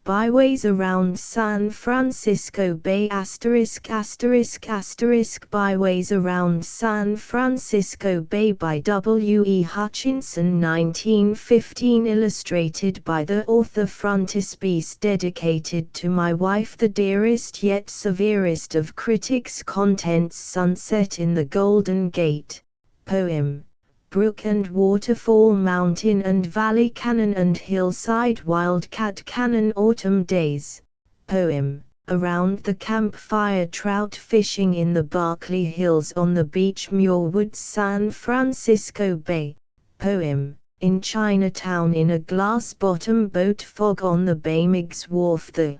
Byways around San Francisco Bay ******. Byways around San Francisco Bay by W. E. Hutchinson 1915. Illustrated by the author. Frontispiece dedicated to my wife, the dearest yet severest of critics. Contents: Sunset in the Golden Gate. Poem. Brook and waterfall, mountain and valley, cannon and hillside, wildcat cannon, autumn days. Poem. Around the campfire, trout fishing in the Berkeley Hills, on the beach, Muir Woods, San Francisco Bay. Poem. In Chinatown, in a glass-bottom boat, fog on the Bay, Meigs Wharf, the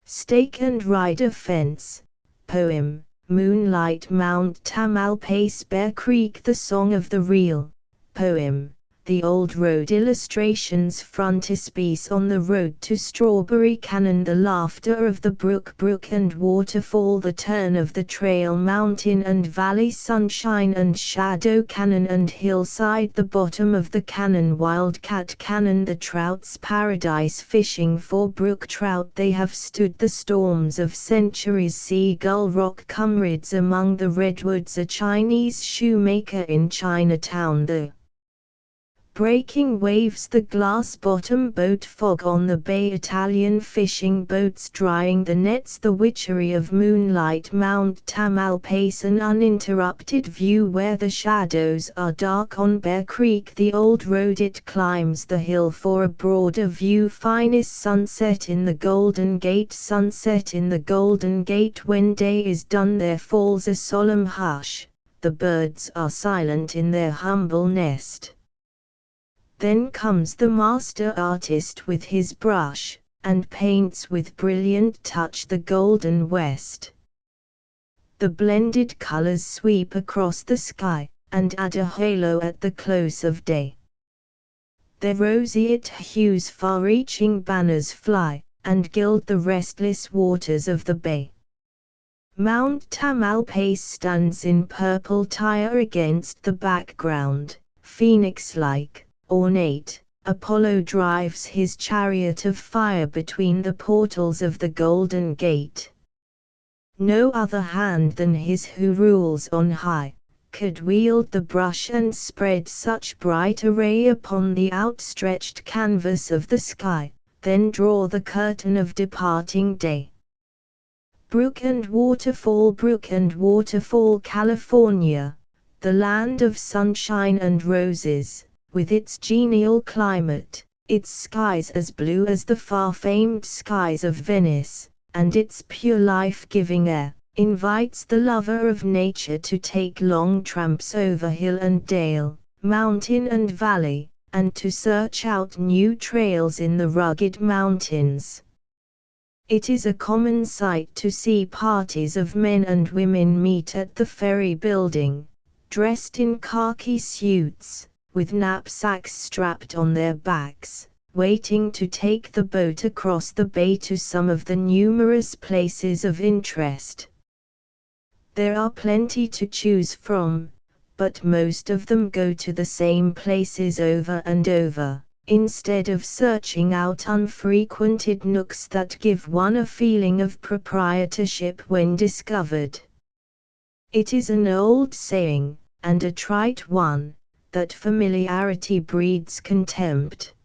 stake and rider fence. Poem. Moonlight, Mount Tamalpais, Bear Creek, the song of the reel. Poem. The old road illustrations. Frontispiece on the road to Strawberry Canyon, the laughter of the brook, brook and waterfall, the turn of the trail, mountain and valley, sunshine and shadow, canyon and hillside, the bottom of the canyon, wildcat canyon, the trout's paradise, fishing for brook trout, they have stood the storms of centuries, Seagull Rock, comrades among the redwoods, a Chinese shoemaker in Chinatown, the breaking waves, the glass-bottom boat, fog on the bay, Italian fishing boats drying the nets, the witchery of moonlight, Mount Tamalpais, an uninterrupted view where the shadows are dark on Bear Creek, the old road, it climbs the hill for a broader view, finest sunset in the Golden Gate, sunset in the Golden Gate, when day is done there falls a solemn hush, the birds are silent in their humble nest. Then comes the master artist with his brush, and paints with brilliant touch the golden west. The blended colors sweep across the sky, and add a halo at the close of day. Their roseate hues far-reaching banners fly, and gild the restless waters of the bay. Mount Tamalpais stands in purple tire against the background, phoenix-like, ornate. Apollo drives his chariot of fire between the portals of the Golden Gate. No other hand than his who rules on high could wield the brush and spread such bright array upon the outstretched canvas of the sky, then draw the curtain of departing day. Brook and waterfall, California, the land of sunshine and roses, with its genial climate, its skies as blue as the far-famed skies of Venice, and its pure life-giving air, invites the lover of nature to take long tramps over hill and dale, mountain and valley, and to search out new trails in the rugged mountains. It is a common sight to see parties of men and women meet at the ferry building, dressed in khaki suits, with knapsacks strapped on their backs, waiting to take the boat across the bay to some of the numerous places of interest. There are plenty to choose from, but most of them go to the same places over and over, instead of searching out unfrequented nooks that give one a feeling of proprietorship when discovered. It is an old saying, and a trite one, that familiarity breeds contempt.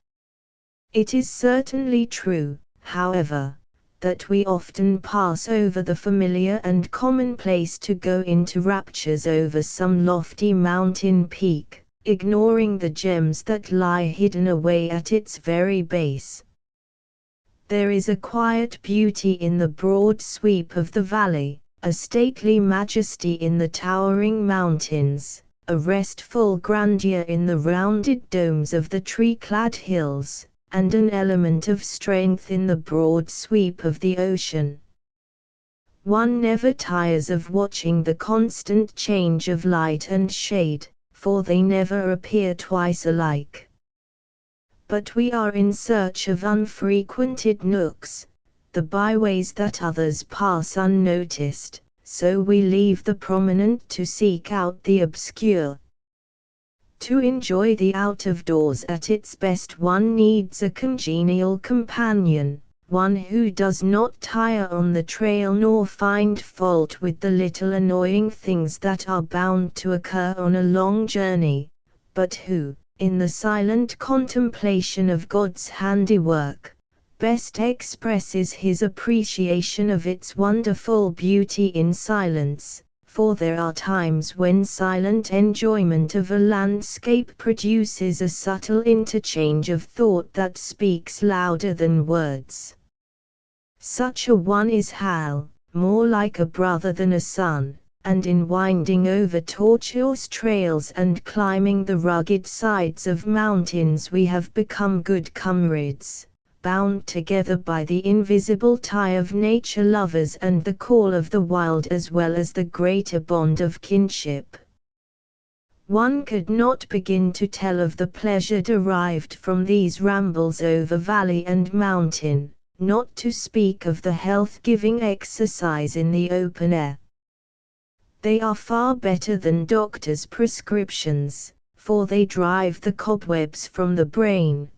It is certainly true, however, that we often pass over the familiar and commonplace to go into raptures over some lofty mountain peak, ignoring the gems that lie hidden away at its very base. There is a quiet beauty in the broad sweep of the valley, a stately majesty in the towering mountains, a restful grandeur in the rounded domes of the tree-clad hills, and an element of strength in the broad sweep of the ocean. One never tires of watching the constant change of light and shade, for they never appear twice alike. But we are in search of unfrequented nooks, the byways that others pass unnoticed, so we leave the prominent to seek out the obscure. To enjoy the out-of-doors at its best, one needs a congenial companion, one who does not tire on the trail nor find fault with the little annoying things that are bound to occur on a long journey, but who, in the silent contemplation of God's handiwork, best expresses his appreciation of its wonderful beauty in silence, for there are times when silent enjoyment of a landscape produces a subtle interchange of thought that speaks louder than words. Such a one is Hal, more like a brother than a son, and in winding over tortuous trails and climbing the rugged sides of mountains we have become good comrades, bound together by the invisible tie of nature lovers and the call of the wild as well as the greater bond of kinship. One could not begin to tell of the pleasure derived from these rambles over valley and mountain, not to speak of the health-giving exercise in the open air. They are far better than doctors' prescriptions, for they drive the cobwebs from the brain,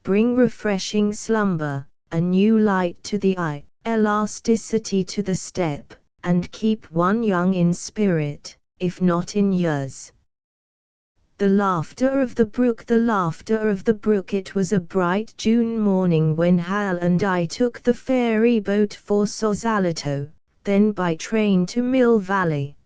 bring refreshing slumber, a new light to the eye, elasticity to the step, and keep one young in spirit, if not in years. The laughter of the brook, the laughter of the brook. It was a bright June morning when Hal and I took the ferry boat for Sausalito, then by train to Mill Valley.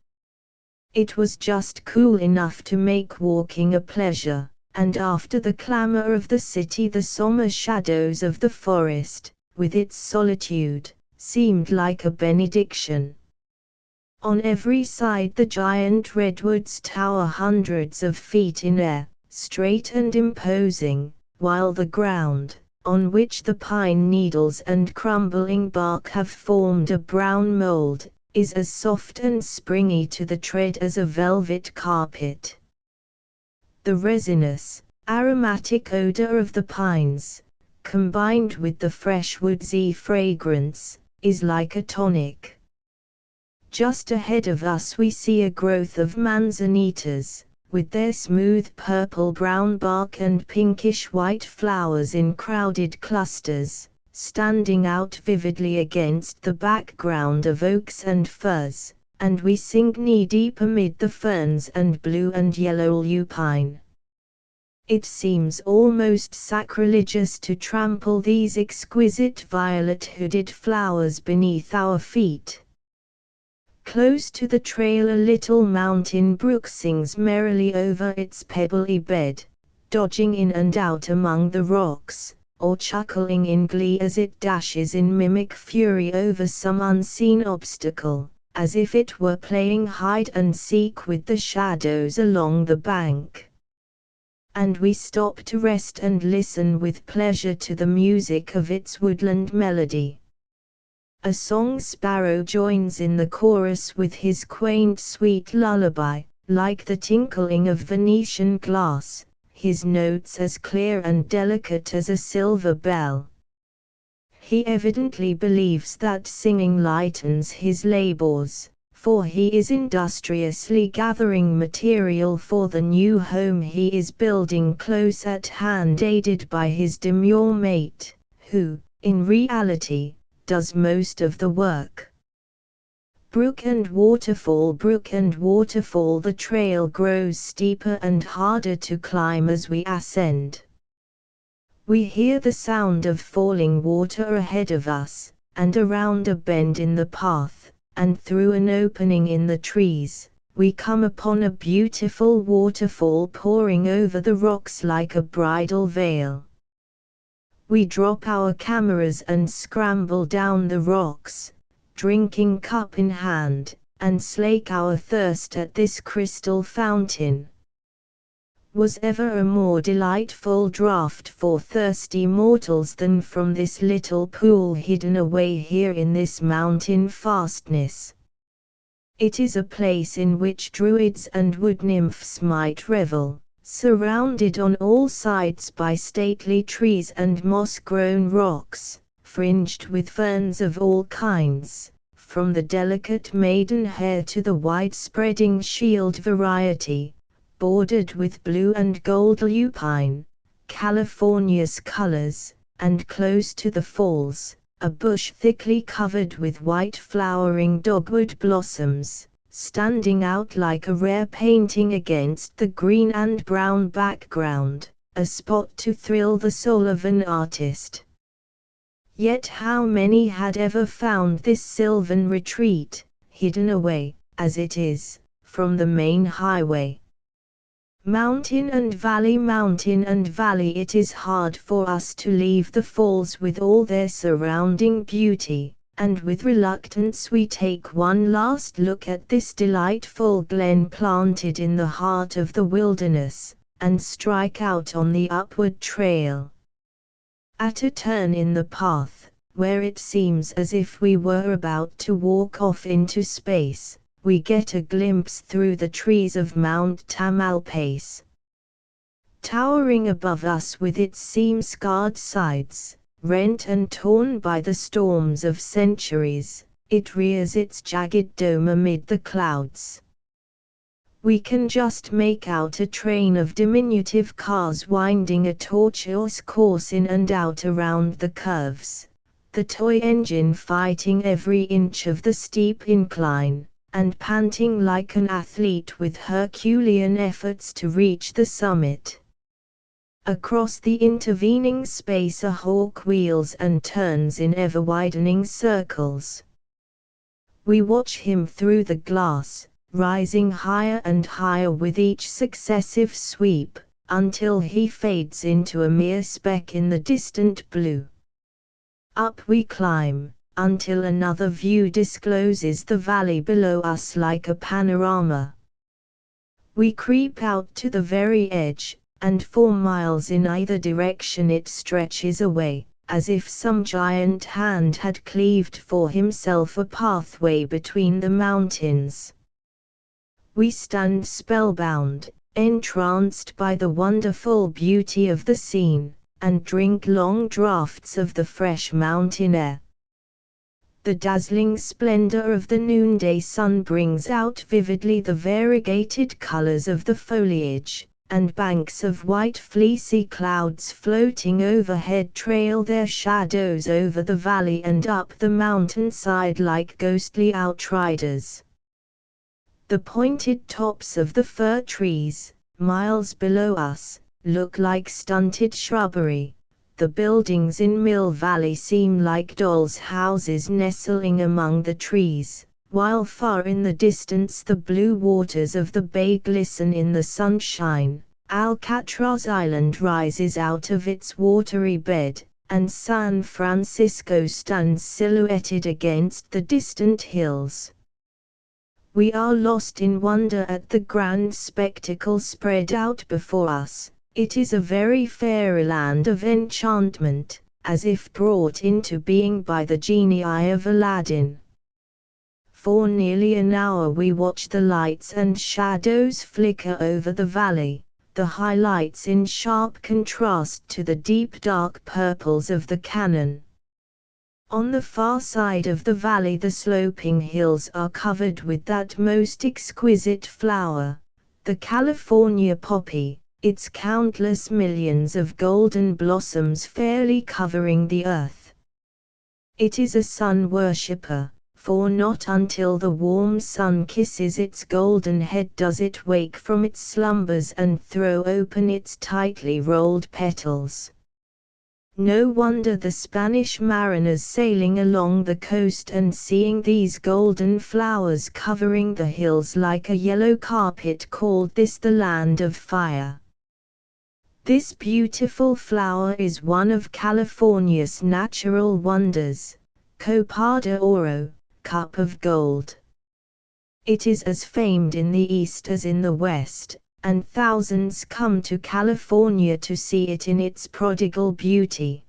It was just cool enough to make walking a pleasure, and after the clamor of the city the somber shadows of the forest, with its solitude, seemed like a benediction. On every side the giant redwoods tower hundreds of feet in air, straight and imposing, while the ground, on which the pine needles and crumbling bark have formed a brown mold, is as soft and springy to the tread as a velvet carpet. The resinous, aromatic odor of the pines, combined with the fresh woodsy fragrance, is like a tonic. Just ahead of us we see a growth of manzanitas, with their smooth purple-brown bark and pinkish-white flowers in crowded clusters, standing out vividly against the background of oaks and firs, and we sink knee-deep amid the ferns and blue and yellow lupine. It seems almost sacrilegious to trample these exquisite violet-hooded flowers beneath our feet. Close to the trail a little mountain brook sings merrily over its pebbly bed, dodging in and out among the rocks, or chuckling in glee as it dashes in mimic fury over some unseen obstacle, as if it were playing hide and seek with the shadows along the bank. And we stop to rest and listen with pleasure to the music of its woodland melody. A song sparrow joins in the chorus with his quaint sweet lullaby, like the tinkling of Venetian glass, his notes as clear and delicate as a silver bell. He evidently believes that singing lightens his labors, for he is industriously gathering material for the new home he is building close at hand, aided by his demure mate, who, in reality, does most of the work. Brook and waterfall, the trail grows steeper and harder to climb as we ascend. We hear the sound of falling water ahead of us, and around a bend in the path, and through an opening in the trees, we come upon a beautiful waterfall pouring over the rocks like a bridal veil. We drop our cameras and scramble down the rocks, drinking cup in hand, and slake our thirst at this crystal fountain. Was ever a more delightful draught for thirsty mortals than from this little pool hidden away here in this mountain fastness? It is a place in which druids and wood nymphs might revel, surrounded on all sides by stately trees and moss-grown rocks, fringed with ferns of all kinds, from the delicate maidenhair to the wide-spreading shield variety, bordered with blue and gold lupine, California's colors, and close to the falls, a bush thickly covered with white flowering dogwood blossoms, standing out like a rare painting against the green and brown background, a spot to thrill the soul of an artist. Yet how many had ever found this sylvan retreat, hidden away, as it is, from the main highway? Mountain and valley, it is hard for us to leave the falls with all their surrounding beauty, and with reluctance we take one last look at this delightful glen planted in the heart of the wilderness, and strike out on the upward trail. At a turn in the path, where it seems as if we were about to walk off into space, we get a glimpse through the trees of Mount Tamalpais. Towering above us with its seam-scarred sides, rent and torn by the storms of centuries, it rears its jagged dome amid the clouds. We can just make out a train of diminutive cars winding a tortuous course in and out around the curves, the toy engine fighting every inch of the steep incline, and panting like an athlete with Herculean efforts to reach the summit. Across the intervening space a hawk wheels and turns in ever-widening circles. We watch him through the glass, rising higher and higher with each successive sweep, until he fades into a mere speck in the distant blue. Up we climb, until another view discloses the valley below us like a panorama. We creep out to the very edge, and for miles in either direction it stretches away, as if some giant hand had cleaved for himself a pathway between the mountains. We stand spellbound, entranced by the wonderful beauty of the scene, and drink long draughts of the fresh mountain air. The dazzling splendor of the noonday sun brings out vividly the variegated colors of the foliage, and banks of white fleecy clouds floating overhead trail their shadows over the valley and up the mountainside like ghostly outriders. The pointed tops of the fir trees, miles below us, look like stunted shrubbery. The buildings in Mill Valley seem like dolls' houses nestling among the trees, while far in the distance the blue waters of the bay glisten in the sunshine. Alcatraz Island rises out of its watery bed, and San Francisco stands silhouetted against the distant hills. We are lost in wonder at the grand spectacle spread out before us. It is a very fairyland of enchantment, as if brought into being by the genii of Aladdin. For nearly an hour we watch the lights and shadows flicker over the valley, the highlights in sharp contrast to the deep dark purples of the canyon. On the far side of the valley the sloping hills are covered with that most exquisite flower, the California poppy, its countless millions of golden blossoms fairly covering the earth. It is a sun worshipper, for not until the warm sun kisses its golden head does it wake from its slumbers and throw open its tightly rolled petals. No wonder the Spanish mariners sailing along the coast and seeing these golden flowers covering the hills like a yellow carpet called this the land of fire. This beautiful flower is one of California's natural wonders, Copa de Oro, cup of gold. It is as famed in the East as in the West, and thousands come to California to see it in its prodigal beauty.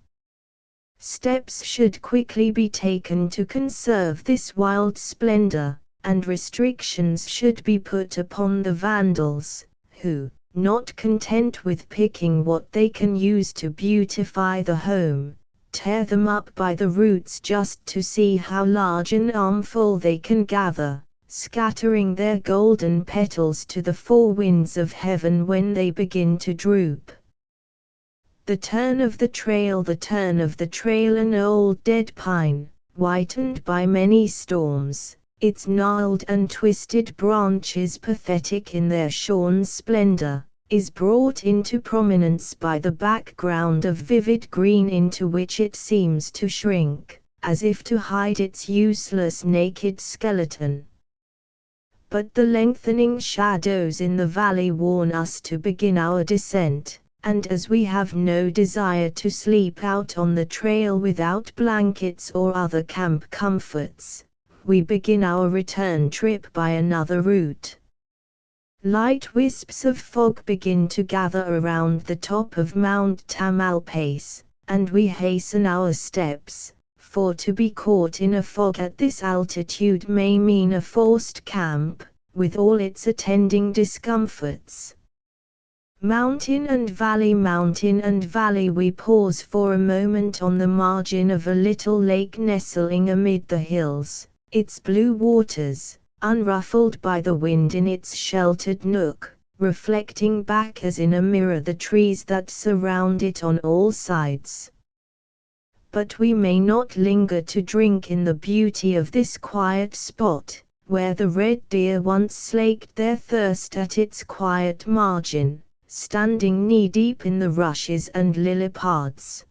Steps should quickly be taken to conserve this wild splendor, and restrictions should be put upon the vandals, who, not content with picking what they can use to beautify the home, tear them up by the roots just to see how large an armful they can gather, scattering their golden petals to the four winds of heaven when they begin to droop. The turn of the trail, the turn of the trail, an old dead pine, whitened by many storms, its gnarled and twisted branches pathetic in their shorn splendor, is brought into prominence by the background of vivid green into which it seems to shrink, as if to hide its useless naked skeleton. But the lengthening shadows in the valley warn us to begin our descent, and as we have no desire to sleep out on the trail without blankets or other camp comforts, we begin our return trip by another route. Light wisps of fog begin to gather around the top of Mount Tamalpais, and we hasten our steps, for to be caught in a fog at this altitude may mean a forced camp, with all its attending discomforts. Mountain and valley, we pause for a moment on the margin of a little lake nestling amid the hills, its blue waters, unruffled by the wind in its sheltered nook, reflecting back as in a mirror the trees that surround it on all sides. But we may not linger to drink in the beauty of this quiet spot, where the red deer once slaked their thirst at its quiet margin, standing knee-deep in the rushes and lily pads.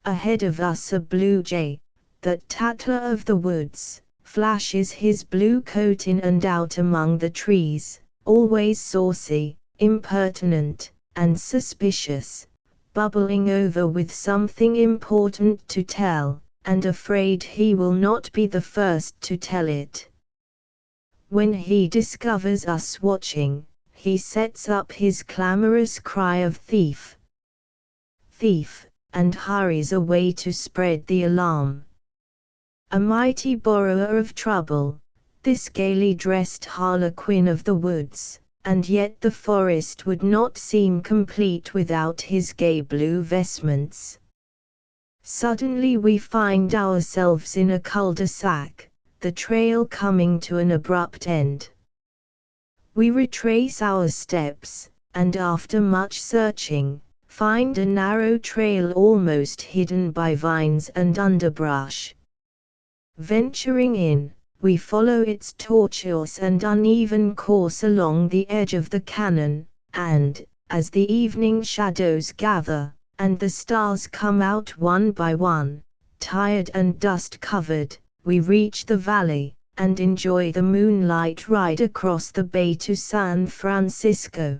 Ahead of us a blue jay, that tattler of the woods, flashes his blue coat in and out among the trees, always saucy, impertinent, and suspicious, bubbling over with something important to tell, and afraid he will not be the first to tell it. When he discovers us watching, he sets up his clamorous cry of thief, thief, and hurries away to spread the alarm. A mighty borrower of trouble, this gaily dressed harlequin of the woods, and yet the forest would not seem complete without his gay blue vestments. Suddenly we find ourselves in a cul-de-sac, the trail coming to an abrupt end. We retrace our steps, and after much searching, find a narrow trail almost hidden by vines and underbrush. Venturing in, we follow its tortuous and uneven course along the edge of the canon, and, as the evening shadows gather, and the stars come out one by one, tired and dust-covered, we reach the valley, and enjoy the moonlight ride across the bay to San Francisco.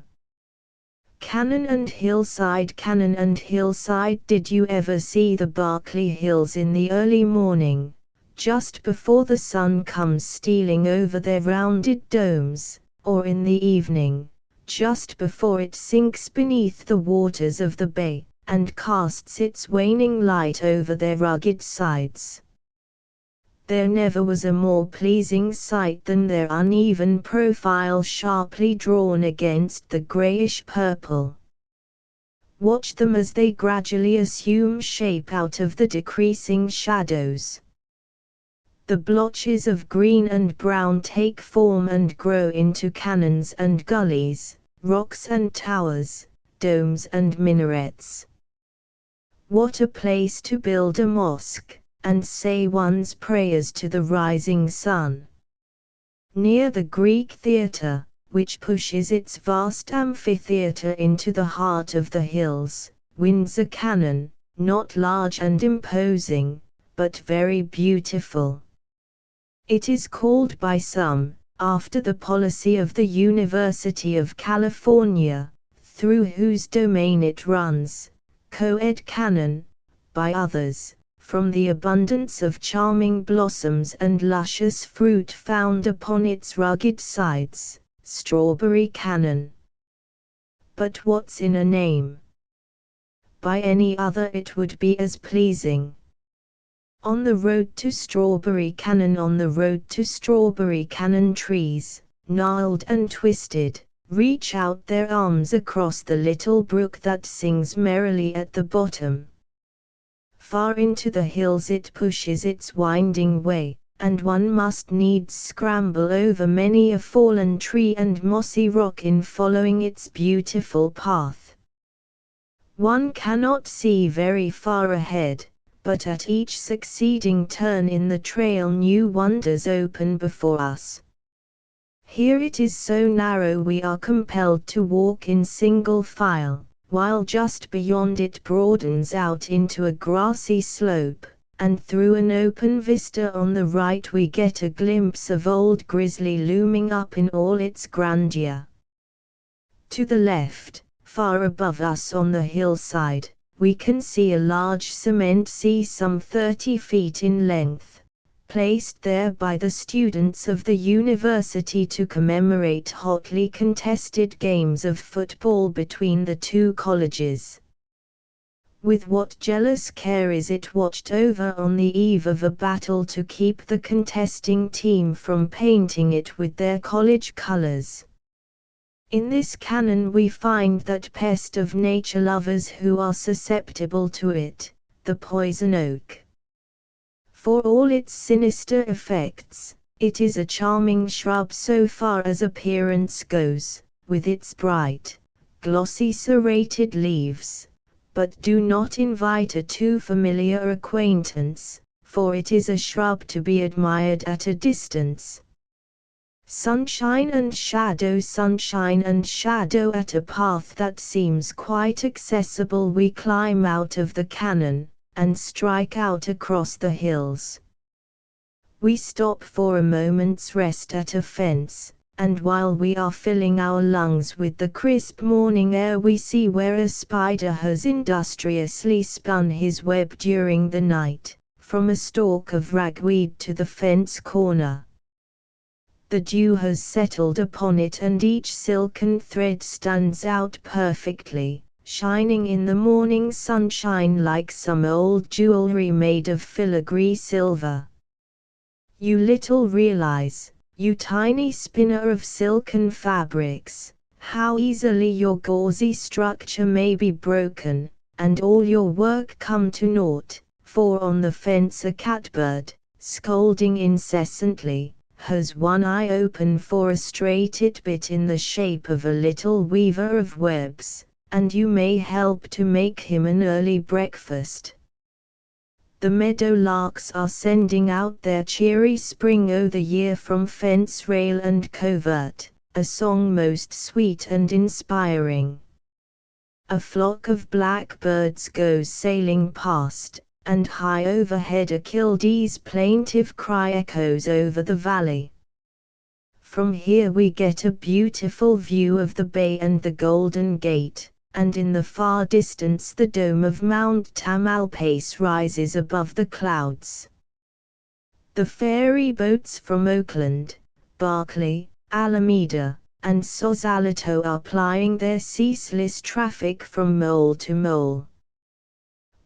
Canyon and hillside, did you ever see the Berkeley Hills in the early morning, just before the sun comes stealing over their rounded domes, or in the evening, just before it sinks beneath the waters of the bay, and casts its waning light over their rugged sides? There never was a more pleasing sight than their uneven profile sharply drawn against the grayish purple. Watch them as they gradually assume shape out of the decreasing shadows. The blotches of green and brown take form and grow into canyons and gullies, rocks and towers, domes and minarets. What a place to build a mosque, and say one's prayers to the rising sun. Near the Greek Theatre, which pushes its vast amphitheatre into the heart of the hills, winds a cannon, not large and imposing, but very beautiful. It is called by some, after the policy of the University of California, through whose domain it runs, Co-ed Canyon, by others, from the abundance of charming blossoms and luscious fruit found upon its rugged sides, Strawberry Canyon. But what's in a name? By any other it would be as pleasing. On the road to Strawberry Canyon, trees, gnarled and twisted, reach out their arms across the little brook that sings merrily at the bottom. Far into the hills it pushes its winding way, and one must needs scramble over many a fallen tree and mossy rock in following its beautiful path. One cannot see very far ahead, but at each succeeding turn in the trail new wonders open before us. Here it is so narrow we are compelled to walk in single file, while just beyond it broadens out into a grassy slope, and through an open vista on the right we get a glimpse of Old Grizzly looming up in all its grandeur. To the left, far above us on the hillside, we can see a large cement sea some 30 feet in length, placed there by the students of the university to commemorate hotly contested games of football between the two colleges. With what jealous care is it watched over on the eve of a battle to keep the contesting team from painting it with their college colors. In this canon we find that pest of nature lovers who are susceptible to it, the poison oak. For all its sinister effects, it is a charming shrub so far as appearance goes, with its bright, glossy serrated leaves, but do not invite a too familiar acquaintance, for it is a shrub to be admired at a distance. Sunshine and shadow at a path that seems quite accessible we climb out of the canon, and strike out across the hills. We stop for a moment's rest at a fence, and while we are filling our lungs with the crisp morning air we see where a spider has industriously spun his web during the night, from a stalk of ragweed to the fence corner. The dew has settled upon it and each silken thread stands out perfectly, shining in the morning sunshine like some old jewelry made of filigree silver. You little realize, you tiny spinner of silken fabrics, how easily your gauzy structure may be broken, and all your work come to naught, for on the fence a catbird, scolding incessantly, has one eye open for a stray titbit in the shape of a little weaver of webs, and you may help to make him an early breakfast. The meadow larks are sending out their cheery spring o' the year from fence rail and covert, a song most sweet and inspiring. A flock of blackbirds goes sailing past, and high overhead a kildee's plaintive cry echoes over the valley. From here we get a beautiful view of the bay and the Golden Gate, and in the far distance the dome of Mount Tamalpais rises above the clouds. The ferry boats from Oakland, Berkeley, Alameda, and Sausalito are plying their ceaseless traffic from mole to mole.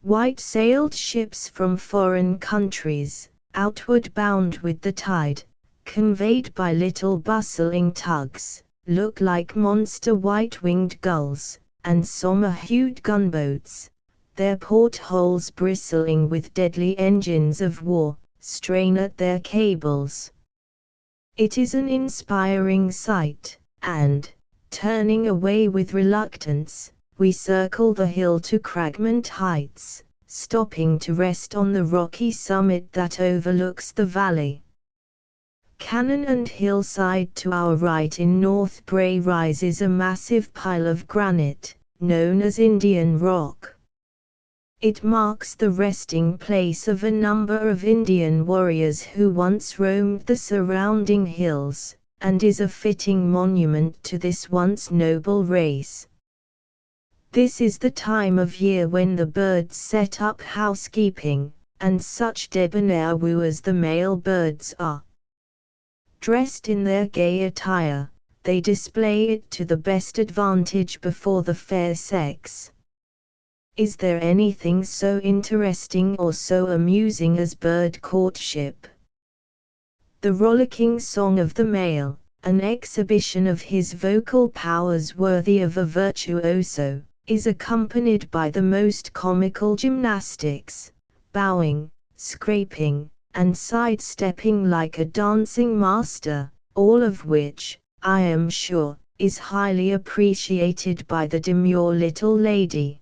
White-sailed ships from foreign countries, outward bound with the tide, conveyed by little bustling tugs, look like monster white-winged gulls, and somber-hued gunboats, their portholes bristling with deadly engines of war, strain at their cables. It is an inspiring sight, and, turning away with reluctance, we circle the hill to Cragmont Heights, stopping to rest on the rocky summit that overlooks the valley. Cannon and hillside to our right in North Bray rises a massive pile of granite, known as Indian Rock. It marks the resting place of a number of Indian warriors who once roamed the surrounding hills, and is a fitting monument to this once noble race. This is the time of year when the birds set up housekeeping, and such debonair wooers the male birds are. Dressed in their gay attire, they display it to the best advantage before the fair sex. Is there anything so interesting or so amusing as bird courtship? The rollicking song of the male, an exhibition of his vocal powers worthy of a virtuoso, is accompanied by the most comical gymnastics, bowing, scraping, and sidestepping like a dancing master, all of which, I am sure, is highly appreciated by the demure little lady.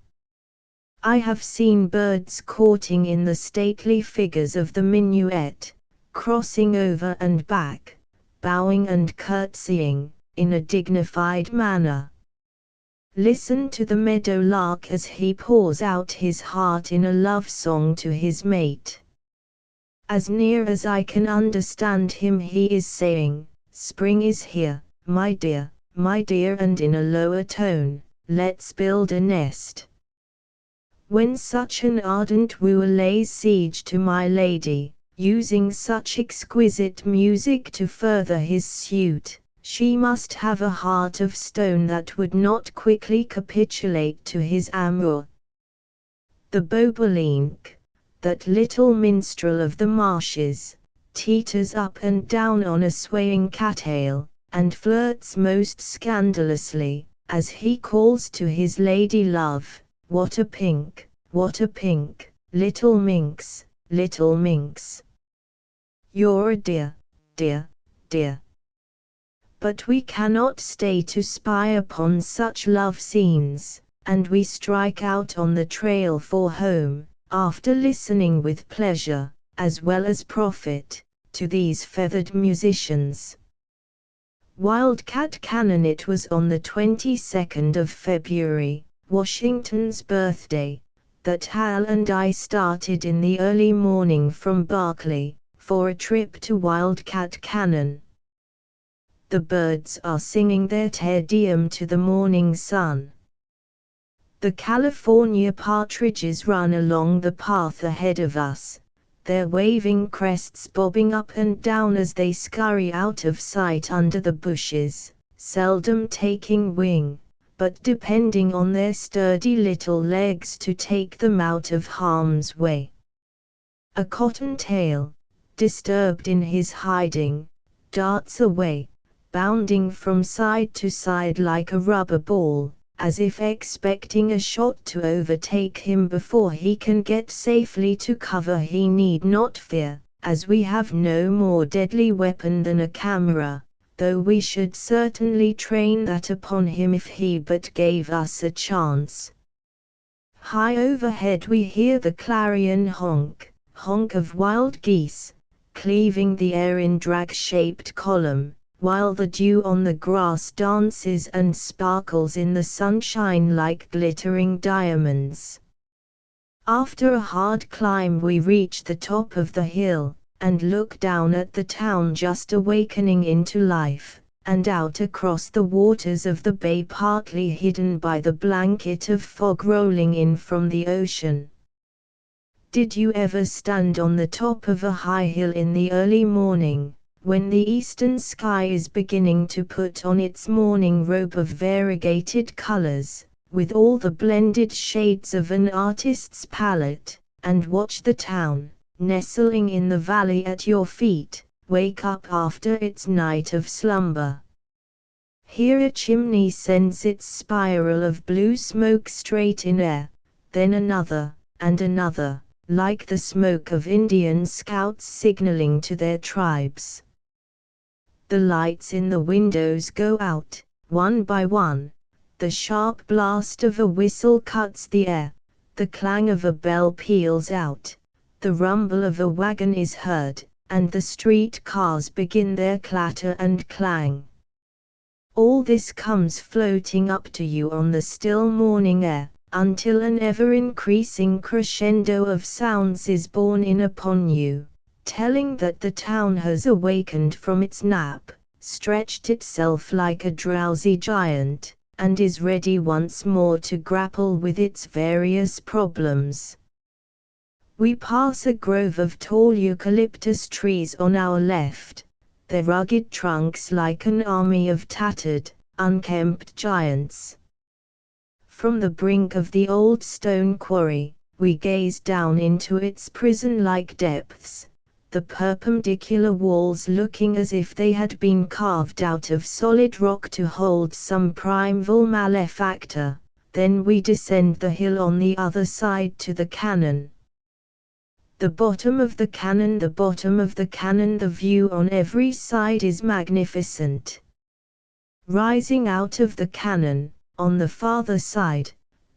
I have seen birds courting in the stately figures of the minuet, crossing over and back, bowing and curtsying, in a dignified manner. Listen to the meadowlark as he pours out his heart in a love song to his mate. As near as I can understand him he is saying, "Spring is here, my dear," and in a lower tone, "Let's build a nest." When such an ardent wooer lays siege to my lady, using such exquisite music to further his suit, she must have a heart of stone that would not quickly capitulate to his amour. The bobolink, that little minstrel of the marshes, teeters up and down on a swaying cattail, and flirts most scandalously, as he calls to his lady love, "What a pink, little minx, little minx. You're a dear, dear, dear." But we cannot stay to spy upon such love scenes, and we strike out on the trail for home, after listening with pleasure, as well as profit, to these feathered musicians. Wildcat Cannon. It was on the 22nd of February, Washington's birthday, that Hal and I started in the early morning from Berkeley, for a trip to Wildcat Cannon. The birds are singing their Te Deum to the morning sun. The California partridges run along the path ahead of us, their waving crests bobbing up and down as they scurry out of sight under the bushes, seldom taking wing, but depending on their sturdy little legs to take them out of harm's way. A cottontail, disturbed in his hiding, darts away, bounding from side to side like a rubber ball, as if expecting a shot to overtake him before he can get safely to cover. He need not fear, as we have no more deadly weapon than a camera, though we should certainly train that upon him if he but gave us a chance. High overhead we hear the clarion honk, honk of wild geese, cleaving the air in drag-shaped column, while the dew on the grass dances and sparkles in the sunshine like glittering diamonds. After a hard climb we reach the top of the hill, and look down at the town just awakening into life, and out across the waters of the bay partly hidden by the blanket of fog rolling in from the ocean. Did you ever stand on the top of a high hill in the early morning, when the eastern sky is beginning to put on its morning robe of variegated colors, with all the blended shades of an artist's palette, and watch the town, nestling in the valley at your feet, wake up after its night of slumber? Here a chimney sends its spiral of blue smoke straight in air, then another, and another, like the smoke of Indian scouts signaling to their tribes. The lights in the windows go out, one by one, the sharp blast of a whistle cuts the air, the clang of a bell peals out, the rumble of a wagon is heard, and the street cars begin their clatter and clang. All this comes floating up to you on the still morning air, until an ever-increasing crescendo of sounds is borne in upon you, telling that the town has awakened from its nap, stretched itself like a drowsy giant, and is ready once more to grapple with its various problems. We pass a grove of tall eucalyptus trees on our left, their rugged trunks like an army of tattered, unkempt giants. From the brink of the old stone quarry, we gaze down into its prison-like depths, the perpendicular walls looking as if they had been carved out of solid rock to hold some primeval malefactor. Then we descend the hill on the other side to the cannon. The bottom of the cannon, the view on every side is magnificent. Rising out of the cannon, on the farther side,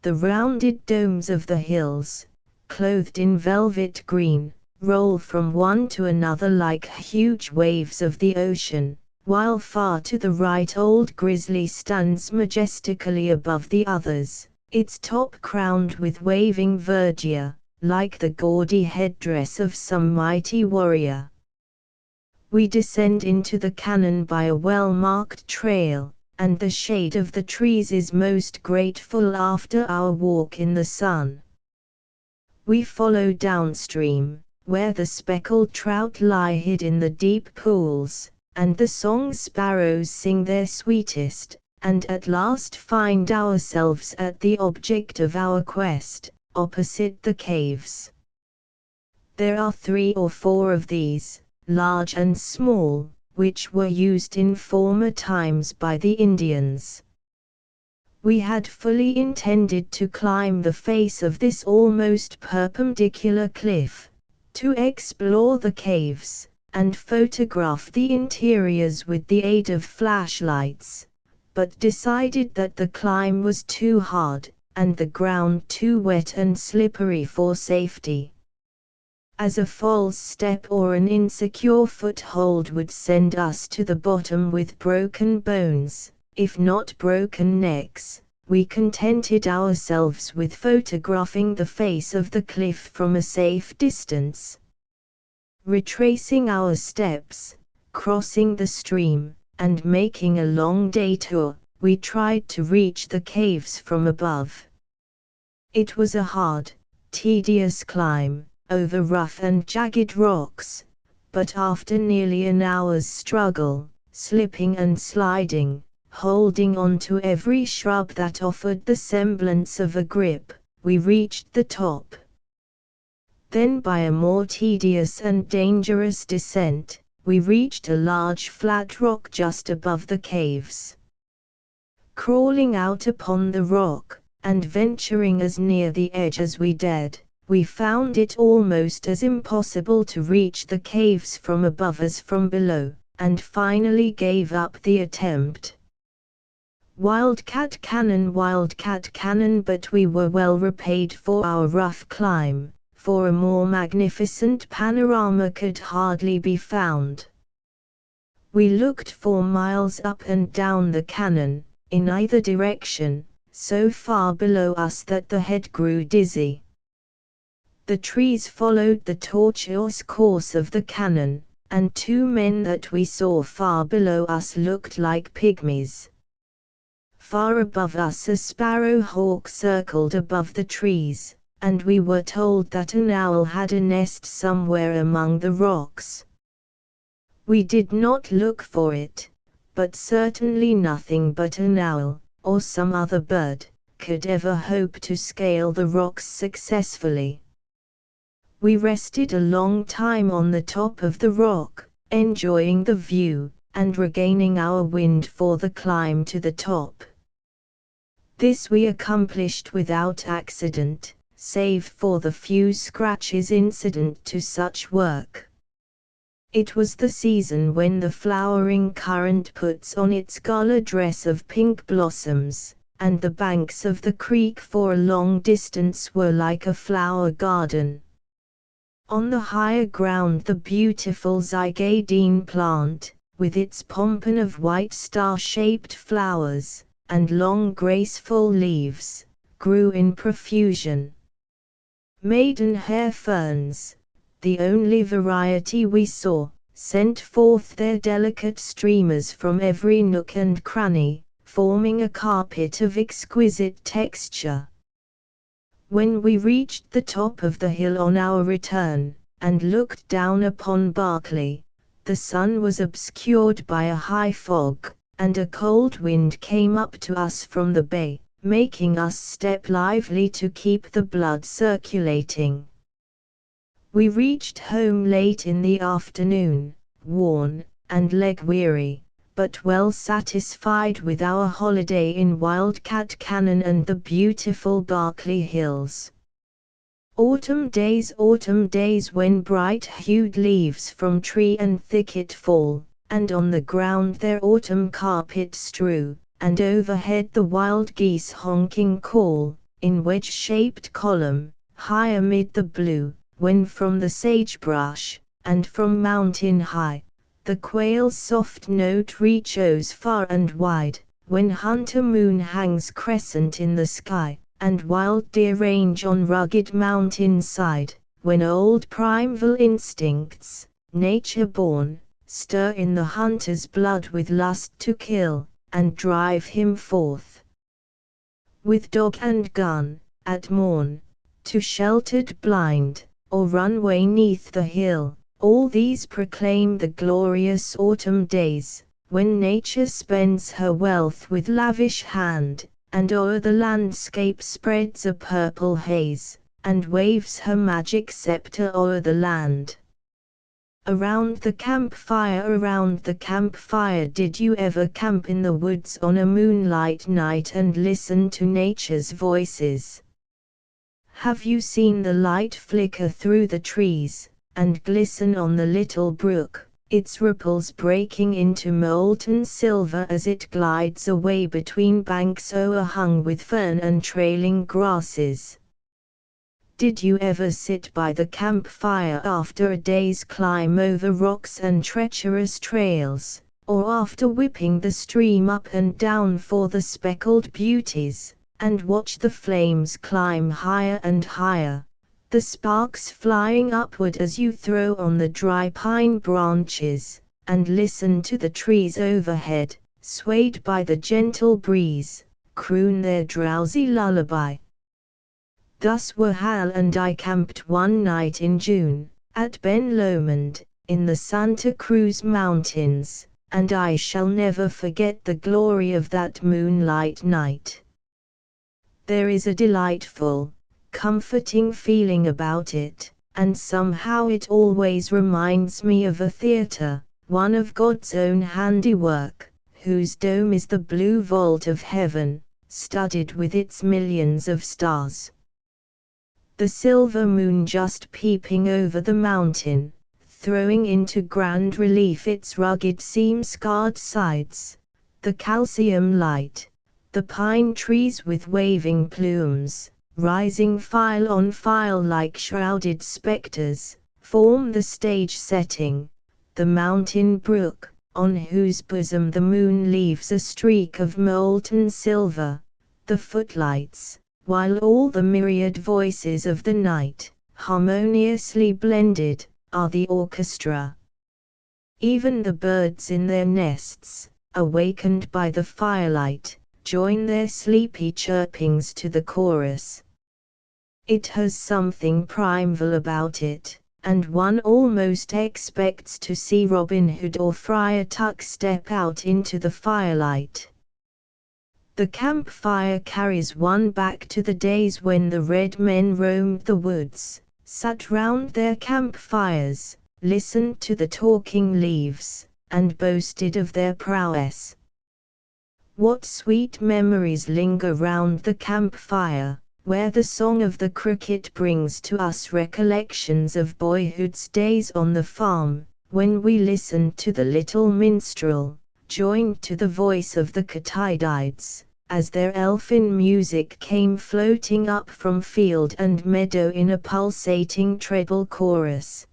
The rounded domes of the hills, clothed in velvet green, roll from one to another like huge waves of the ocean, while far to the right Old Grizzly stands majestically above the others, its top crowned with waving verdure, like the gaudy headdress of some mighty warrior. We descend into the canon by a well-marked trail, and the shade of the trees is most grateful after our walk in the sun. We follow downstream, where the speckled trout lie hid in the deep pools, and the song sparrows sing their sweetest, and at last find ourselves at the object of our quest, opposite the caves. There are 3 or 4 of these, large and small, which were used in former times by the Indians. We had fully intended to climb the face of this almost perpendicular cliff, to explore the caves, and photograph the interiors with the aid of flashlights, but decided that the climb was too hard, and the ground too wet and slippery for safety, as a false step or an insecure foothold would send us to the bottom with broken bones, if not broken necks. We contented ourselves with photographing the face of the cliff from a safe distance. Retracing our steps, crossing the stream, and making a long detour, we tried to reach the caves from above. It was a hard, tedious climb, over rough and jagged rocks, but after nearly an hour's struggle, slipping and sliding, holding on to every shrub that offered the semblance of a grip, we reached the top. Then by a more tedious and dangerous descent, we reached a large flat rock just above the caves. Crawling out upon the rock, and venturing as near the edge as we dared, we found it almost as impossible to reach the caves from above as from below, and finally gave up the attempt. Wildcat cannon, but we were well repaid for our rough climb, for a more magnificent panorama could hardly be found. We looked for miles up and down the cannon, in either direction, so far below us that the head grew dizzy. The trees followed the tortuous course of the cannon, and 2 men that we saw far below us looked like pygmies. Far above us a sparrowhawk circled above the trees, and we were told that an owl had a nest somewhere among the rocks. We did not look for it, but certainly nothing but an owl, or some other bird, could ever hope to scale the rocks successfully. We rested a long time on the top of the rock, enjoying the view, and regaining our wind for the climb to the top. This we accomplished without accident, save for the few scratches incident to such work. It was the season when the flowering currant puts on its gala dress of pink blossoms, and the banks of the creek for a long distance were like a flower garden. On the higher ground the beautiful zygadene plant, with its pompon of white star-shaped flowers, and long graceful leaves, grew in profusion. Maidenhair ferns, the only variety we saw, sent forth their delicate streamers from every nook and cranny, forming a carpet of exquisite texture. When we reached the top of the hill on our return, and looked down upon Berkeley, the sun was obscured by a high fog, and a cold wind came up to us from the bay, making us step lively to keep the blood circulating. We reached home late in the afternoon, worn, and leg-weary, but well satisfied with our holiday in Wildcat Canyon and the beautiful Berkeley Hills. Autumn days when bright-hued leaves from tree and thicket fall, and on the ground their autumn carpet strew, and overhead the wild geese honking call, in wedge-shaped column, high amid the blue, when from the sagebrush, and from mountain high, the quail's soft note reaches far and wide, when hunter moon hangs crescent in the sky, and wild deer range on rugged mountain side, when old primeval instincts, nature-born, stir in the hunter's blood with lust to kill, and drive him forth with dog and gun, at morn, to sheltered blind, or runway 'neath the hill. All these proclaim the glorious autumn days, when nature spends her wealth with lavish hand, and o'er the landscape spreads a purple haze, and waves her magic scepter o'er the land. Around the campfire, did you ever camp in the woods on a moonlight night and listen to nature's voices? Have you seen the light flicker through the trees, and glisten on the little brook, its ripples breaking into molten silver as it glides away between banks o'erhung with fern and trailing grasses? Did you ever sit by the campfire after a day's climb over rocks and treacherous trails, or after whipping the stream up and down for the speckled beauties, and watch the flames climb higher and higher, the sparks flying upward as you throw on the dry pine branches, and listen to the trees overhead, swayed by the gentle breeze, croon their drowsy lullaby? Thus were Hal and I camped one night in June, at Ben Lomond, in the Santa Cruz Mountains, and I shall never forget the glory of that moonlight night. There is a delightful, comforting feeling about it, and somehow it always reminds me of a theater, one of God's own handiwork, whose dome is the blue vault of heaven, studded with its millions of stars. The silver moon just peeping over the mountain, throwing into grand relief its rugged seam-scarred sides, the calcium light, the pine trees with waving plumes, rising file on file like shrouded specters, form the stage setting. The mountain brook, on whose bosom the moon leaves a streak of molten silver, the footlights, while all the myriad voices of the night, harmoniously blended, are the orchestra. Even the birds in their nests, awakened by the firelight, join their sleepy chirpings to the chorus. It has something primeval about it, and one almost expects to see Robin Hood or Friar Tuck step out into the firelight. The campfire carries one back to the days when the red men roamed the woods, sat round their campfires, listened to the talking leaves, and boasted of their prowess. What sweet memories linger round the campfire, where the song of the cricket brings to us recollections of boyhood's days on the farm, when we listened to the little minstrel, joined to the voice of the katydids, as their elfin music came floating up from field and meadow in a pulsating treble chorus.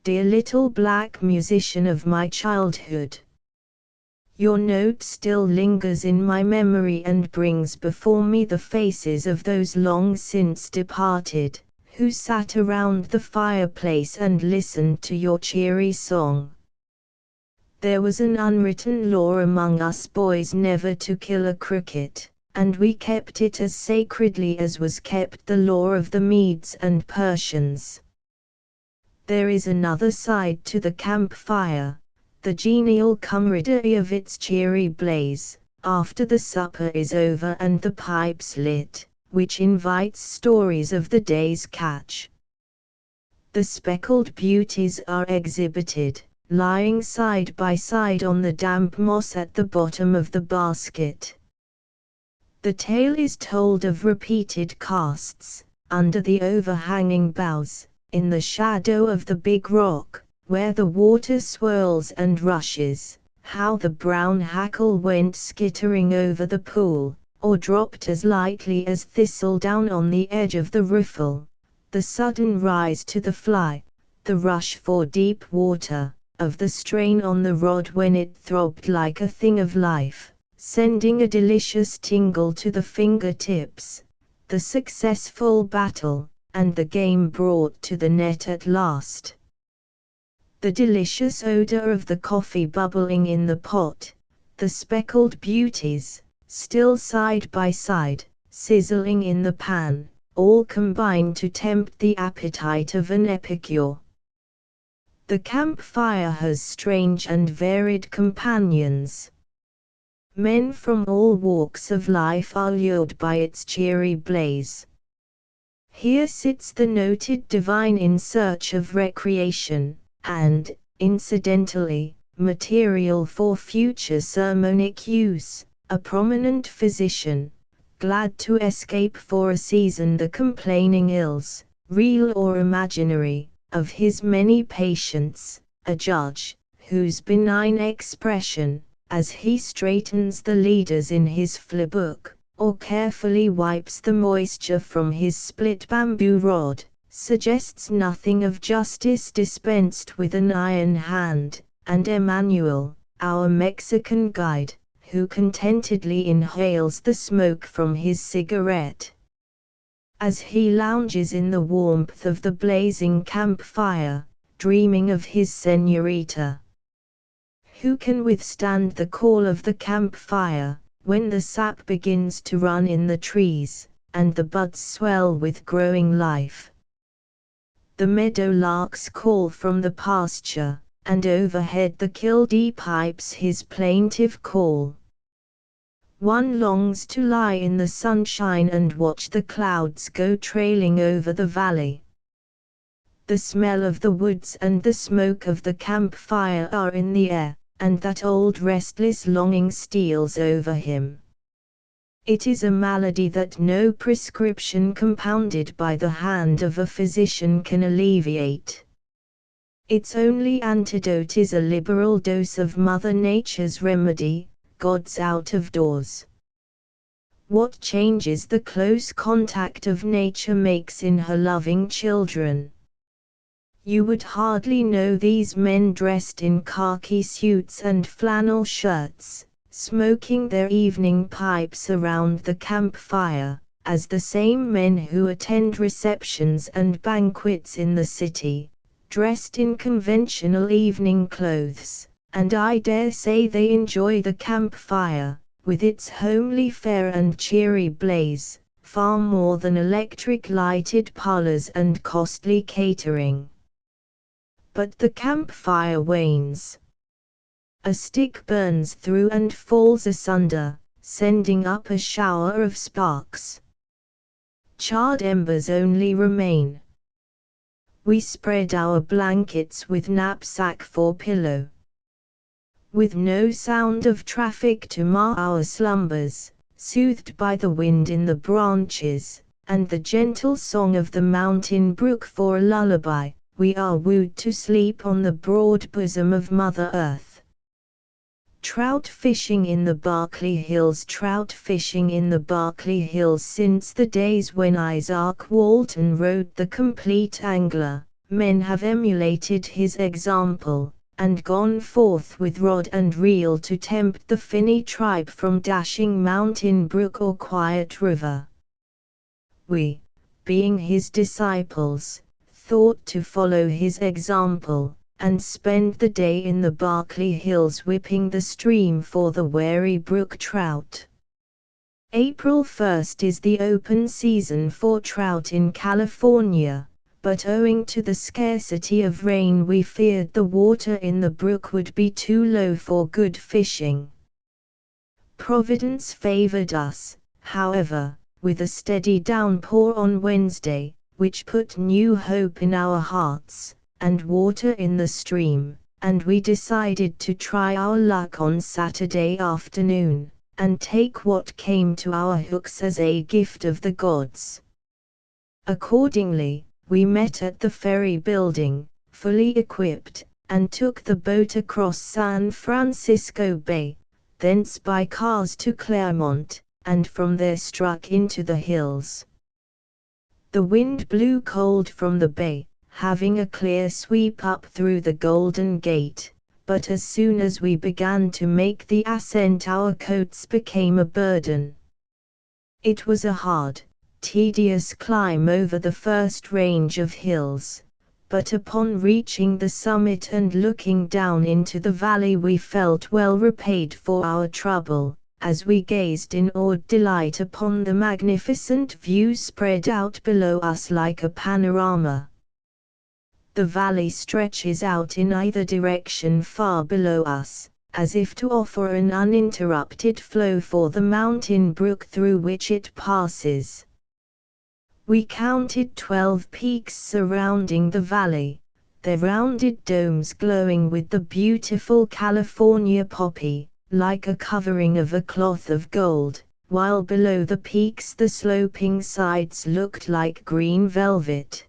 Dear little black musician of my childhood, your note still lingers in my memory and brings before me the faces of those long since departed, who sat around the fireplace and listened to your cheery song. There was an unwritten law among us boys never to kill a cricket, and we kept it as sacredly as was kept the law of the Medes and Persians. There is another side to the campfire, the genial camaraderie of its cheery blaze, after the supper is over and the pipes lit, which invites stories of the day's catch. The speckled beauties are exhibited, lying side by side on the damp moss at the bottom of the basket. The tale is told of repeated casts, under the overhanging boughs, in the shadow of the big rock, where the water swirls and rushes, how the brown hackle went skittering over the pool, or dropped as lightly as thistledown on the edge of the riffle, the sudden rise to the fly, the rush for deep water, of the strain on the rod when it throbbed like a thing of life, sending a delicious tingle to the fingertips, the successful battle, and the game brought to the net at last. The delicious odor of the coffee bubbling in the pot, the speckled beauties, still side by side, sizzling in the pan, all combine to tempt the appetite of an epicure. The campfire has strange and varied companions. Men from all walks of life are lured by its cheery blaze. Here sits the noted divine in search of recreation, and, incidentally, material for future sermonic use, a prominent physician, glad to escape for a season the complaining ills, real or imaginary, of his many patients, a judge, whose benign expression, as he straightens the leaders in his flea-book, or carefully wipes the moisture from his split bamboo rod, suggests nothing of justice dispensed with an iron hand, and Emmanuel, our Mexican guide, who contentedly inhales the smoke from his cigarette, as he lounges in the warmth of the blazing campfire, dreaming of his señorita. Who can withstand the call of the campfire, when the sap begins to run in the trees, and the buds swell with growing life? The meadowlarks call from the pasture, and overhead the kildee pipes his plaintive call. One longs to lie in the sunshine and watch the clouds go trailing over the valley. The smell of the woods and the smoke of the campfire are in the air, and that old restless longing steals over him. It is a malady that no prescription compounded by the hand of a physician can alleviate. Its only antidote is a liberal dose of Mother Nature's remedy, God's out of doors. What changes the close contact of nature makes in her loving children. You would hardly know these men dressed in khaki suits and flannel shirts, smoking their evening pipes around the campfire, as the same men who attend receptions and banquets in the city, dressed in conventional evening clothes. And I dare say they enjoy the campfire, with its homely fare and cheery blaze, far more than electric lighted parlors and costly catering. But the campfire wanes. A stick burns through and falls asunder, sending up a shower of sparks. Charred embers only remain. We spread our blankets with knapsack for pillow. With no sound of traffic to mar our slumbers, soothed by the wind in the branches, and the gentle song of the mountain brook for a lullaby, we are wooed to sleep on the broad bosom of Mother Earth. Trout fishing in the Berkeley Hills. Trout fishing in the Berkeley Hills. Since the days when Isaac Walton wrote The Complete Angler, men have emulated his example, and gone forth with rod and reel to tempt the finny tribe from dashing mountain brook or quiet river. We, being his disciples, thought to follow his example, and spend the day in the Berkeley Hills whipping the stream for the wary brook trout. April 1st is the open season for trout in California, but owing to the scarcity of rain we feared the water in the brook would be too low for good fishing. Providence favored us, however, with a steady downpour on Wednesday, which put new hope in our hearts, and water in the stream, and we decided to try our luck on Saturday afternoon, and take what came to our hooks as a gift of the gods. Accordingly, we met at the ferry building, fully equipped, and took the boat across San Francisco Bay, thence by cars to Claremont, and from there struck into the hills. The wind blew cold from the bay, having a clear sweep up through the Golden Gate, but as soon as we began to make the ascent our coats became a burden. It was a hard, tedious climb over the first range of hills, but upon reaching the summit and looking down into the valley we felt well repaid for our trouble, as we gazed in awed delight upon the magnificent view spread out below us like a panorama. The valley stretches out in either direction far below us, as if to offer an uninterrupted flow for the mountain brook through which it passes. We counted 12 peaks surrounding the valley, their rounded domes glowing with the beautiful California poppy, like a covering of a cloth of gold, while below the peaks the sloping sides looked like green velvet.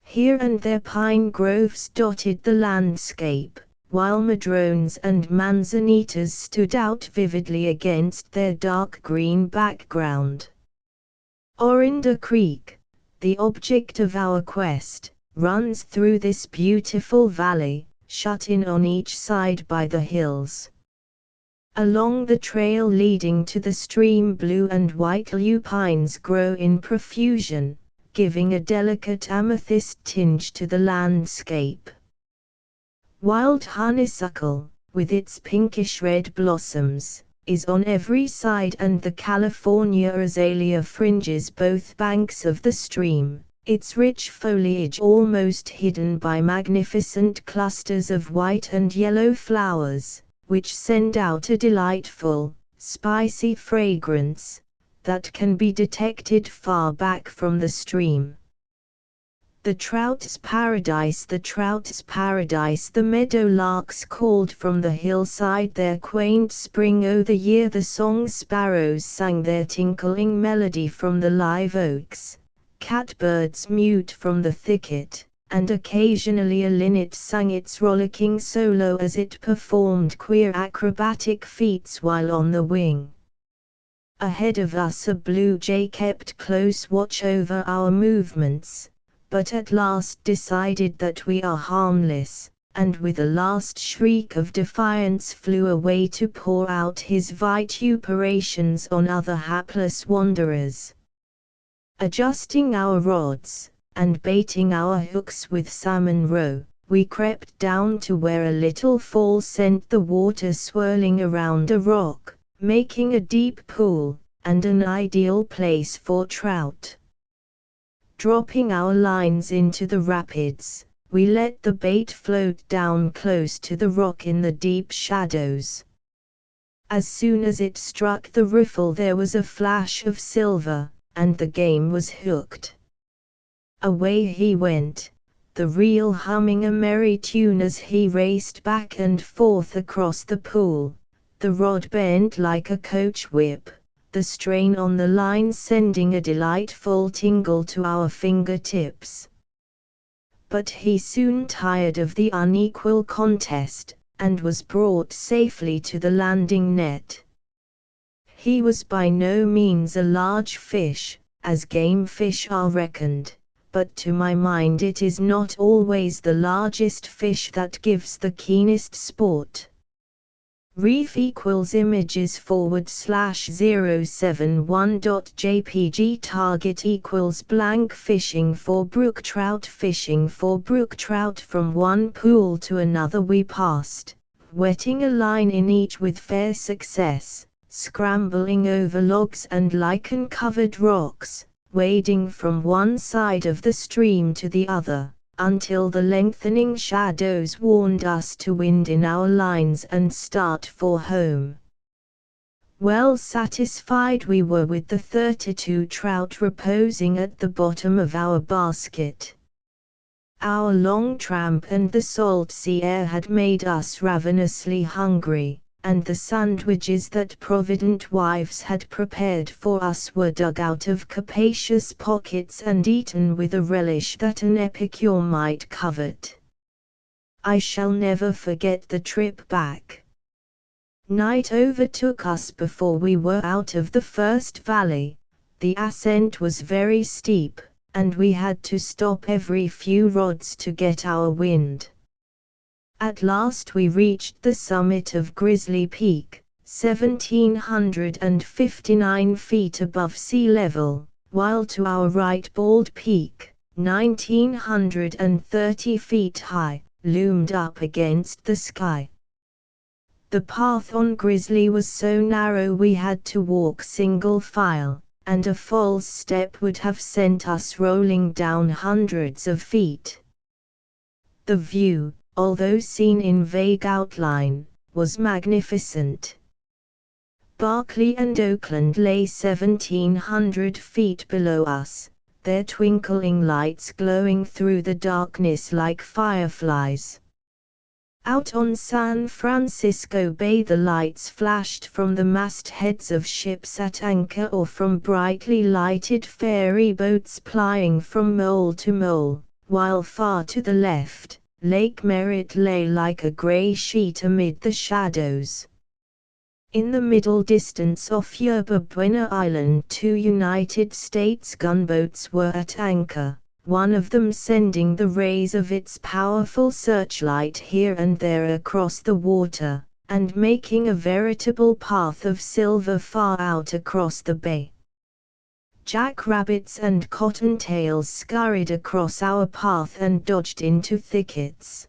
Here and there pine groves dotted the landscape, while madrones and manzanitas stood out vividly against their dark green background. Orinda Creek, the object of our quest, runs through this beautiful valley, shut in on each side by the hills. Along the trail leading to the stream blue and white lupines grow in profusion, giving a delicate amethyst tinge to the landscape. Wild honeysuckle, with its pinkish-red blossoms, is on every side, and the California azalea fringes both banks of the stream, its rich foliage almost hidden by magnificent clusters of white and yellow flowers, which send out a delightful, spicy fragrance that can be detected far back from the stream. The trout's paradise, the trout's paradise, the meadowlarks called from the hillside their quaint spring o' the year, the song sparrows sang their tinkling melody from the live oaks, catbirds mewed from the thicket, and occasionally a linnet sang its rollicking solo as it performed queer acrobatic feats while on the wing. Ahead of us a blue jay kept close watch over our movements, but at last decided that we are harmless, and with a last shriek of defiance flew away to pour out his vituperations on other hapless wanderers. Adjusting our rods, and baiting our hooks with salmon roe, we crept down to where a little fall sent the water swirling around a rock, making a deep pool, and an ideal place for trout. Dropping our lines into the rapids, we let the bait float down close to the rock in the deep shadows. As soon as it struck the riffle there was a flash of silver, and the game was hooked. Away he went, the reel humming a merry tune as he raced back and forth across the pool, the rod bent like a coach whip, the strain on the line sending a delightful tingle to our fingertips. But he soon tired of the unequal contest, and was brought safely to the landing net. He was by no means a large fish, as game fish are reckoned, but to my mind it is not always the largest fish that gives the keenest sport. Reef equals images /071.jpg target equals blank fishing for brook trout from one pool to another we passed, wetting a line in each with fair success, scrambling over logs and lichen-covered rocks, wading from one side of the stream to the other, until the lengthening shadows warned us to wind in our lines and start for home. Well satisfied we were with the 32 trout reposing at the bottom of our basket. Our long tramp and the salt sea air had made us ravenously hungry, and the sandwiches that provident wives had prepared for us were dug out of capacious pockets and eaten with a relish that an epicure might covet. I shall never forget the trip back. Night overtook us before we were out of the first valley. The ascent was very steep, and we had to stop every few rods to get our wind. At last we reached the summit of Grizzly Peak, 1,759 feet above sea level, while to our right Bald Peak, 1,930 feet high, loomed up against the sky. The path on Grizzly was so narrow we had to walk single file, and a false step would have sent us rolling down hundreds of feet. The view, although seen in vague outline, was magnificent. Berkeley and Oakland lay 1,700 feet below us, their twinkling lights glowing through the darkness like fireflies. Out on San Francisco Bay the lights flashed from the mastheads of ships at anchor or from brightly lighted ferry boats plying from mole to mole, while far to the left, Lake Merritt lay like a gray sheet amid the shadows. In the middle distance off Yerba Buena Island 2 United States gunboats were at anchor, one of them sending the rays of its powerful searchlight here and there across the water, and making a veritable path of silver far out across the bay. Jackrabbits and cottontails scurried across our path and dodged into thickets.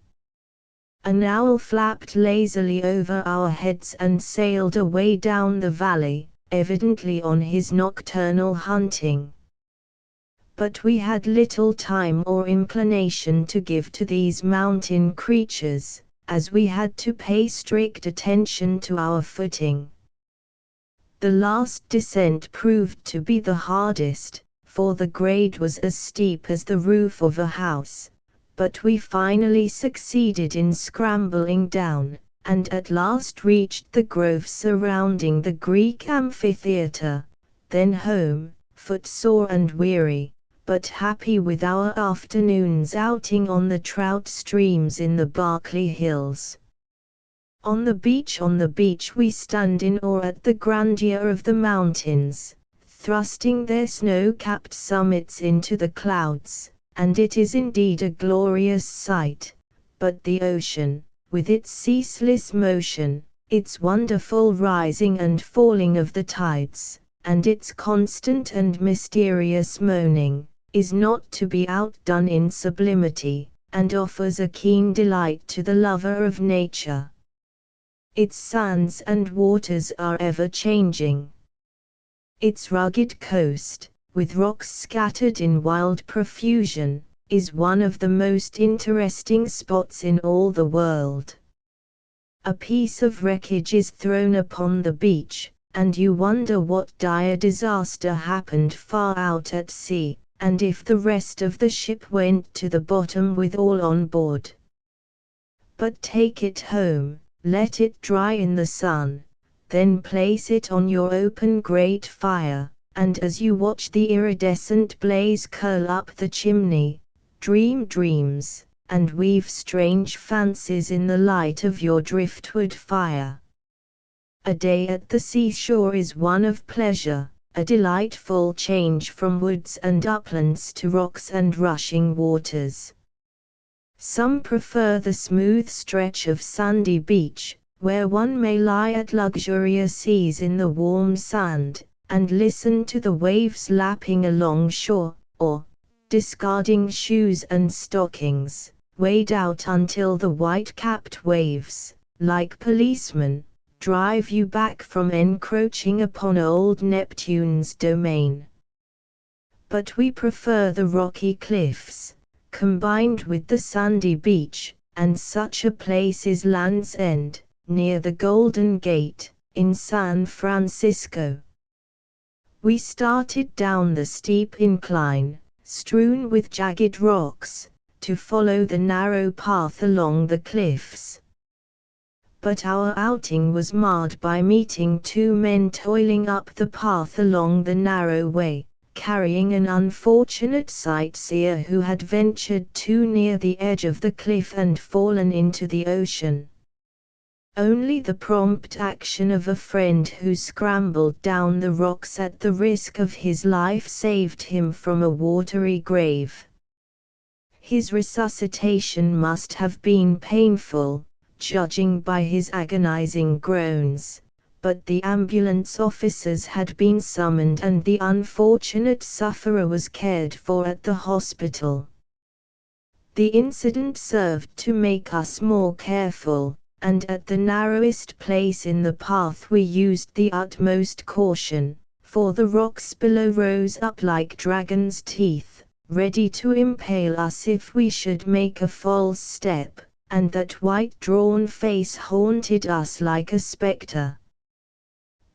An owl flapped lazily over our heads and sailed away down the valley, evidently on his nocturnal hunting. But we had little time or inclination to give to these mountain creatures, as we had to pay strict attention to our footing. The last descent proved to be the hardest, for the grade was as steep as the roof of a house, but we finally succeeded in scrambling down, and at last reached the grove surrounding the Greek amphitheater, then home, footsore and weary, but happy with our afternoon's outing on the trout streams in the Berkeley Hills. On the beach we stand in awe at the grandeur of the mountains, thrusting their snow-capped summits into the clouds, and it is indeed a glorious sight. But the ocean, with its ceaseless motion, its wonderful rising and falling of the tides, and its constant and mysterious moaning, is not to be outdone in sublimity, and offers a keen delight to the lover of nature. Its sands and waters are ever changing. Its rugged coast, with rocks scattered in wild profusion, is one of the most interesting spots in all the world. A piece of wreckage is thrown upon the beach, and you wonder what dire disaster happened far out at sea, and if the rest of the ship went to the bottom with all on board. But take it home, let it dry in the sun, then place it on your open grate fire, and as you watch the iridescent blaze curl up the chimney, dream dreams, and weave strange fancies in the light of your driftwood fire. A day at the seashore is one of pleasure, a delightful change from woods and uplands to rocks and rushing waters. Some prefer the smooth stretch of sandy beach, where one may lie at luxurious ease in the warm sand, and listen to the waves lapping along shore, or, discarding shoes and stockings, wade out until the white-capped waves, like policemen, drive you back from encroaching upon old Neptune's domain. But we prefer the rocky cliffs, combined with the sandy beach, and such a place is Land's End, near the Golden Gate, in San Francisco. We started down the steep incline, strewn with jagged rocks, to follow the narrow path along the cliffs. But our outing was marred by meeting two men toiling up the path along the narrow way, carrying an unfortunate sightseer who had ventured too near the edge of the cliff and fallen into the ocean. Only the prompt action of a friend who scrambled down the rocks at the risk of his life saved him from a watery grave. His resuscitation must have been painful, judging by his agonizing groans, but the ambulance officers had been summoned and the unfortunate sufferer was cared for at the hospital. The incident served to make us more careful, and at the narrowest place in the path we used the utmost caution, for the rocks below rose up like dragons' teeth, ready to impale us if we should make a false step, and that white drawn face haunted us like a spectre.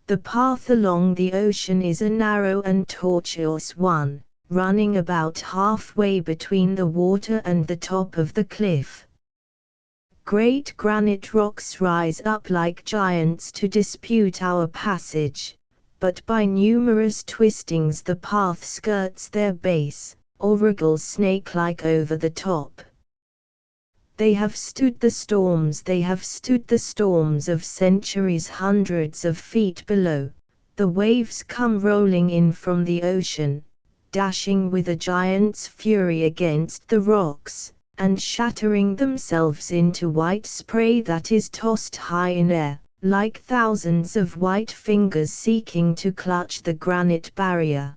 The path along the ocean is a narrow and tortuous one, running about halfway between the water and the top of the cliff. Great granite rocks rise up like giants to dispute our passage, but by numerous twistings the path skirts their base, or wriggles snake-like over the top. They have stood the storms of centuries hundreds of feet below. The waves come rolling in from the ocean, dashing with a giant's fury against the rocks, and shattering themselves into white spray that is tossed high in air, like thousands of white fingers seeking to clutch the granite barrier.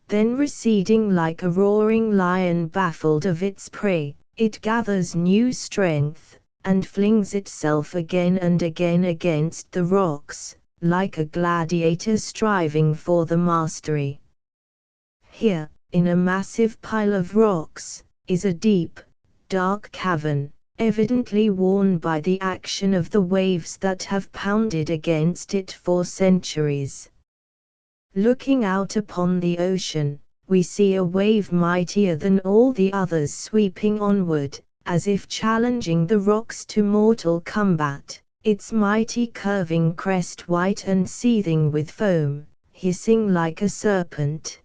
Then receding like a roaring lion baffled of its prey, it gathers new strength, and flings itself again and again against the rocks, like a gladiator striving for the mastery. Here, in a massive pile of rocks, is a deep, dark cavern, evidently worn by the action of the waves that have pounded against it for centuries. Looking out upon the ocean, we see a wave mightier than all the others sweeping onward, as if challenging the rocks to mortal combat, its mighty curving crest white and seething with foam, hissing like a serpent.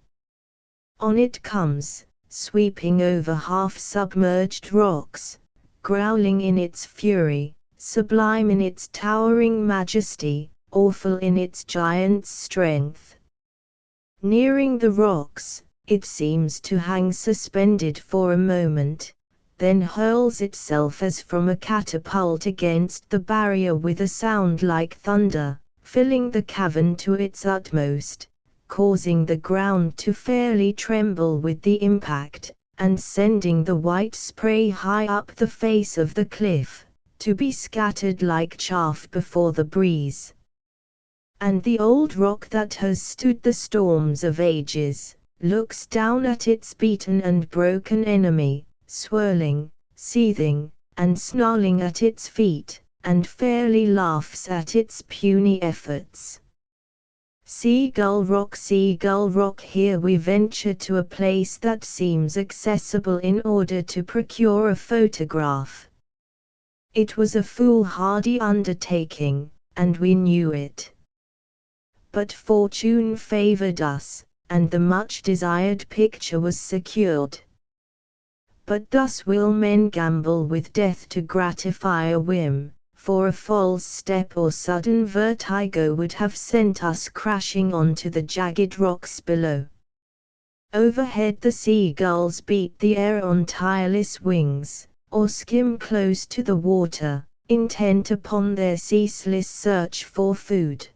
On it comes, sweeping over half-submerged rocks, growling in its fury, sublime in its towering majesty, awful in its giant's strength. Nearing the rocks, it seems to hang suspended for a moment, then hurls itself as from a catapult against the barrier with a sound like thunder, filling the cavern to its utmost, causing the ground to fairly tremble with the impact, and sending the white spray high up the face of the cliff, to be scattered like chaff before the breeze. And the old rock that has stood the storms of ages, looks down at its beaten and broken enemy, swirling, seething, and snarling at its feet, and fairly laughs at its puny efforts. Seagull Rock, here we venture to a place that seems accessible in order to procure a photograph. It was a foolhardy undertaking, and we knew it. But fortune favored us, and the much-desired picture was secured. But thus will men gamble with death to gratify a whim, for a false step or sudden vertigo would have sent us crashing onto the jagged rocks below. Overhead the seagulls beat the air on tireless wings, or skim close to the water, intent upon their ceaseless search for food.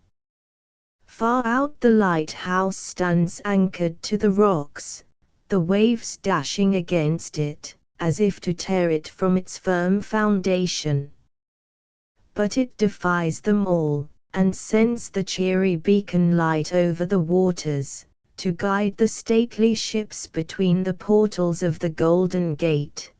Far out the lighthouse stands anchored to the rocks, the waves dashing against it, as if to tear it from its firm foundation. But it defies them all, and sends the cheery beacon light over the waters, to guide the stately ships between the portals of the Golden Gate.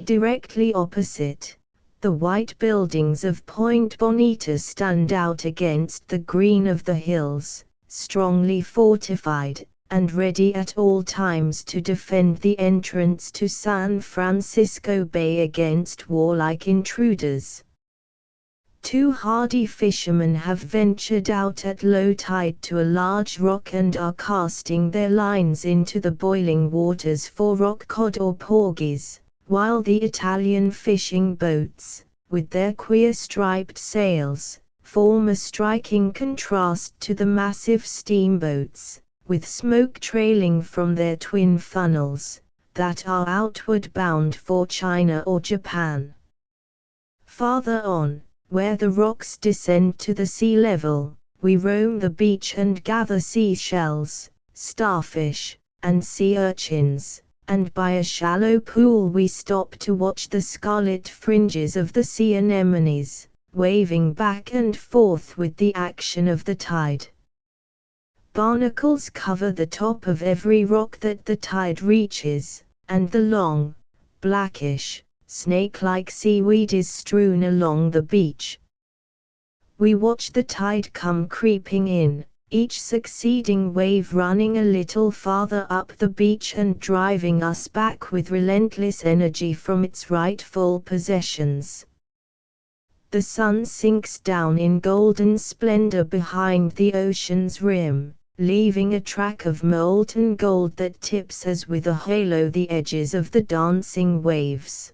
Directly opposite, the white buildings of Point Bonita stand out against the green of the hills, strongly fortified, and ready at all times to defend the entrance to San Francisco Bay against warlike intruders. 2 hardy fishermen have ventured out at low tide to a large rock and are casting their lines into the boiling waters for rock cod or porgies, while the Italian fishing boats, with their queer striped sails, form a striking contrast to the massive steamboats, with smoke trailing from their twin funnels, that are outward bound for China or Japan. Farther on, where the rocks descend to the sea level, we roam the beach and gather seashells, starfish, and sea urchins, and by a shallow pool we stop to watch the scarlet fringes of the sea anemones, waving back and forth with the action of the tide. Barnacles cover the top of every rock that the tide reaches, and the long, blackish, snake-like seaweed is strewn along the beach. We watch the tide come creeping in, each succeeding wave running a little farther up the beach and driving us back with relentless energy from its rightful possessions. The sun sinks down in golden splendor behind the ocean's rim, leaving a track of molten gold that tips as with a halo the edges of the dancing waves.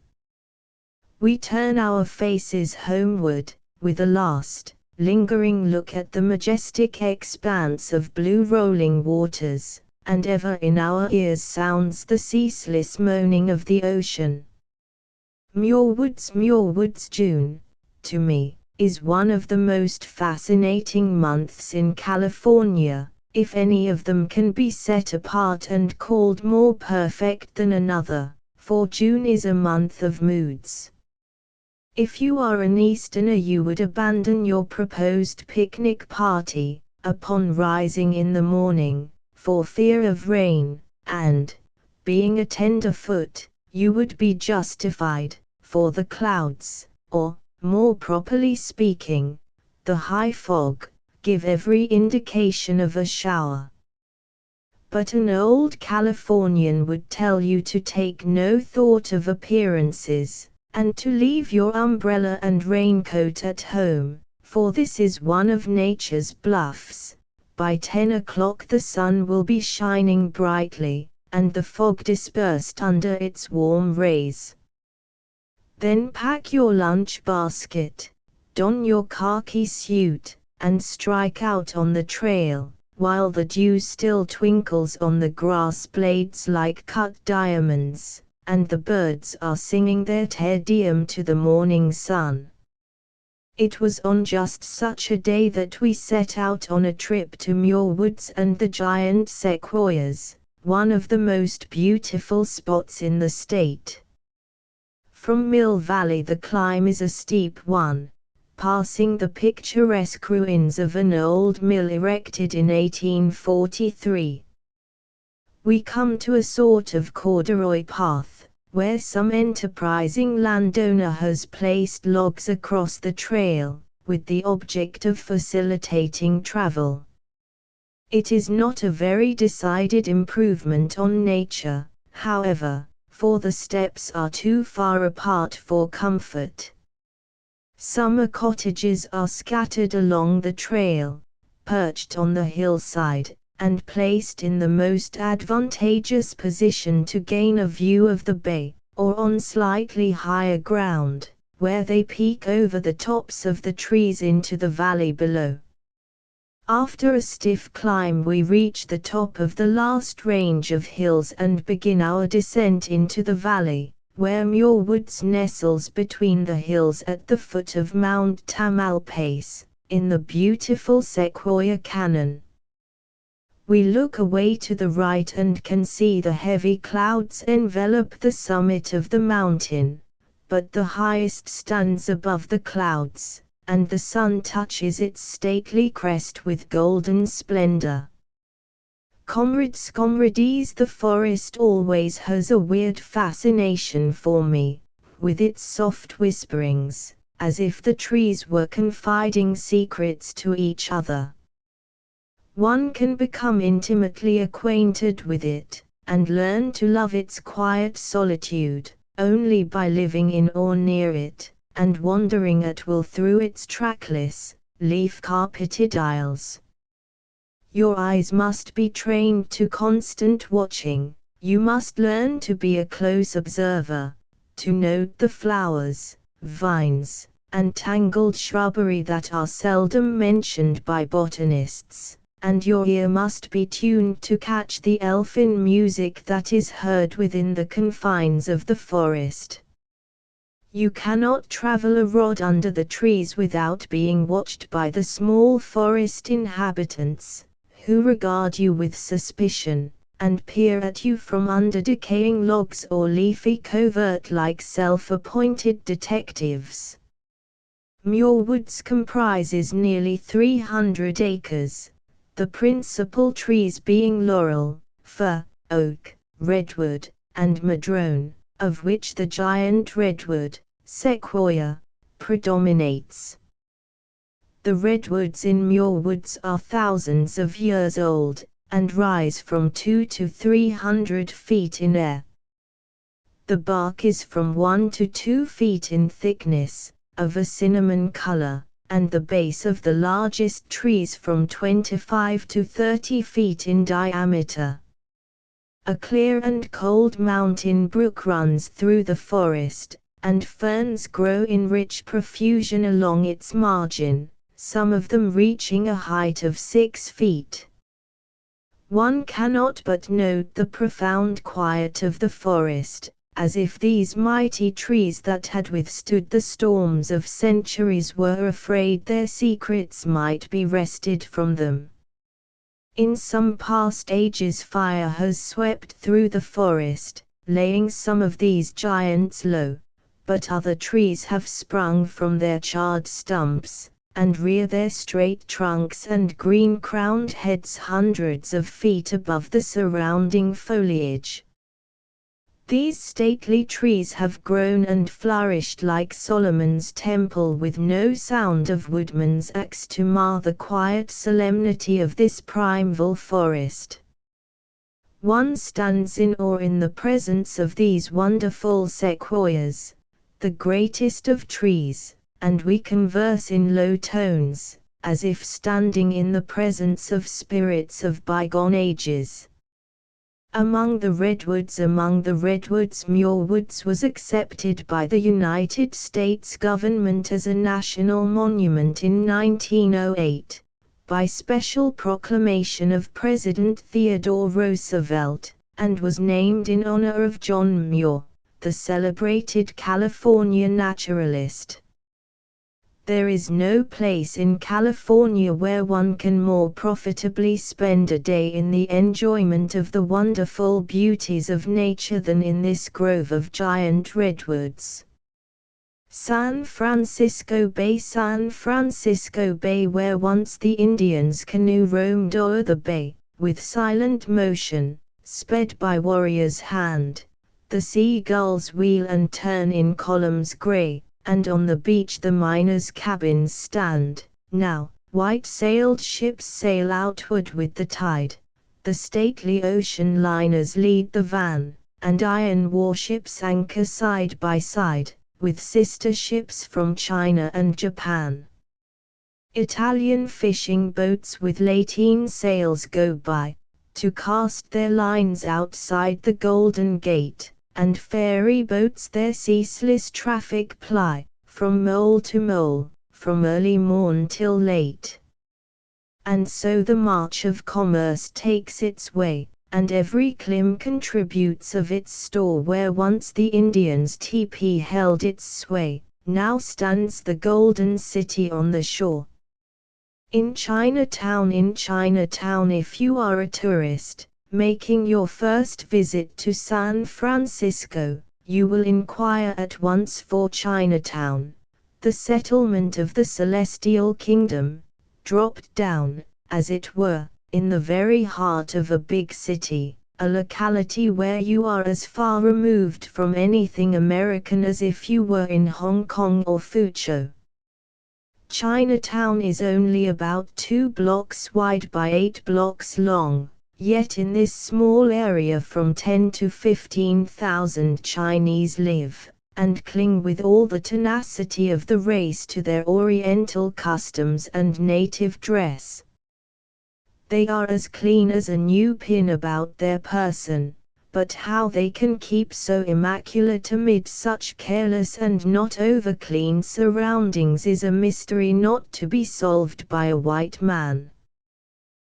We turn our faces homeward, with a last, lingering look at the majestic expanse of blue rolling waters, and ever in our ears sounds the ceaseless moaning of the ocean. Muir Woods June, to me, is one of the most fascinating months in California, if any of them can be set apart and called more perfect than another, for June is a month of moods. If you are an Easterner, you would abandon your proposed picnic party, upon rising in the morning, for fear of rain, and, being a tenderfoot, you would be justified, for the clouds, or, more properly speaking, the high fog, give every indication of a shower. But an old Californian would tell you to take no thought of appearances, and to leave your umbrella and raincoat at home, for this is one of nature's bluffs. By 10 o'clock the sun will be shining brightly, and the fog dispersed under its warm rays. Then pack your lunch basket, don your khaki suit, and strike out on the trail, while the dew still twinkles on the grass blades like cut diamonds, and the birds are singing their Te Deum to the morning sun. It was on just such a day that we set out on a trip to Muir Woods and the giant sequoias, one of the most beautiful spots in the state. From Mill Valley the climb is a steep one, passing the picturesque ruins of an old mill erected in 1843. We come to a sort of corduroy path, where some enterprising landowner has placed logs across the trail, with the object of facilitating travel. It is not a very decided improvement on nature, however, for the steps are too far apart for comfort. Summer cottages are scattered along the trail, perched on the hillside, and placed in the most advantageous position to gain a view of the bay, or on slightly higher ground, where they peek over the tops of the trees into the valley below. After a stiff climb we reach the top of the last range of hills and begin our descent into the valley, where Muir Woods nestles between the hills at the foot of Mount Tamalpais, in the beautiful Sequoia Canyon. We look away to the right and can see the heavy clouds envelop the summit of the mountain, but the highest stands above the clouds, and the sun touches its stately crest with golden splendor. Comrades, the forest always has a weird fascination for me, with its soft whisperings, as if the trees were confiding secrets to each other. One can become intimately acquainted with it, and learn to love its quiet solitude, only by living in or near it, and wandering at will through its trackless, leaf-carpeted aisles. Your eyes must be trained to constant watching, you must learn to be a close observer, to note the flowers, vines, and tangled shrubbery that are seldom mentioned by botanists, and your ear must be tuned to catch the elfin music that is heard within the confines of the forest. You cannot travel a rod under the trees without being watched by the small forest inhabitants, who regard you with suspicion, and peer at you from under decaying logs or leafy covert like self-appointed detectives. Muir Woods comprises nearly 300 acres, the principal trees being laurel, fir, oak, redwood, and madrone, of which the giant redwood, sequoia, predominates. The redwoods in Muir Woods are thousands of years old, and rise from 200 to 300 feet in air. The bark is from 1 to 2 feet in thickness, of a cinnamon color, and the base of the largest trees from 25 to 30 feet in diameter. A clear and cold mountain brook runs through the forest, and ferns grow in rich profusion along its margin, some of them reaching a height of 6 feet. One cannot but note the profound quiet of the forest, as if these mighty trees that had withstood the storms of centuries were afraid their secrets might be wrested from them. In some past ages fire has swept through the forest, laying some of these giants low, but other trees have sprung from their charred stumps, and rear their straight trunks and green-crowned heads hundreds of feet above the surrounding foliage. These stately trees have grown and flourished like Solomon's temple with no sound of woodman's axe to mar the quiet solemnity of this primeval forest. One stands in awe in the presence of these wonderful sequoias, the greatest of trees, and we converse in low tones, as if standing in the presence of spirits of bygone ages. Among the redwoods, Muir Woods was accepted by the United States government as a national monument in 1908, by special proclamation of President Theodore Roosevelt, and was named in honor of John Muir, the celebrated California naturalist. There is no place in California where one can more profitably spend a day in the enjoyment of the wonderful beauties of nature than in this grove of giant redwoods. San Francisco Bay, where once the Indians' canoe roamed o'er the bay, with silent motion, sped by warrior's hand. The seagulls wheel and turn in columns gray, and on the beach the miners' cabins stand. Now, white-sailed ships sail outward with the tide. The stately ocean liners lead the van, and iron warships anchor side by side, with sister ships from China and Japan. Italian fishing boats with lateen sails go by, to cast their lines outside the Golden Gate, and ferry boats their ceaseless traffic ply, from mole to mole, from early morn till late. And so the march of commerce takes its way, and every clim contributes of its store. Where once the Indians' teepee held its sway, now stands the Golden City on the shore. In Chinatown, if you are a tourist, making your first visit to San Francisco, you will inquire at once for Chinatown, the settlement of the Celestial Kingdom, dropped down, as it were, in the very heart of a big city, a locality where you are as far removed from anything American as if you were in Hong Kong or Fuzhou. Chinatown is only about 2 blocks wide by 8 blocks long. Yet in this small area from 10 to 15,000 Chinese live, and cling with all the tenacity of the race to their Oriental customs and native dress. They are as clean as a new pin about their person, but how they can keep so immaculate amid such careless and not over-clean surroundings is a mystery not to be solved by a white man.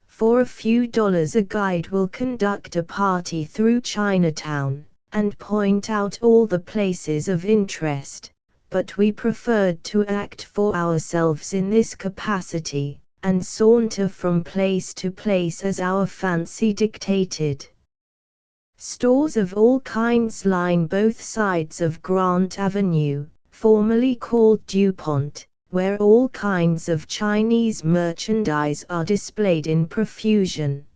For a few dollars a guide will conduct a party through Chinatown, and point out all the places of interest, but we preferred to act for ourselves in this capacity, and saunter from place to place as our fancy dictated. Stores of all kinds line both sides of Grant Avenue, formerly called DuPont, where all kinds of Chinese merchandise are displayed in profusion.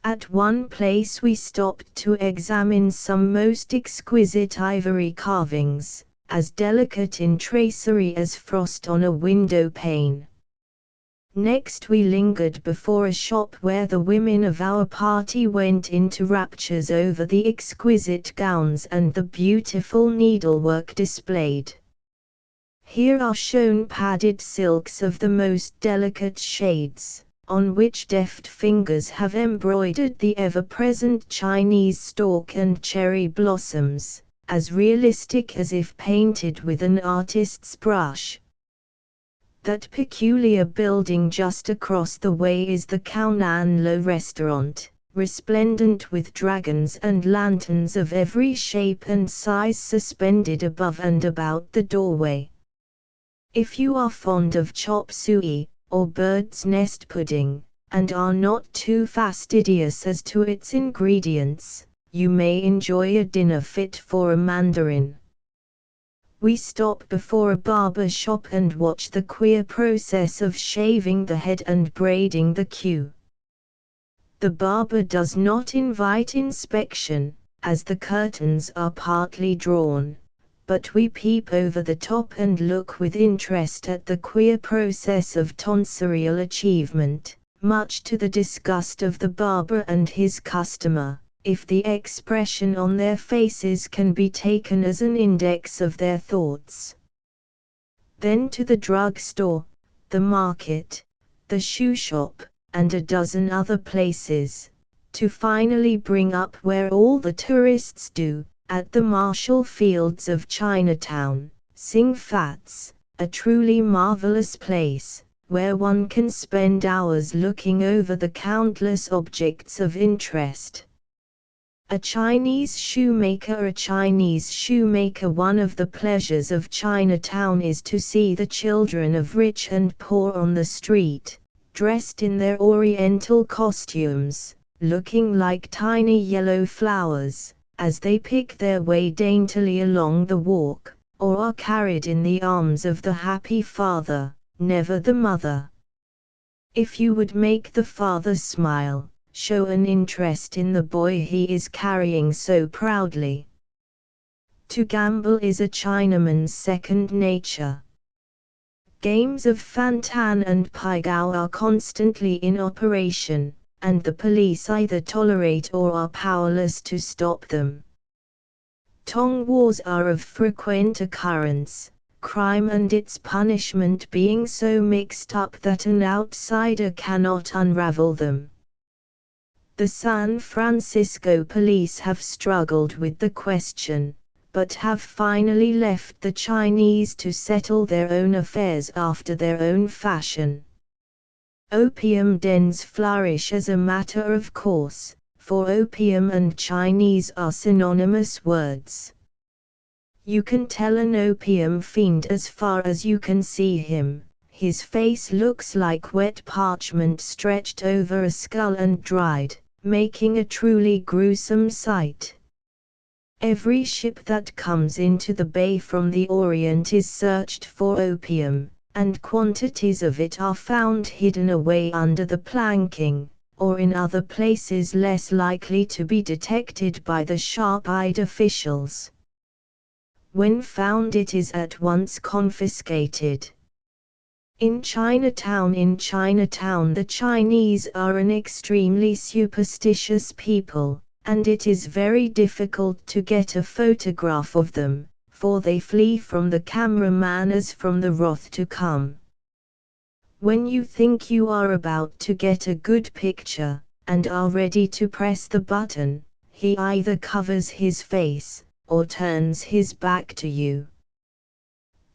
At one place we stopped to examine some most exquisite ivory carvings, as delicate in tracery as frost on a window pane. Next we lingered before a shop where the women of our party went into raptures over the exquisite gowns and the beautiful needlework displayed. Here are shown padded silks of the most delicate shades, on which deft fingers have embroidered the ever-present Chinese stork and cherry blossoms, as realistic as if painted with an artist's brush. That peculiar building just across the way is the Kaonan Lo restaurant, resplendent with dragons and lanterns of every shape and size suspended above and about the doorway. If you are fond of chop suey, or bird's nest pudding, and are not too fastidious as to its ingredients, you may enjoy a dinner fit for a mandarin. We stop before a barber shop and watch the queer process of shaving the head and braiding the queue. The barber does not invite inspection, as the curtains are partly drawn, but we peep over the top and look with interest at the queer process of tonsorial achievement, much to the disgust of the barber and his customer, if the expression on their faces can be taken as an index of their thoughts. Then to the drug store, the market, the shoe shop, and a dozen other places, to finally bring up where all the tourists do, at the Marshall Fields of Chinatown, Sing Fat's, a truly marvelous place, where one can spend hours looking over the countless objects of interest. A Chinese shoemaker. One of the pleasures of Chinatown is to see the children of rich and poor on the street, dressed in their oriental costumes, looking like tiny yellow flowers, as they pick their way daintily along the walk, or are carried in the arms of the happy father, never the mother. If you would make the father smile, show an interest in the boy he is carrying so proudly. To gamble is a Chinaman's second nature. Games of Fantan and Paigao are constantly in operation, and the police either tolerate or are powerless to stop them. Tong wars are of frequent occurrence, crime and its punishment being so mixed up that an outsider cannot unravel them. The San Francisco police have struggled with the question, but have finally left the Chinese to settle their own affairs after their own fashion. Opium dens flourish as a matter of course, for opium and Chinese are synonymous words. You can tell an opium fiend as far as you can see him. His face looks like wet parchment stretched over a skull and dried, making a truly gruesome sight. Every ship that comes into the bay from the Orient is searched for opium, and quantities of it are found hidden away under the planking, or in other places less likely to be detected by the sharp-eyed officials. When found, it is at once confiscated. In Chinatown, the Chinese are an extremely superstitious people, and it is very difficult to get a photograph of them, for they flee from the cameraman as from the wrath to come. When you think you are about to get a good picture, and are ready to press the button, he either covers his face, or turns his back to you.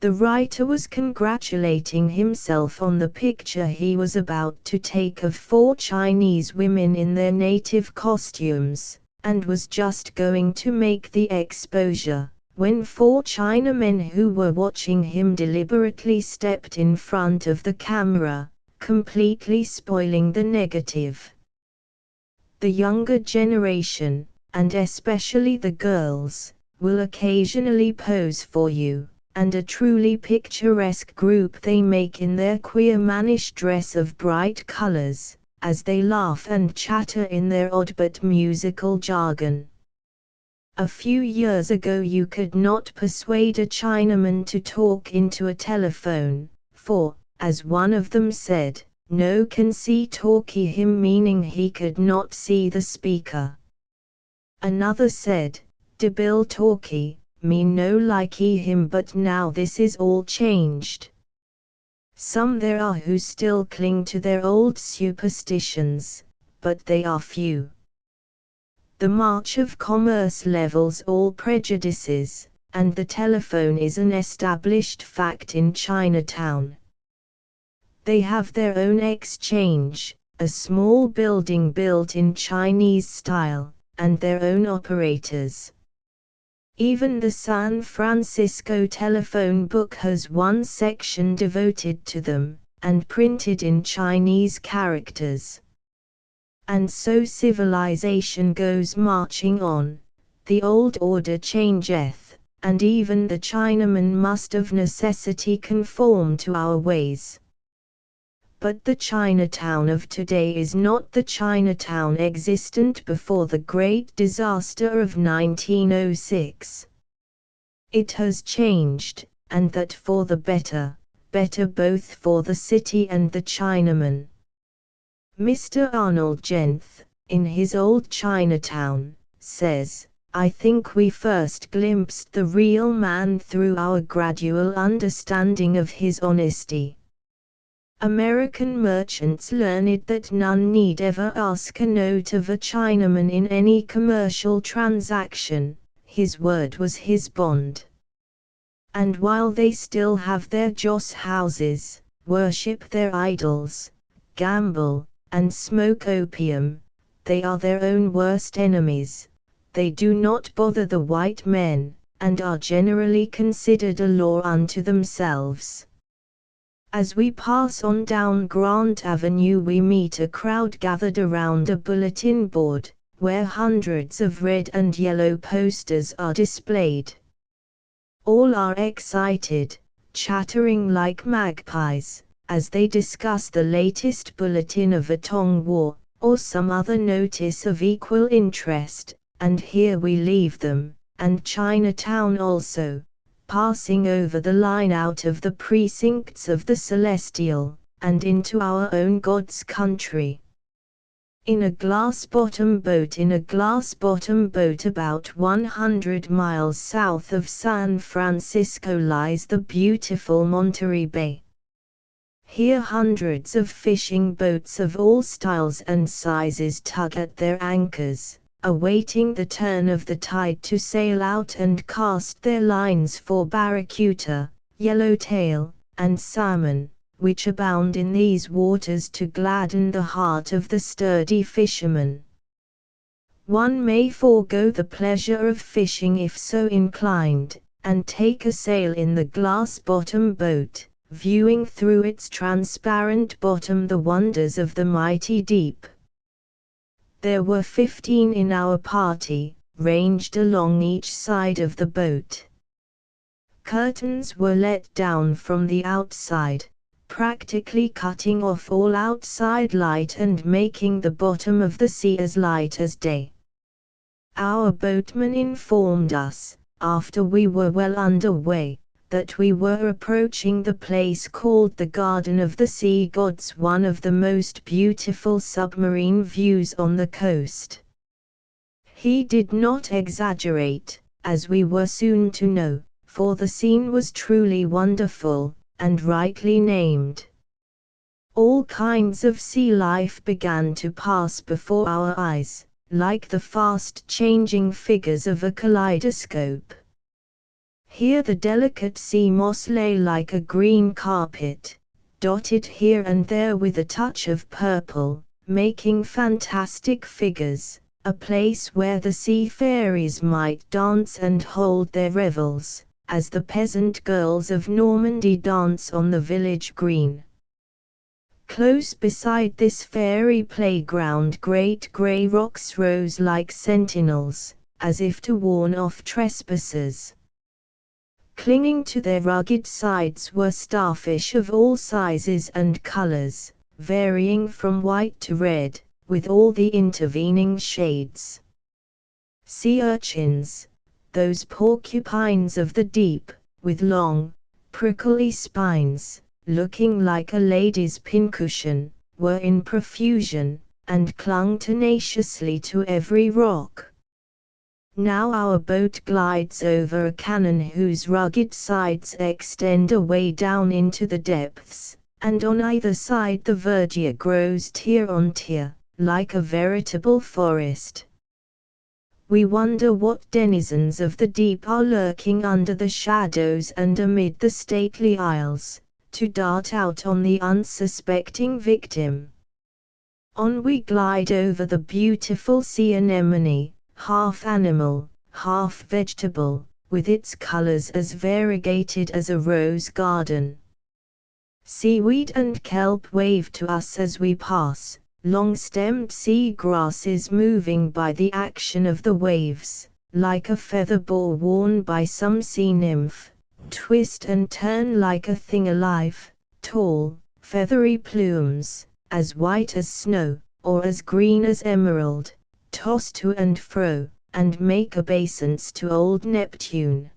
The writer was congratulating himself on the picture he was about to take of 4 Chinese women in their native costumes, and was just going to make the exposure, when 4 Chinamen who were watching him deliberately stepped in front of the camera, completely spoiling the negative. The younger generation, and especially the girls, will occasionally pose for you, and a truly picturesque group they make in their queer mannish dress of bright colors, as they laugh and chatter in their odd but musical jargon. A few years ago you could not persuade a Chinaman to talk into a telephone, for, as one of them said, no can see talkie him, meaning he could not see the speaker. Another said, debil talkie, mean no likey him, but now this is all changed. Some there are who still cling to their old superstitions, but they are few. The march of commerce levels all prejudices, and the telephone is an established fact in Chinatown. They have their own exchange, a small building built in Chinese style, and their own operators. Even the San Francisco telephone book has one section devoted to them, and printed in Chinese characters. And so civilization goes marching on, the old order changeth, and even the Chinaman must of necessity conform to our ways. But the Chinatown of today is not the Chinatown existent before the great disaster of 1906. It has changed, and that for the better both for the city and the Chinaman. Mr. Arnold Jenth, in his Old Chinatown, says, I think we first glimpsed the real man through our gradual understanding of his honesty. American merchants learned that none need ever ask a note of a Chinaman in any commercial transaction, his word was his bond. And while they still have their joss houses, worship their idols, gamble, and smoke opium, they are their own worst enemies. They do not bother the white men, and are generally considered a law unto themselves. As we pass on down Grant Avenue we meet a crowd gathered around a bulletin board, where hundreds of red and yellow posters are displayed. All are excited, chattering like magpies, as they discuss the latest bulletin of a Tong War, or some other notice of equal interest, and here we leave them, and Chinatown also, passing over the line out of the precincts of the Celestial, and into our own God's country. In a glass-bottom boat about 100 miles south of San Francisco lies the beautiful Monterey Bay. Here hundreds of fishing boats of all styles and sizes tug at their anchors, awaiting the turn of the tide to sail out and cast their lines for barracuda, yellowtail, and salmon, which abound in these waters to gladden the heart of the sturdy fisherman. One may forego the pleasure of fishing if so inclined, and take a sail in the glass-bottom boat, viewing through its transparent bottom the wonders of the mighty deep. There were 15 in our party, ranged along each side of the boat. Curtains were let down from the outside, practically cutting off all outside light and making the bottom of the sea as light as day. Our boatman informed us, after we were well under way, that we were approaching the place called the Garden of the Sea Gods, one of the most beautiful submarine views on the coast. He did not exaggerate, as we were soon to know, for the scene was truly wonderful, and rightly named. All kinds of sea life began to pass before our eyes, like the fast-changing figures of a kaleidoscope. Here the delicate sea moss lay like a green carpet, dotted here and there with a touch of purple, making fantastic figures, a place where the sea fairies might dance and hold their revels, as the peasant girls of Normandy dance on the village green. Close beside this fairy playground great grey rocks rose like sentinels, as if to warn off trespassers. Clinging to their rugged sides were starfish of all sizes and colors, varying from white to red, with all the intervening shades. Sea urchins, those porcupines of the deep, with long, prickly spines, looking like a lady's pincushion, were in profusion, and clung tenaciously to every rock. Now our boat glides over a canon whose rugged sides extend away down into the depths, and on either side the verdure grows tier on tier, like a veritable forest. We wonder what denizens of the deep are lurking under the shadows and amid the stately isles, to dart out on the unsuspecting victim. On we glide over the beautiful sea anemone, half animal, half vegetable, with its colors as variegated as a rose garden. Seaweed and kelp wave to us as we pass, long-stemmed sea grasses moving by the action of the waves, like a feather ball worn by some sea nymph, twist and turn like a thing alive, tall, feathery plumes, as white as snow, or as green as emerald, toss to and fro, and make obeisance to old Neptune.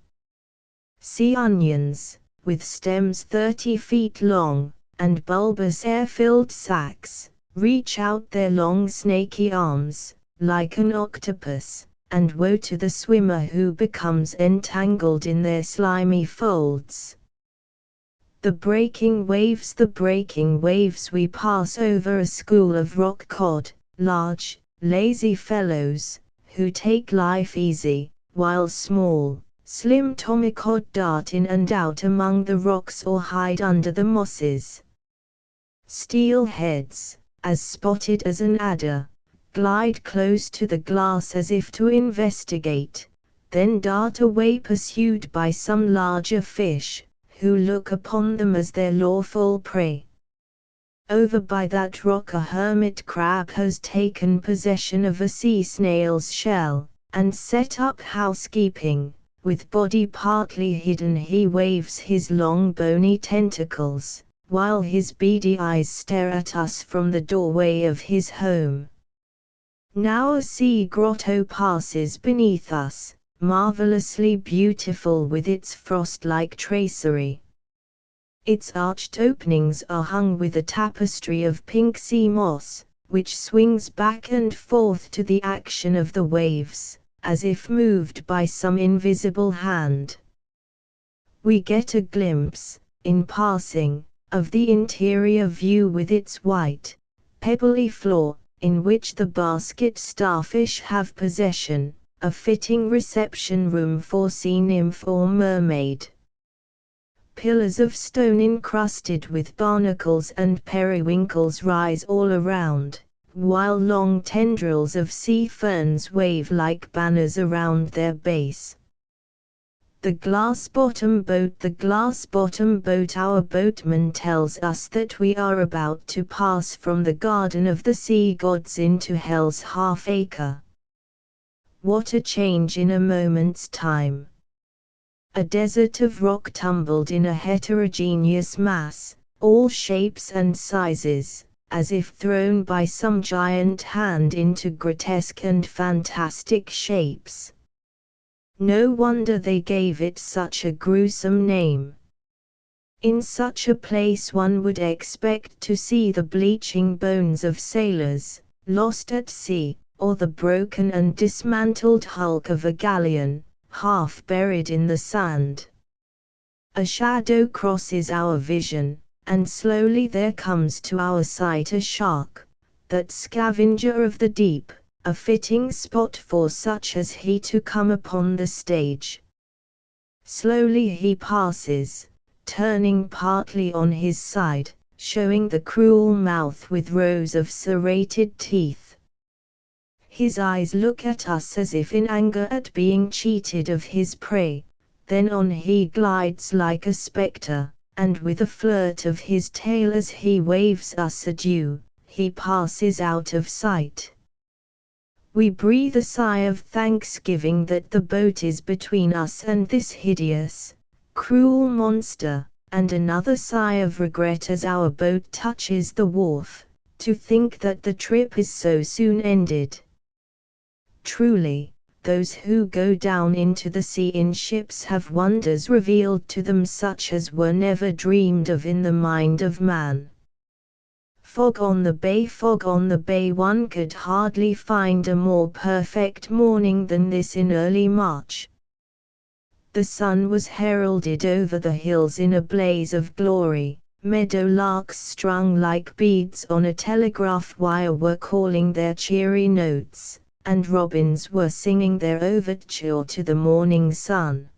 Sea onions, with stems 30 feet long, and bulbous air-filled sacs, reach out their long snaky arms, like an octopus, and woe to the swimmer who becomes entangled in their slimy folds. The breaking waves, we pass over a school of rock cod, large, lazy fellows, who take life easy, while small, slim tomicod dart in and out among the rocks or hide under the mosses. Steelheads, as spotted as an adder, glide close to the glass as if to investigate, then dart away pursued by some larger fish, who look upon them as their lawful prey. Over by that rock a hermit crab has taken possession of a sea snail's shell, and set up housekeeping. With body partly hidden he waves his long bony tentacles, while his beady eyes stare at us from the doorway of his home. Now a sea grotto passes beneath us, marvelously beautiful with its frost-like tracery. Its arched openings are hung with a tapestry of pink sea moss, which swings back and forth to the action of the waves, as if moved by some invisible hand. We get a glimpse, in passing, of the interior view with its white, pebbly floor, in which the basket starfish have possession, a fitting reception room for sea nymph or mermaid. Pillars of stone encrusted with barnacles and periwinkles rise all around, while long tendrils of sea ferns wave like banners around their base. The glass-bottom boat, our boatman tells us that we are about to pass from the garden of the sea gods into hell's half-acre. What a change in a moment's time! A desert of rock tumbled in a heterogeneous mass, all shapes and sizes, as if thrown by some giant hand into grotesque and fantastic shapes. No wonder they gave it such a gruesome name. In such a place one would expect to see the bleaching bones of sailors, lost at sea, or the broken and dismantled hulk of a galleon, half buried in the sand. A shadow crosses our vision, and slowly there comes to our sight a shark, that scavenger of the deep, a fitting spot for such as he to come upon the stage. Slowly he passes, turning partly on his side, showing the cruel mouth with rows of serrated teeth. His eyes look at us as if in anger at being cheated of his prey, then on he glides like a spectre, and with a flirt of his tail as he waves us adieu, he passes out of sight. We breathe a sigh of thanksgiving that the boat is between us and this hideous, cruel monster, and another sigh of regret as our boat touches the wharf, to think that the trip is so soon ended. Truly, those who go down into the sea in ships have wonders revealed to them such as were never dreamed of in the mind of man. Fog on the bay, one could hardly find a more perfect morning than this in early March. The sun was heralded over the hills in a blaze of glory, meadowlarks strung like beads on a telegraph wire were calling their cheery notes, and robins were singing their overture to the morning sun.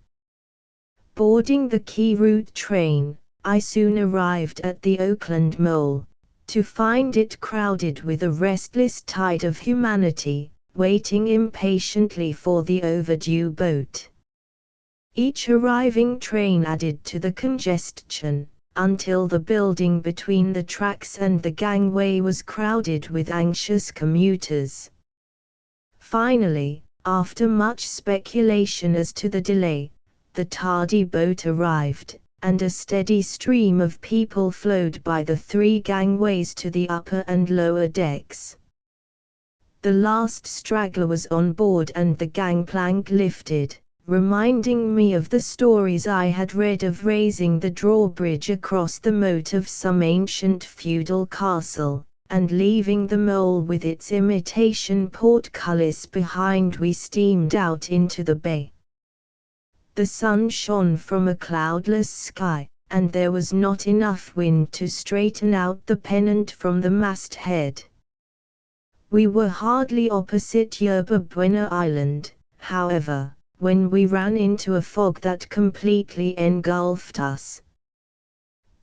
Boarding the Key Route train, I soon arrived at the Oakland Mole, to find it crowded with a restless tide of humanity, waiting impatiently for the overdue boat. Each arriving train added to the congestion, until the building between the tracks and the gangway was crowded with anxious commuters. Finally, after much speculation as to the delay, the tardy boat arrived, and a steady stream of people flowed by the 3 gangways to the upper and lower decks. The last straggler was on board and the gangplank lifted, reminding me of the stories I had read of raising the drawbridge across the moat of some ancient feudal castle, and leaving the mole with its imitation portcullis behind. We steamed out into the bay. The sun shone from a cloudless sky, and there was not enough wind to straighten out the pennant from the masthead. We were hardly opposite Yerba Buena Island, however, when we ran into a fog that completely engulfed us.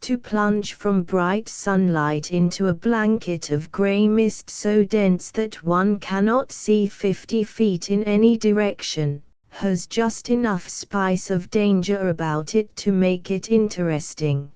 To plunge from bright sunlight into a blanket of grey mist so dense that one cannot see 50 feet in any direction, has just enough spice of danger about it to make it interesting.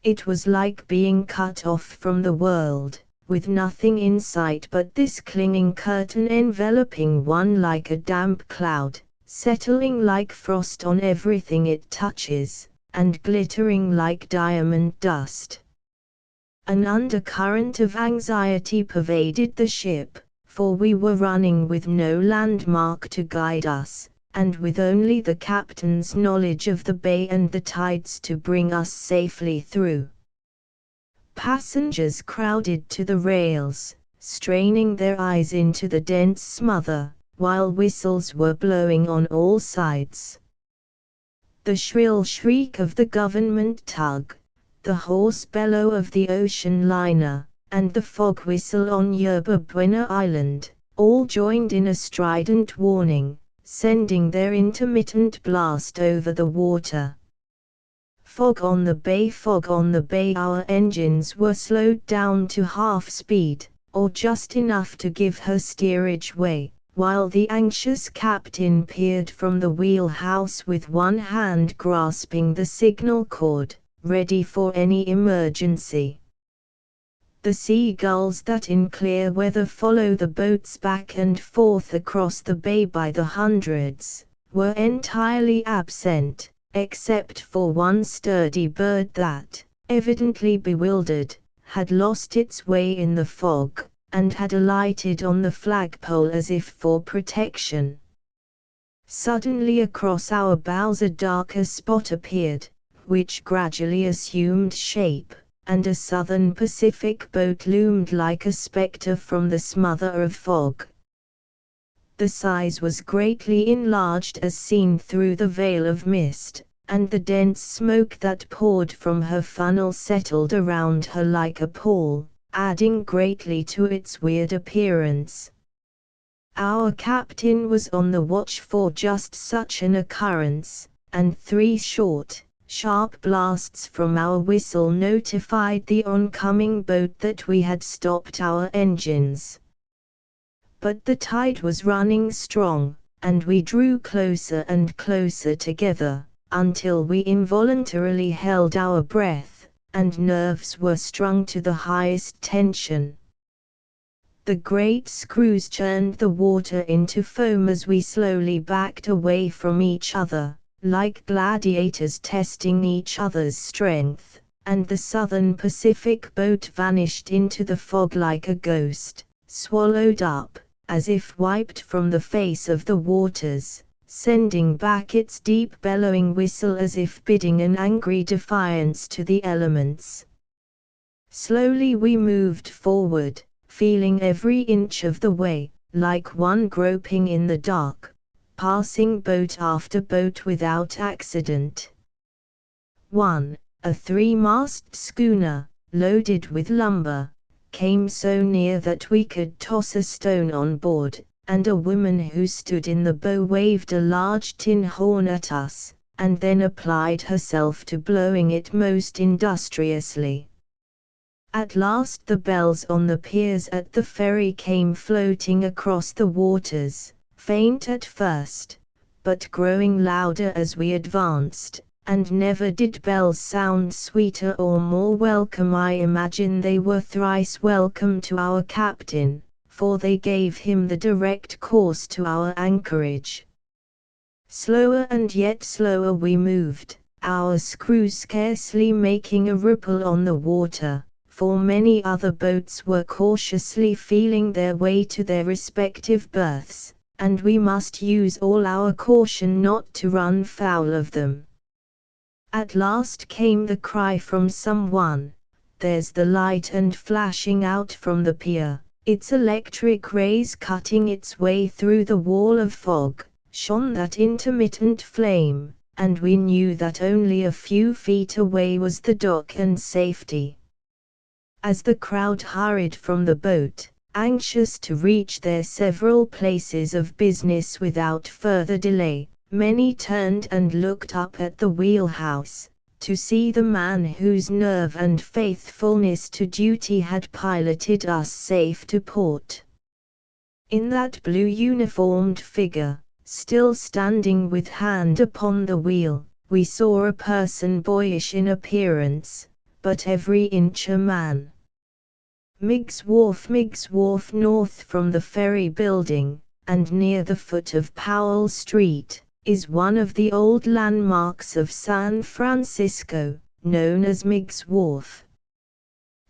It was like being cut off from the world, with nothing in sight but this clinging curtain enveloping one like a damp cloud, settling like frost on everything it touches, and glittering like diamond dust. An undercurrent of anxiety pervaded the ship, for we were running with no landmark to guide us, and with only the captain's knowledge of the bay and the tides to bring us safely through. Passengers crowded to the rails, straining their eyes into the dense smother, while whistles were blowing on all sides. The shrill shriek of the government tug, the hoarse bellow of the ocean liner, and the fog whistle on Yerba Buena Island, all joined in a strident warning, sending their intermittent blast over the water. Fog on the bay, our engines were slowed down to half speed, or just enough to give her steerage way, while the anxious captain peered from the wheelhouse with one hand grasping the signal cord, ready for any emergency. The seagulls that in clear weather follow the boats back and forth across the bay by the hundreds, were entirely absent, except for one sturdy bird that, evidently bewildered, had lost its way in the fog, and had alighted on the flagpole as if for protection. Suddenly across our bows a darker spot appeared, which gradually assumed shape, and a Southern Pacific boat loomed like a spectre from the smother of fog. The size was greatly enlarged as seen through the veil of mist, and the dense smoke that poured from her funnel settled around her like a pall, adding greatly to its weird appearance. Our captain was on the watch for just such an occurrence, and 3 short, sharp blasts from our whistle notified the oncoming boat that we had stopped our engines. But the tide was running strong, and we drew closer and closer together, until we involuntarily held our breath, and nerves were strung to the highest tension. The great screws churned the water into foam as we slowly backed away from each other, like gladiators testing each other's strength, and the Southern Pacific boat vanished into the fog like a ghost, swallowed up, as if wiped from the face of the waters, sending back its deep bellowing whistle as if bidding an angry defiance to the elements. Slowly we moved forward, feeling every inch of the way, like one groping in the dark, passing boat after boat without accident. One, a 3-mast schooner, loaded with lumber, came so near that we could toss a stone on board, and a woman who stood in the bow waved a large tin horn at us, and then applied herself to blowing it most industriously. At last the bells on the piers at the ferry came floating across the waters, faint at first, but growing louder as we advanced, and never did bells sound sweeter or more welcome. I imagine they were thrice welcome to our captain, for they gave him the direct course to our anchorage. Slower and yet slower we moved, our screws scarcely making a ripple on the water, for many other boats were cautiously feeling their way to their respective berths, and we must use all our caution not to run foul of them. At last came the cry from someone, "There's the light," and flashing out from the pier, its electric rays cutting its way through the wall of fog, shone that intermittent flame, and we knew that only a few feet away was the dock and safety. As the crowd hurried from the boat, anxious to reach their several places of business without further delay, many turned and looked up at the wheelhouse, to see the man whose nerve and faithfulness to duty had piloted us safe to port. In that blue-uniformed figure, still standing with hand upon the wheel, we saw a person boyish in appearance, but every inch a man. Miggs Wharf north from the ferry building, and near the foot of Powell Street, is one of the old landmarks of San Francisco, known as Miggs Wharf.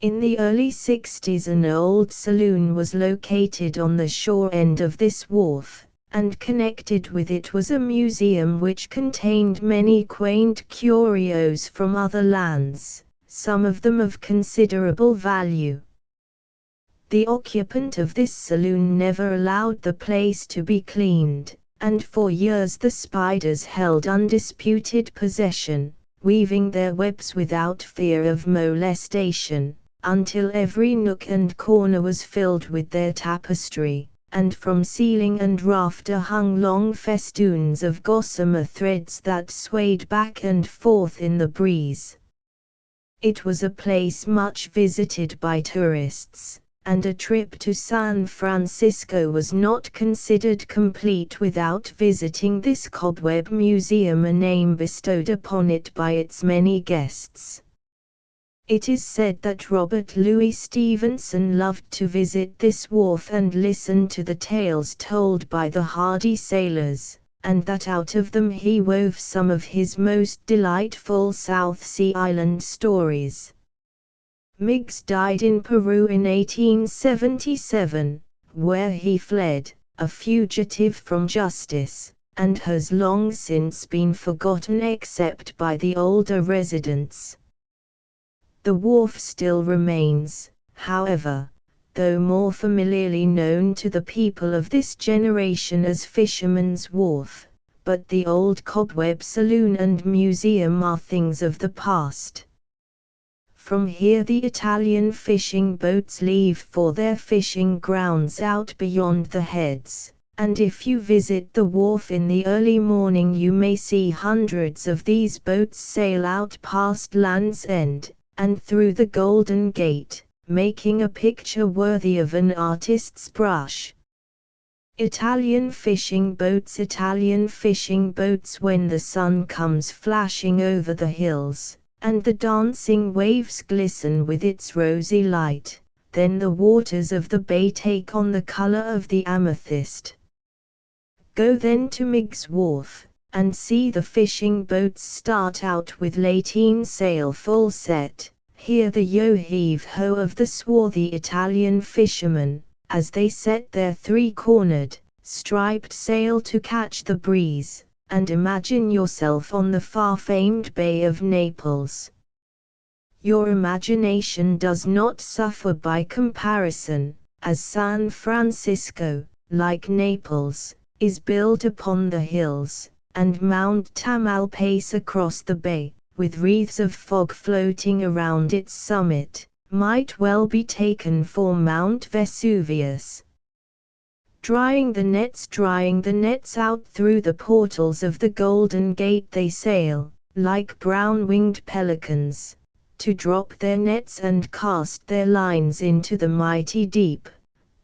In the early 60s an old saloon was located on the shore end of this wharf, and connected with it was a museum which contained many quaint curios from other lands, some of them of considerable value. The occupant of this saloon never allowed the place to be cleaned, and for years the spiders held undisputed possession, weaving their webs without fear of molestation, until every nook and corner was filled with their tapestry, and from ceiling and rafter hung long festoons of gossamer threads that swayed back and forth in the breeze. It was a place much visited by tourists, and a trip to San Francisco was not considered complete without visiting this cobweb museum, a name bestowed upon it by its many guests. It is said that Robert Louis Stevenson loved to visit this wharf and listen to the tales told by the hardy sailors, and that out of them he wove some of his most delightful South Sea Island stories. Miggs died in Peru in 1877, where he fled, a fugitive from justice, and has long since been forgotten except by the older residents. The wharf still remains, however, though more familiarly known to the people of this generation as Fisherman's Wharf, but the old cobweb saloon and museum are things of the past. From here the Italian fishing boats leave for their fishing grounds out beyond the heads, and if you visit the wharf in the early morning you may see hundreds of these boats sail out past Land's End, and through the Golden Gate, making a picture worthy of an artist's brush. Italian fishing boats when the sun comes flashing over the hills, and the dancing waves glisten with its rosy light, then the waters of the bay take on the color of the amethyst. Go then to Miggs Wharf, and see the fishing boats start out with lateen sail full set, hear the yo-heave-ho of the swarthy Italian fishermen, as they set their three-cornered, striped sail to catch the breeze, and imagine yourself on the far-famed Bay of Naples. Your imagination does not suffer by comparison, as San Francisco, like Naples, is built upon the hills, and Mount Tamalpais across the bay, with wreaths of fog floating around its summit, might well be taken for Mount Vesuvius. Drying the nets out through the portals of the Golden Gate they sail, like brown-winged pelicans, to drop their nets and cast their lines into the mighty deep.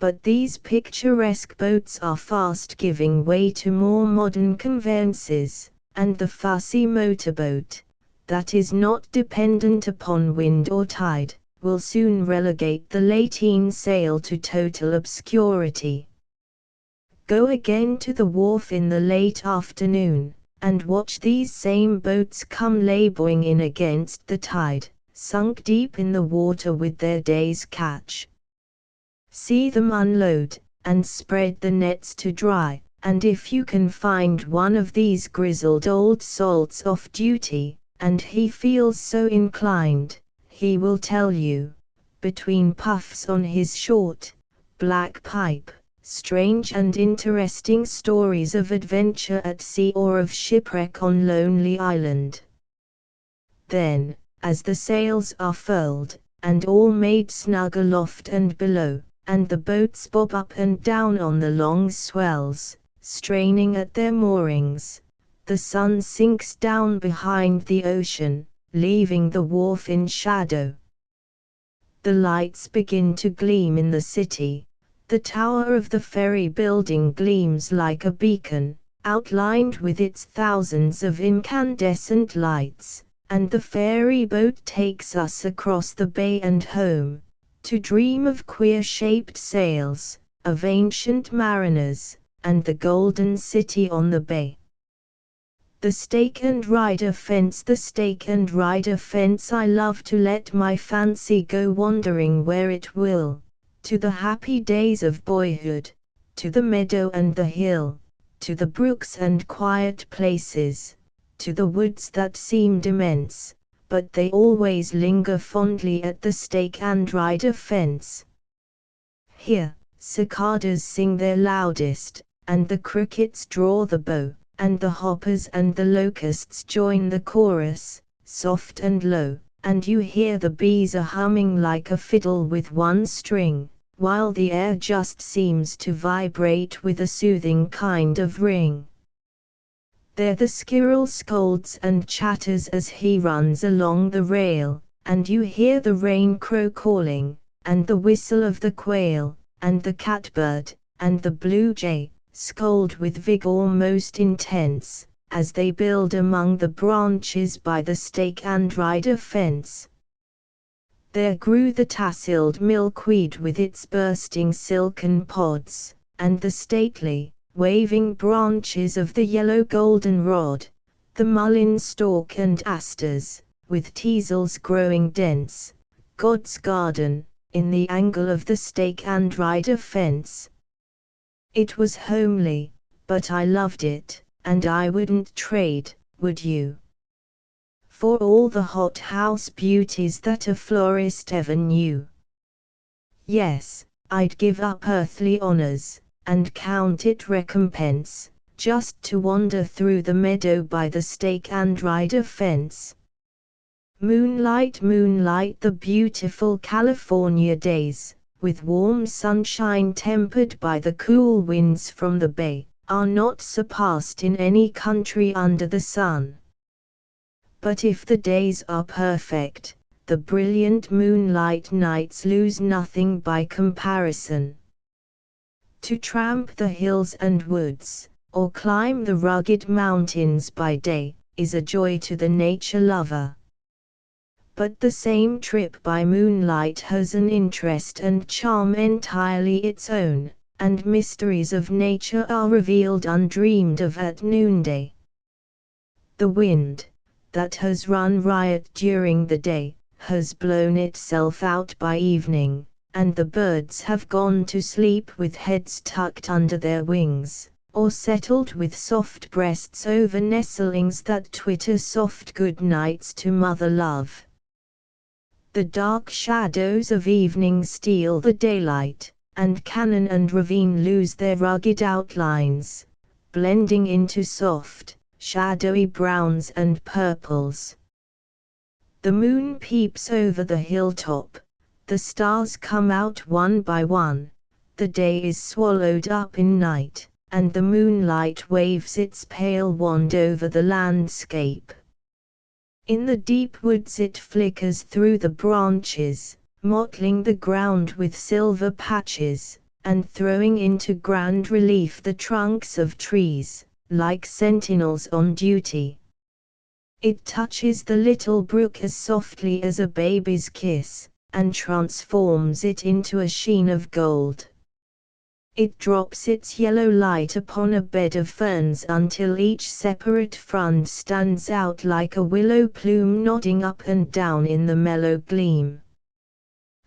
But these picturesque boats are fast giving way to more modern conveyances, and the fussy motorboat, that is not dependent upon wind or tide, will soon relegate the lateen sail to total obscurity. Go again to the wharf in the late afternoon, and watch these same boats come laboring in against the tide, sunk deep in the water with their day's catch. See them unload, and spread the nets to dry, and if you can find one of these grizzled old salts off duty, and he feels so inclined, he will tell you, between puffs on his short, black pipe, strange and interesting stories of adventure at sea or of shipwreck on Lonely Island. Then, as the sails are furled, and all made snug aloft and below, and the boats bob up and down on the long swells, straining at their moorings, the sun sinks down behind the ocean, leaving the wharf in shadow. The lights begin to gleam in the city. The tower of the ferry building gleams like a beacon, outlined with its thousands of incandescent lights, and the ferry boat takes us across the bay and home, to dream of queer-shaped sails, of ancient mariners, and the golden city on the bay. The stake and rider fence, I love to let my fancy go wandering where it will, to the happy days of boyhood, to the meadow and the hill, to the brooks and quiet places, to the woods that seemed immense, but they always linger fondly at the stake and rider fence. Here, cicadas sing their loudest, and the crickets draw the bow, and the hoppers and the locusts join the chorus, soft and low, and you hear the bees humming like a fiddle with one string, while the air just seems to vibrate with a soothing kind of ring. There the squirrel scolds and chatters as he runs along the rail, and you hear the rain crow calling, and the whistle of the quail, and the catbird, and the blue jay, scold with vigor most intense, as they build among the branches by the stake and rider fence. There grew the tasseled milkweed with its bursting silken pods, and the stately, waving branches of the yellow goldenrod, the mullein stalk and asters, with teasels growing dense, God's garden, in the angle of the stake and rider fence. It was homely, but I loved it, and I wouldn't trade, would you? For all the hothouse beauties that a florist ever knew. Yes, I'd give up earthly honors, and count it recompense, just to wander through the meadow by the stake and rider fence. Moonlight, moonlight, the beautiful California days, with warm sunshine tempered by the cool winds from the bay, are not surpassed in any country under the sun. But if the days are perfect, the brilliant moonlight nights lose nothing by comparison. To tramp the hills and woods, or climb the rugged mountains by day, is a joy to the nature lover. But the same trip by moonlight has an interest and charm entirely its own, and mysteries of nature are revealed undreamed of at noonday. The wind, that has run riot during the day, has blown itself out by evening, and the birds have gone to sleep with heads tucked under their wings, or settled with soft breasts over nestlings that twitter soft good nights to mother love. The dark shadows of evening steal the daylight, and canon and ravine lose their rugged outlines, blending into soft, shadowy browns and purples. The moon peeps over the hilltop, the stars come out one by one, the day is swallowed up in night, and the moonlight waves its pale wand over the landscape. In the deep woods it flickers through the branches, mottling the ground with silver patches, and throwing into grand relief the trunks of trees, like sentinels on duty. It touches the little brook as softly as a baby's kiss, and transforms it into a sheen of gold. It drops its yellow light upon a bed of ferns until each separate frond stands out like a willow plume nodding up and down in the mellow gleam.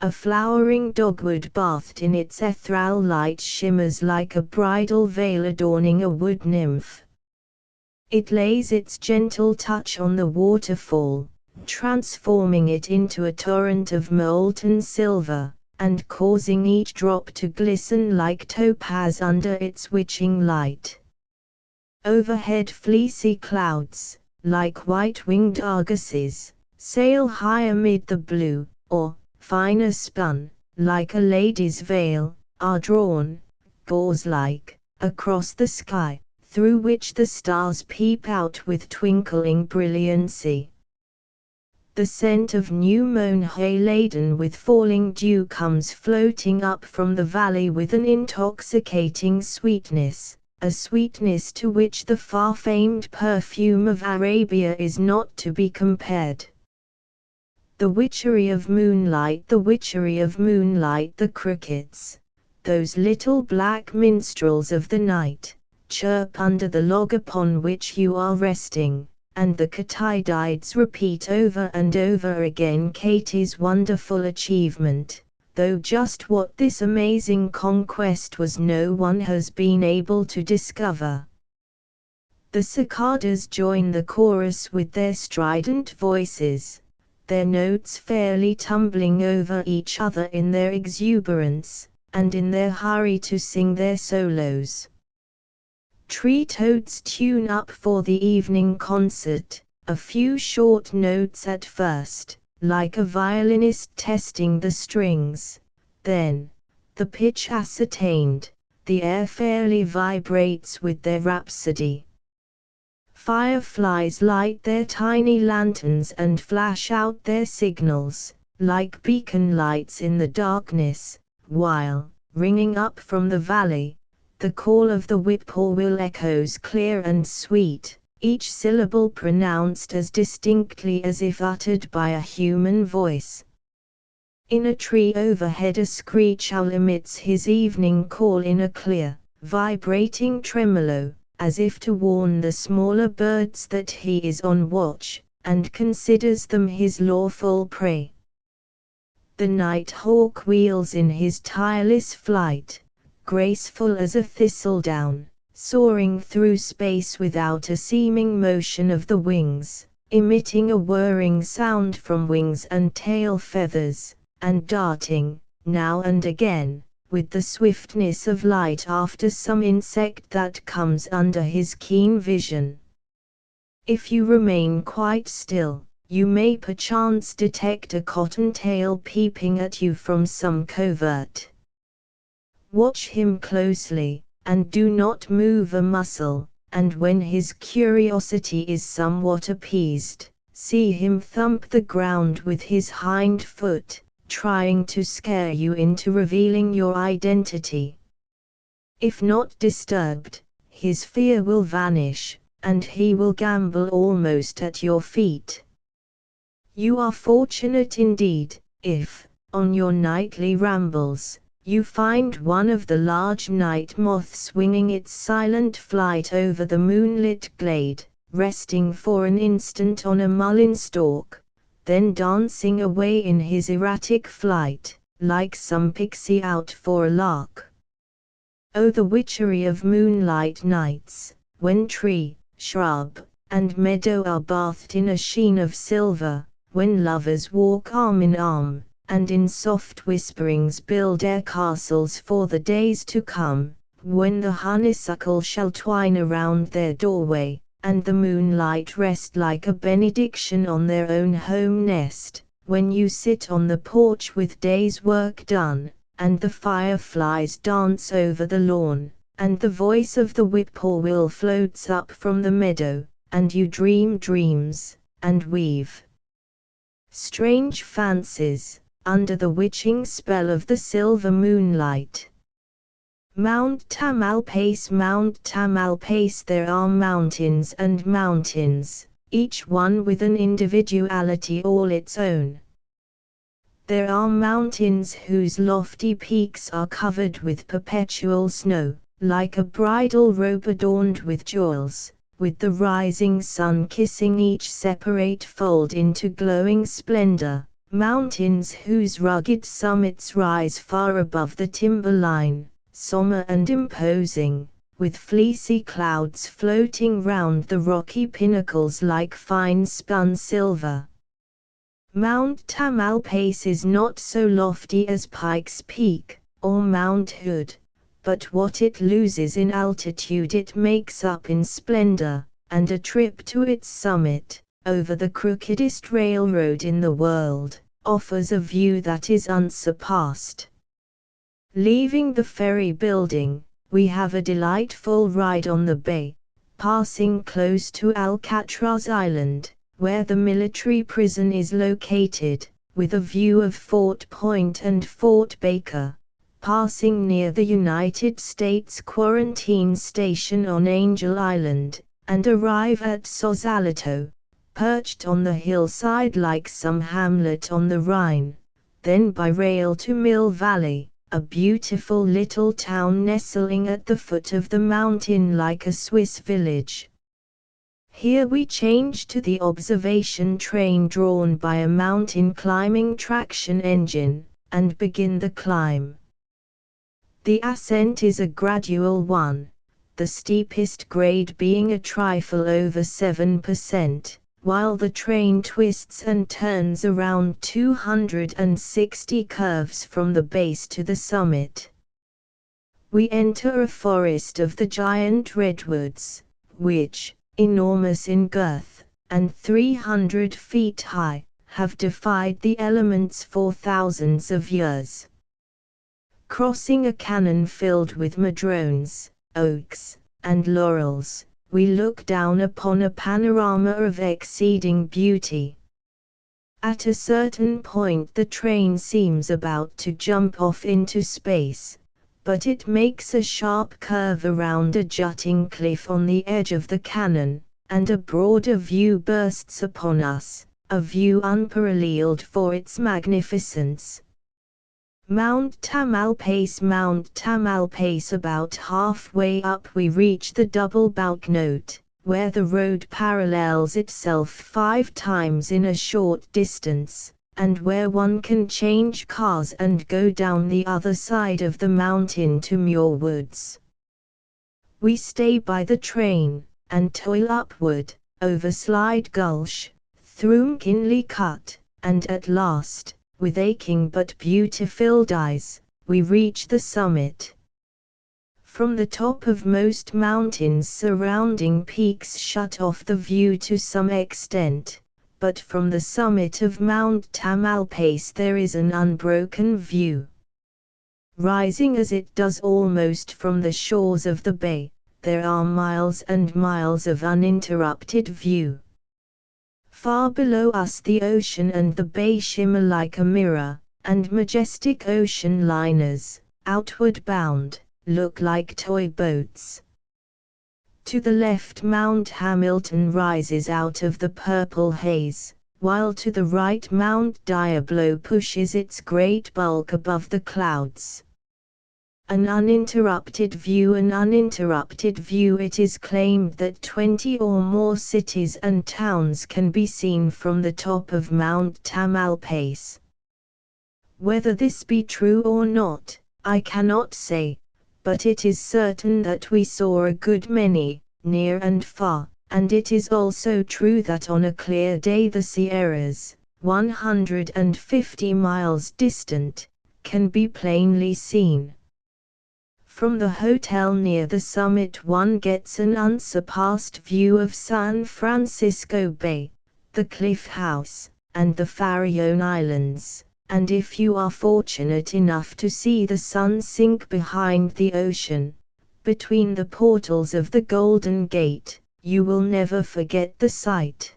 A flowering dogwood bathed in its ethereal light shimmers like a bridal veil adorning a wood nymph. It lays its gentle touch on the waterfall, transforming it into a torrent of molten silver, and causing each drop to glisten like topaz under its witching light. Overhead fleecy clouds, like white-winged argosies, sail high amid the blue, or, finer spun, like a lady's veil, are drawn, gauze-like, across the sky, through which the stars peep out with twinkling brilliancy. The scent of new-mown hay laden with falling dew comes floating up from the valley with an intoxicating sweetness, a sweetness to which the far-famed perfume of Arabia is not to be compared. The witchery of moonlight, the witchery of moonlight, the crickets, those little black minstrels of the night, chirp under the log upon which you are resting, and the katydids repeat over and over again Katie's wonderful achievement, though just what this amazing conquest was no one has been able to discover. The cicadas join the chorus with their strident voices, their notes fairly tumbling over each other in their exuberance, and in their hurry to sing their solos. Tree toads tune up for the evening concert, a few short notes at first, like a violinist testing the strings, then, the pitch ascertained, the air fairly vibrates with their rhapsody. Fireflies light their tiny lanterns and flash out their signals, like beacon lights in the darkness, while, ringing up from the valley, the call of the whippoorwill echoes clear and sweet, each syllable pronounced as distinctly as if uttered by a human voice. In a tree overhead a screech owl emits his evening call in a clear, vibrating tremolo, as if to warn the smaller birds that he is on watch, and considers them his lawful prey. The nighthawk wheels in his tireless flight, graceful as a thistledown, soaring through space without a seeming motion of the wings, emitting a whirring sound from wings and tail feathers, and darting, now and again, with the swiftness of light after some insect that comes under his keen vision. If you remain quite still, you may perchance detect a cottontail peeping at you from some covert. Watch him closely, and do not move a muscle, and when his curiosity is somewhat appeased, see him thump the ground with his hind foot, trying to scare you into revealing your identity. If not disturbed, his fear will vanish, and he will gambol almost at your feet. You are fortunate indeed, if, on your nightly rambles, you find one of the large night moths winging its silent flight over the moonlit glade, resting for an instant on a mullein stalk, then dancing away in his erratic flight, like some pixie out for a lark. Oh, the witchery of moonlight nights, when tree, shrub, and meadow are bathed in a sheen of silver, when lovers walk arm in arm, and in soft whisperings build air castles for the days to come, when the honeysuckle shall twine around their doorway, and the moonlight rest like a benediction on their own home nest, when you sit on the porch with day's work done, and the fireflies dance over the lawn, and the voice of the whippoorwill floats up from the meadow, and you dream dreams, and weave strange fancies, under the witching spell of the silver moonlight. Mount Tamalpais, Mount Tamalpais. There are mountains and mountains, each one with an individuality all its own. There are mountains whose lofty peaks are covered with perpetual snow, like a bridal robe adorned with jewels, with the rising sun kissing each separate fold into glowing splendor, mountains whose rugged summits rise far above the timberline, sombre and imposing, with fleecy clouds floating round the rocky pinnacles like fine spun silver. Mount Tamalpais is not so lofty as Pike's Peak, or Mount Hood, but what it loses in altitude it makes up in splendor, and a trip to its summit, over the crookedest railroad in the world, offers a view that is unsurpassed. Leaving the ferry building, we have a delightful ride on the bay, passing close to Alcatraz Island, where the military prison is located, with a view of Fort Point and Fort Baker, passing near the United States Quarantine Station on Angel Island, and arrive at Sausalito, perched on the hillside like some hamlet on the Rhine, then by rail to Mill Valley, a beautiful little town nestling at the foot of the mountain like a Swiss village. Here we change to the observation train drawn by a mountain climbing traction engine, and begin the climb. The ascent is a gradual one, the steepest grade being a trifle over 7%, while the train twists and turns around 260 curves from the base to the summit. We enter a forest of the giant redwoods, which, enormous in girth, and 300 feet high, have defied the elements for thousands of years. Crossing a canon filled with madrones, oaks, and laurels, we look down upon a panorama of exceeding beauty. At a certain point the train seems about to jump off into space, but it makes a sharp curve around a jutting cliff on the edge of the canon, and a broader view bursts upon us, a view unparalleled for its magnificence. Mount Tamalpais, Mount Tamalpais. About halfway up we reach the double Bouquenote, where the road parallels itself 5 times in a short distance, and where one can change cars and go down the other side of the mountain to Muir Woods. We stay by the train, and toil upward, over Slide Gulch, through McKinley Cut, and at last, with aching but beauty-filled eyes, we reach the summit. From the top of most mountains surrounding peaks shut off the view to some extent, but from the summit of Mount Tamalpais there is an unbroken view. Rising as it does almost from the shores of the bay, there are miles and miles of uninterrupted view. Far below us the ocean and the bay shimmer like a mirror, and majestic ocean liners, outward bound, look like toy boats. To the left Mount Hamilton rises out of the purple haze, while to the right Mount Diablo pushes its great bulk above the clouds. An uninterrupted view, it is claimed that 20 or more cities and towns can be seen from the top of Mount Tamalpais. Whether this be true or not, I cannot say, but it is certain that we saw a good many, near and far, and it is also true that on a clear day the Sierras, 150 miles distant, can be plainly seen. From the hotel near the summit one gets an unsurpassed view of San Francisco Bay, the Cliff House, and the Farallon Islands, and if you are fortunate enough to see the sun sink behind the ocean, between the portals of the Golden Gate, you will never forget the sight.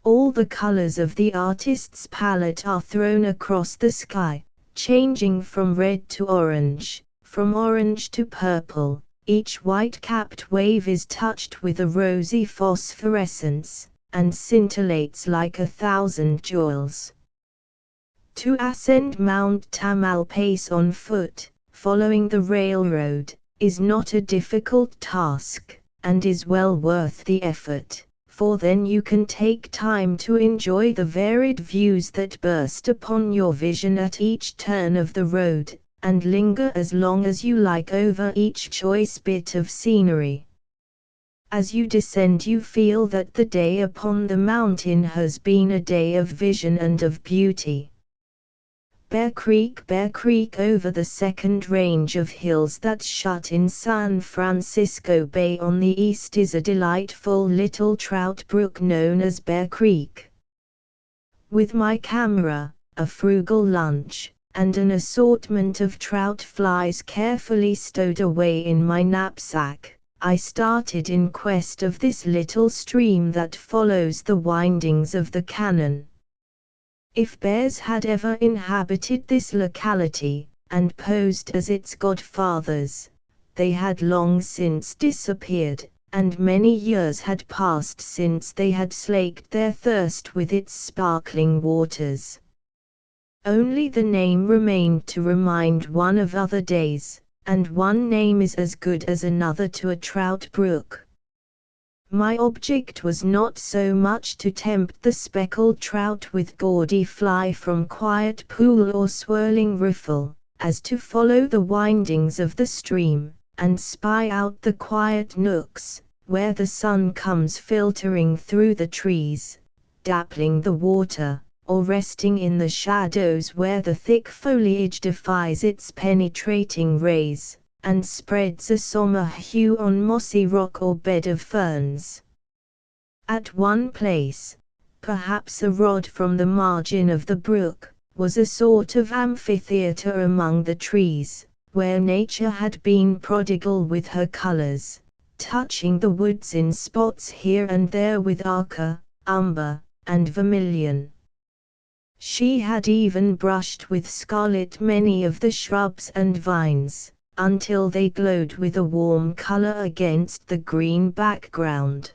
All the colors of the artist's palette are thrown across the sky, changing from red to orange, from orange to purple. Each white-capped wave is touched with a rosy phosphorescence, and scintillates like 1,000 jewels. To ascend Mount Tamalpais on foot, following the railroad, is not a difficult task, and is well worth the effort, for then you can take time to enjoy the varied views that burst upon your vision at each turn of the road, and linger as long as you like over each choice bit of scenery. As you descend you feel that the day upon the mountain has been a day of vision and of beauty. Bear Creek over the second range of hills that shut in San Francisco Bay on the east is a delightful little trout brook known as Bear Creek. With my camera, a frugal lunch, and an assortment of trout flies carefully stowed away in my knapsack, I started in quest of this little stream that follows the windings of the canon. If bears had ever inhabited this locality, and posed as its godfathers, they had long since disappeared, and many years had passed since they had slaked their thirst with its sparkling waters. Only the name remained to remind one of other days, and one name is as good as another to a trout brook. My object was not so much to tempt the speckled trout with gaudy fly from quiet pool or swirling riffle, as to follow the windings of the stream, and spy out the quiet nooks, where the sun comes filtering through the trees, dappling the water, or resting in the shadows where the thick foliage defies its penetrating rays, and spreads a sombre hue on mossy rock or bed of ferns. At one place, perhaps a rod from the margin of the brook, was a sort of amphitheatre among the trees, where nature had been prodigal with her colors, touching the woods in spots here and there with ochre, umber, and vermilion. She had even brushed with scarlet many of the shrubs and vines, until they glowed with a warm color against the green background.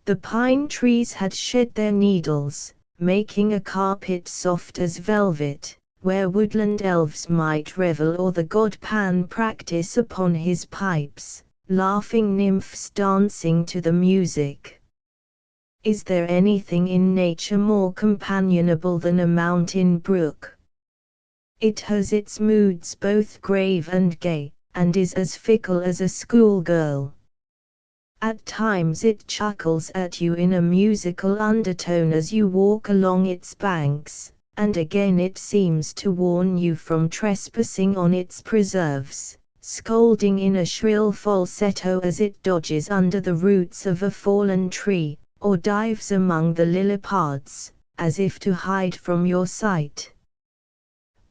The pine trees had shed their needles, making a carpet soft as velvet, where woodland elves might revel or the god Pan practice upon his pipes, laughing nymphs dancing to the music. Is there anything in nature more companionable than a mountain brook? It has its moods both grave and gay, and is as fickle as a schoolgirl. At times it chuckles at you in a musical undertone as you walk along its banks, and again it seems to warn you from trespassing on its preserves, scolding in a shrill falsetto as it dodges under the roots of a fallen tree, or dives among the lily pads, as if to hide from your sight.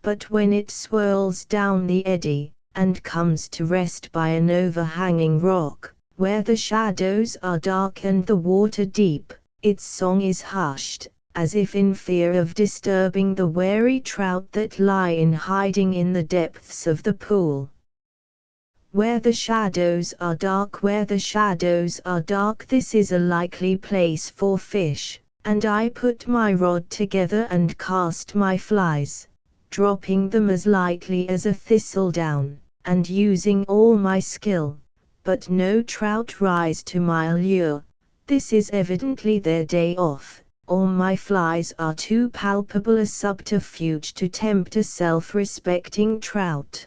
But when it swirls down the eddy, and comes to rest by an overhanging rock, where the shadows are dark and the water deep, its song is hushed, as if in fear of disturbing the wary trout that lie in hiding in the depths of the pool. Where the shadows are dark, where the shadows are dark, this is a likely place for fish, and I put my rod together and cast my flies, dropping them as lightly as a thistledown, and using all my skill, but no trout rise to my lure. This is evidently their day off, or my flies are too palpable a subterfuge to tempt a self-respecting trout.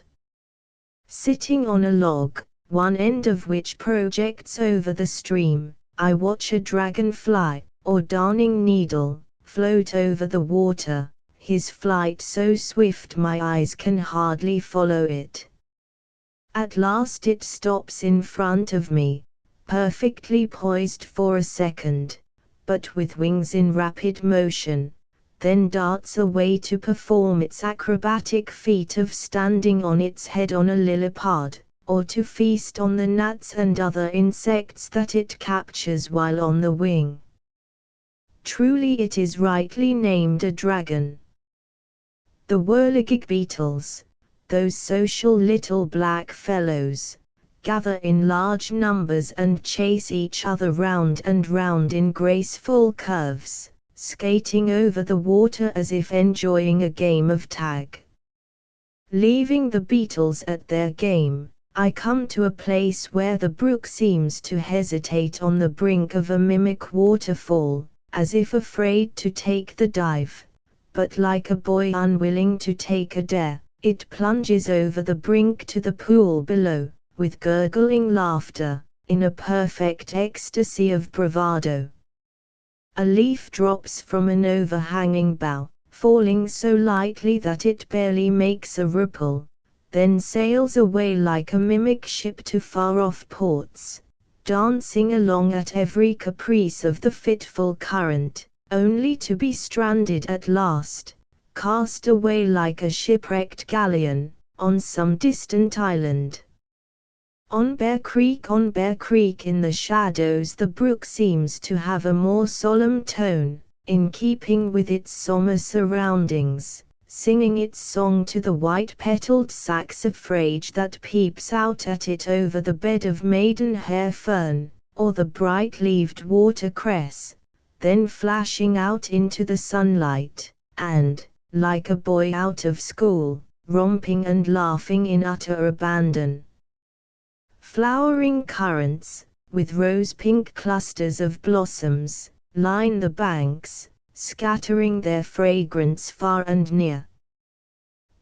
Sitting on a log, one end of which projects over the stream, I watch a dragonfly, or darning needle, float over the water, his flight so swift my eyes can hardly follow it. At last it stops in front of me, perfectly poised for a second, but with wings in rapid motion, then darts away to perform its acrobatic feat of standing on its head on a lily pad, or to feast on the gnats and other insects that it captures while on the wing. Truly it is rightly named a dragon. The whirligig beetles, those social little black fellows, gather in large numbers and chase each other round and round in graceful curves, skating over the water as if enjoying a game of tag. Leaving the beetles at their game, I come to a place where the brook seems to hesitate on the brink of a mimic waterfall, as if afraid to take the dive, but like a boy unwilling to take a dare, it plunges over the brink to the pool below, with gurgling laughter, in a perfect ecstasy of bravado. A leaf drops from an overhanging bough, falling so lightly that it barely makes a ripple, then sails away like a mimic ship to far-off ports, dancing along at every caprice of the fitful current, only to be stranded at last, cast away like a shipwrecked galleon, on some distant island. On Bear Creek in the shadows the brook seems to have a more solemn tone, in keeping with its sombre surroundings, singing its song to the white-petaled saxifrage that peeps out at it over the bed of maidenhair fern, or the bright-leaved watercress, then flashing out into the sunlight, and, like a boy out of school, romping and laughing in utter abandon. Flowering currants, with rose-pink clusters of blossoms, line the banks, scattering their fragrance far and near.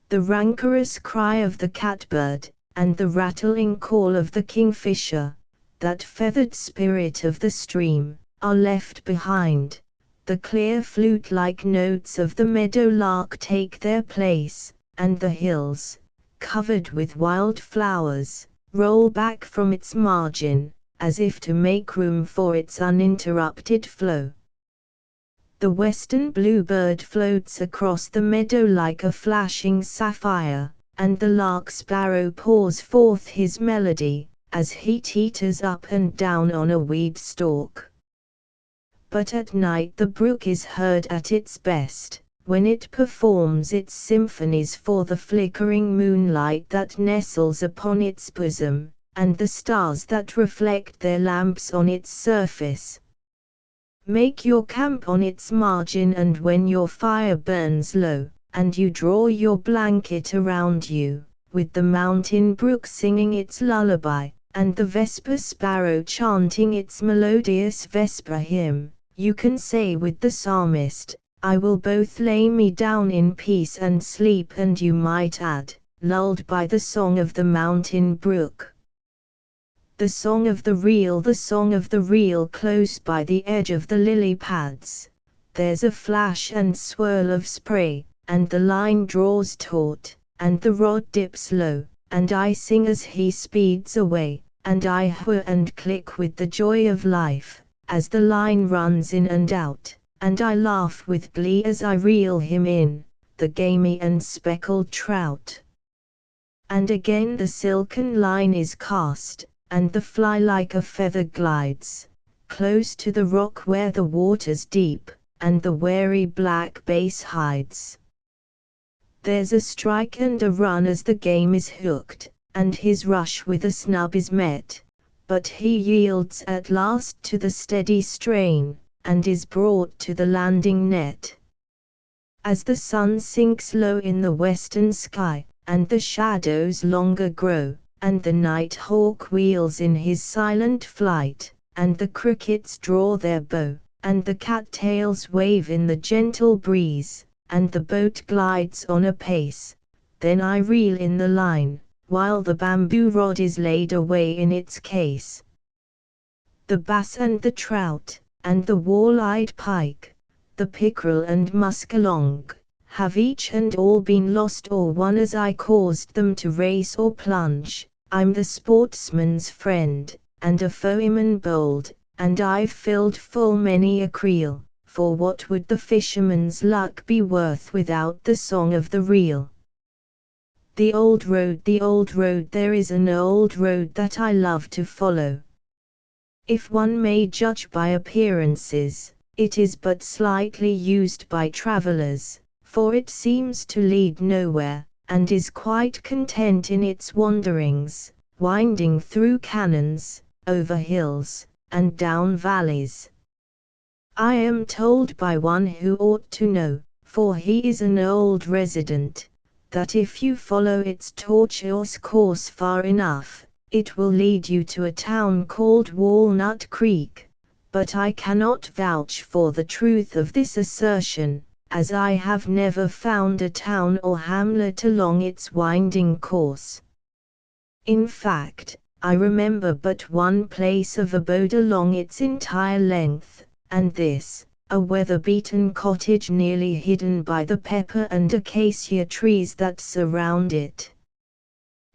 The rancorous cry of the catbird, and the rattling call of the kingfisher, that feathered spirit of the stream, are left behind. The clear flute-like notes of the meadowlark take their place, and the hills, covered with wild flowers, roll back from its margin, as if to make room for its uninterrupted flow. The western bluebird floats across the meadow like a flashing sapphire, and the lark-sparrow pours forth his melody, as he teeters up and down on a weed stalk. But at night the brook is heard at its best, when it performs its symphonies for the flickering moonlight that nestles upon its bosom, and the stars that reflect their lamps on its surface. Make your camp on its margin, and when your fire burns low, and you draw your blanket around you, with the mountain brook singing its lullaby, and the vesper sparrow chanting its melodious vesper hymn, you can say with the psalmist, I will both lay me down in peace and sleep, and you might add, lulled by the song of the mountain brook. The song of the reel close by the edge of the lily pads. There's a flash and swirl of spray, and the line draws taut, and the rod dips low, and I sing as he speeds away, and I whir and click with the joy of life, as the line runs in and out, and I laugh with glee as I reel him in, the gamey and speckled trout. And again the silken line is cast, and the fly like a feather glides, close to the rock where the water's deep, and the wary black bass hides. There's a strike and a run as the game is hooked, and his rush with a snub is met, but he yields at last to the steady strain, and is brought to the landing net. As the sun sinks low in the western sky, and the shadows longer grow, and the night hawk wheels in his silent flight, and the crickets draw their bow, and the cattails wave in the gentle breeze, and the boat glides on apace, then I reel in the line, while the bamboo rod is laid away in its case. The bass and the trout, and the wall-eyed pike, the pickerel and muskellong, have each and all been lost or won as I caused them to race or plunge. I'm the sportsman's friend, and a foeman bold, and I've filled full many a creel, for what would the fisherman's luck be worth without the song of the reel? The old road, there is an old road that I love to follow. If one may judge by appearances, it is but slightly used by travellers, for it seems to lead nowhere, and is quite content in its wanderings, winding through canyons, over hills, and down valleys. I am told by one who ought to know, for he is an old resident, that if you follow its tortuous course far enough, it will lead you to a town called Walnut Creek, but I cannot vouch for the truth of this assertion, as I have never found a town or hamlet along its winding course. In fact, I remember but one place of abode along its entire length, and this, a weather-beaten cottage nearly hidden by the pepper and acacia trees that surround it.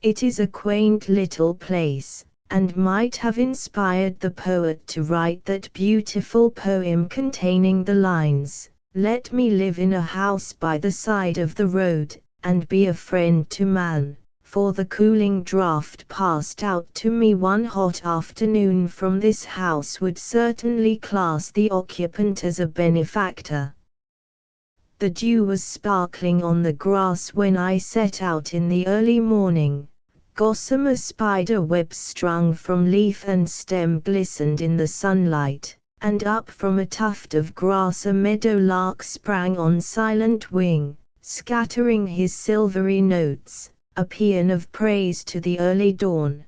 It is a quaint little place, and might have inspired the poet to write that beautiful poem containing the lines, "Let me live in a house by the side of the road, and be a friend to man, for the cooling draught passed out to me one hot afternoon from this house would certainly class the occupant as a benefactor." The dew was sparkling on the grass when I set out in the early morning. Gossamer spider webs strung from leaf and stem glistened in the sunlight, and up from a tuft of grass a meadowlark sprang on silent wing, scattering his silvery notes, a paean of praise to the early dawn.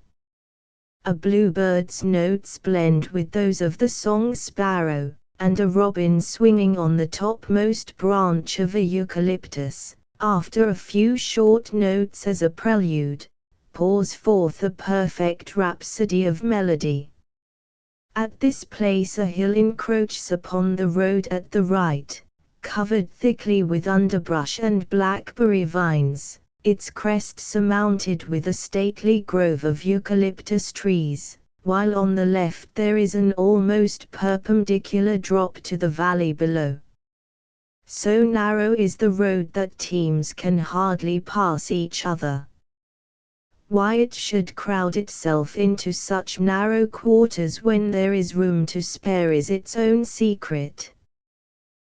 A bluebird's notes blend with those of the song sparrow, and a robin swinging on the topmost branch of a eucalyptus, after a few short notes as a prelude, pours forth a perfect rhapsody of melody. At this place a hill encroaches upon the road at the right, covered thickly with underbrush and blackberry vines, its crest surmounted with a stately grove of eucalyptus trees, while on the left there is an almost perpendicular drop to the valley below. So narrow is the road that teams can hardly pass each other. Why it should crowd itself into such narrow quarters when there is room to spare is its own secret.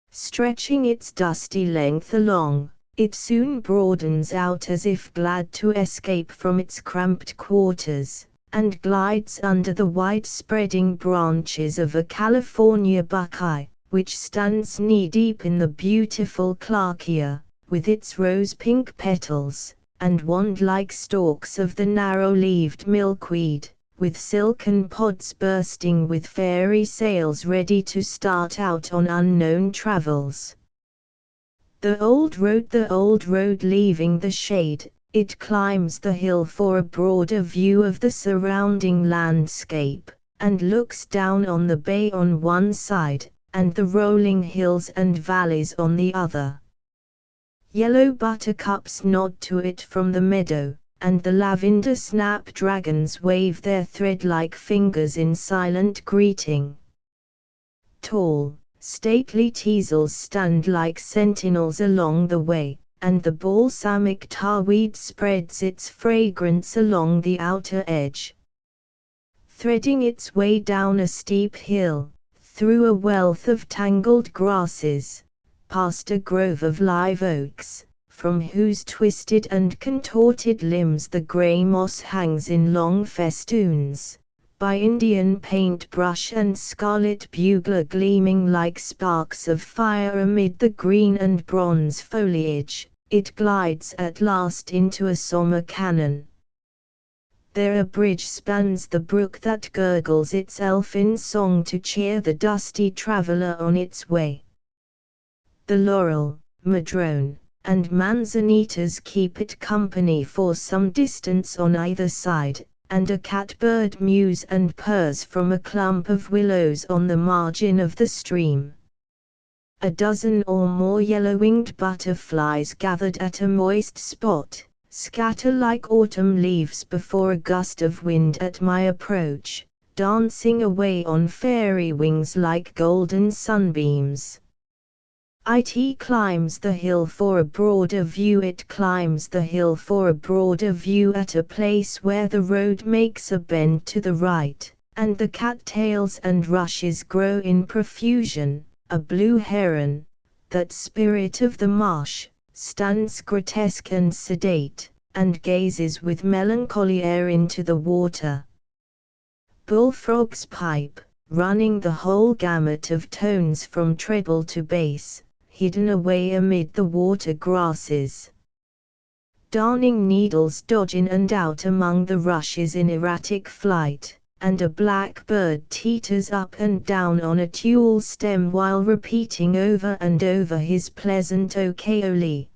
Stretching its dusty length along, it soon broadens out as if glad to escape from its cramped quarters, and glides under the wide-spreading branches of a California buckeye, which stands knee-deep in the beautiful clarkia, with its rose-pink petals, and wand-like stalks of the narrow-leaved milkweed, with silken pods bursting with fairy sails ready to start out on unknown travels. The old road leaving the shade, it climbs the hill for a broader view of the surrounding landscape, and looks down on the bay on one side, and the rolling hills and valleys on the other. Yellow buttercups nod to it from the meadow, and the lavender snapdragons wave their thread-like fingers in silent greeting. tall, stately teasels stand like sentinels along the way, and the balsamic tarweed spreads its fragrance along the outer edge. Threading its way down a steep hill, through a wealth of tangled grasses, past a grove of live oaks, from whose twisted and contorted limbs the grey moss hangs in long festoons, by Indian paintbrush and scarlet bugler gleaming like sparks of fire amid the green and bronze foliage, it glides at last into a summer canon. There a bridge spans the brook that gurgles its elfin song to cheer the dusty traveller on its way. The laurel, madrone, and manzanitas keep it company for some distance on either side, and a catbird mews and purrs from a clump of willows on the margin of the stream. A dozen or more yellow-winged butterflies gathered at a moist spot, scatter like autumn leaves before a gust of wind at my approach, dancing away on fairy wings like golden sunbeams. It climbs the hill for a broader view. It climbs the hill for a broader view at a place where the road makes a bend to the right, and the cattails and rushes grow in profusion. A blue heron, that spirit of the marsh, stands grotesque and sedate, and gazes with melancholy air into the water. Bullfrogs pipe, running the whole gamut of tones from treble to bass, hidden away amid the water grasses. Darning needles dodge in and out among the rushes in erratic flight, and a blackbird teeters up and down on a tulle stem while repeating over and over his pleasant okeoli.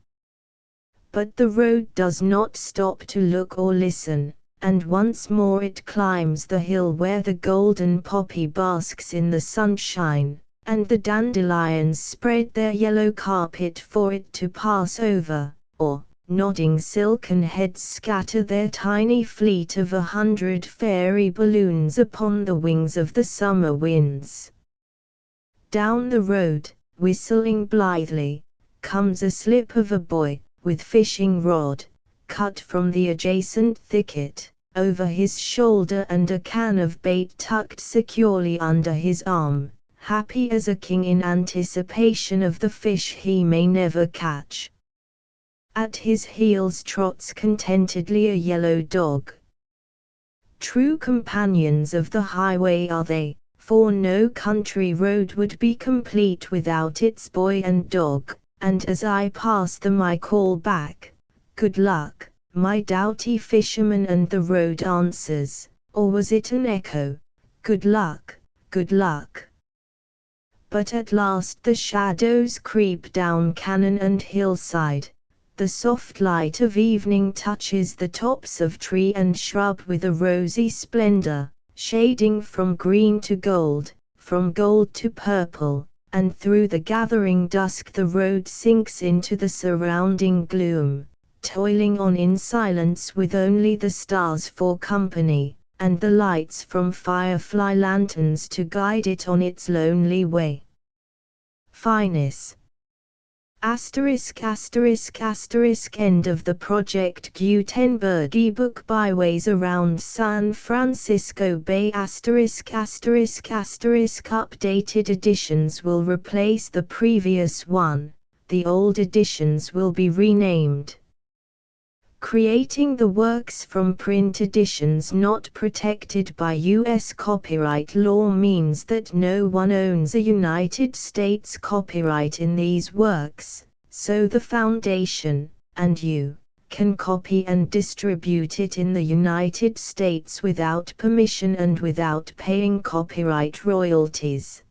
But the road does not stop to look or listen, and once more it climbs the hill where the golden poppy basks in the sunshine, and the dandelions spread their yellow carpet for it to pass over, or, nodding silken heads scatter their tiny fleet of 100 fairy balloons upon the wings of the summer winds. Down the road, whistling blithely, comes a slip of a boy, with fishing rod, cut from the adjacent thicket, over his shoulder and a can of bait tucked securely under his arm, happy as a king in anticipation of the fish he may never catch. At his heels trots contentedly a yellow dog. True companions of the highway are they, for no country road would be complete without its boy and dog, and as I pass them I call back, "Good luck, my doughty fisherman," and the road answers, or was it an echo, "Good luck, good luck." But at last the shadows creep down canon and hillside. The soft light of evening touches the tops of tree and shrub with a rosy splendor, shading from green to gold, from gold to purple, and through the gathering dusk the road sinks into the surrounding gloom, toiling on in silence with only the stars for company, and the lights from firefly lanterns to guide it on its lonely way. Finis. ****** End of the Project Gutenberg ebook Byways around San Francisco Bay ***** Updated editions will replace the previous one, the old editions will be renamed. Creating the works from print editions not protected by U.S. copyright law means that no one owns a United States copyright in these works, so the Foundation, and you, can copy and distribute it in the United States without permission and without paying copyright royalties.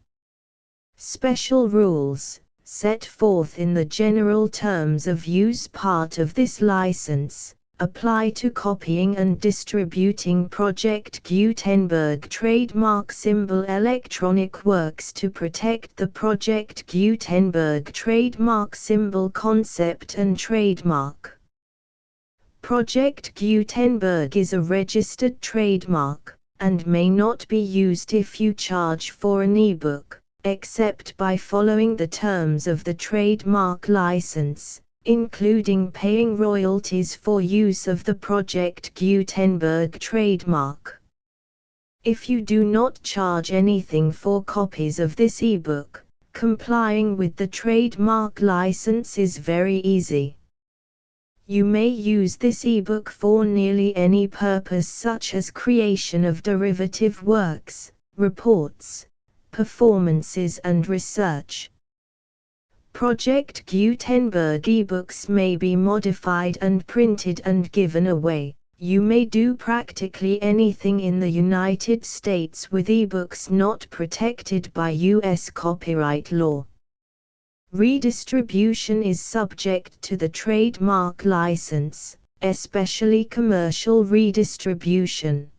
Special rules, set forth in the general terms of use part of this license, apply to copying and distributing Project Gutenberg trademark symbol electronic works to protect the Project Gutenberg trademark symbol concept and trademark. Project Gutenberg is a registered trademark, and may not be used if you charge for an ebook, except by following the terms of the trademark license, including paying royalties for use of the Project Gutenberg trademark. If you do not charge anything for copies of this ebook, complying with the trademark license is very easy. You may use this ebook for nearly any purpose, such as creation of derivative works, reports, performances and research. Project Gutenberg ebooks may be modified and printed and given away. You may do practically anything in the United States with ebooks not protected by U.S. copyright law. Redistribution is subject to the trademark license, especially commercial redistribution.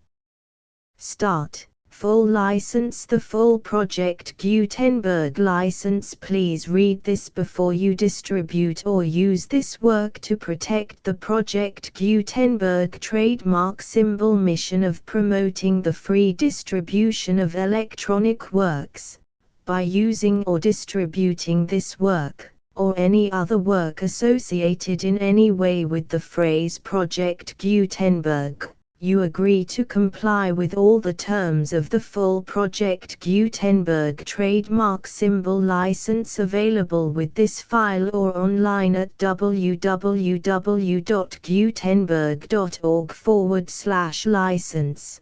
Start. Full license. The full Project Gutenberg license. Please read this before you distribute or use this work to protect the Project Gutenberg trademark symbol. Mission of promoting the free distribution of electronic works. By using or distributing this work, or any other work associated in any way with the phrase Project Gutenberg, you agree to comply with all the terms of the full Project Gutenberg trademark symbol license available with this file or online at www.gutenberg.org/license.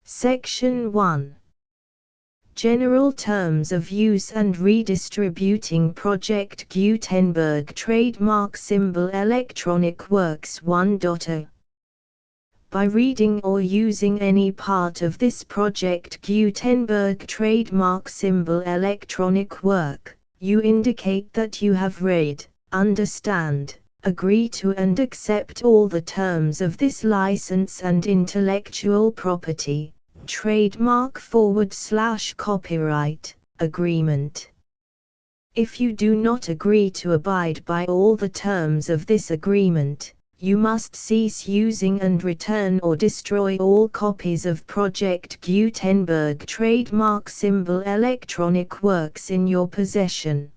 Section 1. General Terms of Use and Redistributing Project Gutenberg Trademark Symbol Electronic Works 1.0. By reading or using any part of this Project Gutenberg trademark symbol electronic work, you indicate that you have read, understand, agree to and accept all the terms of this license and intellectual property, trademark/copyright, agreement. If you do not agree to abide by all the terms of this agreement, you must cease using and return or destroy all copies of Project Gutenberg trademark symbol electronic works in your possession.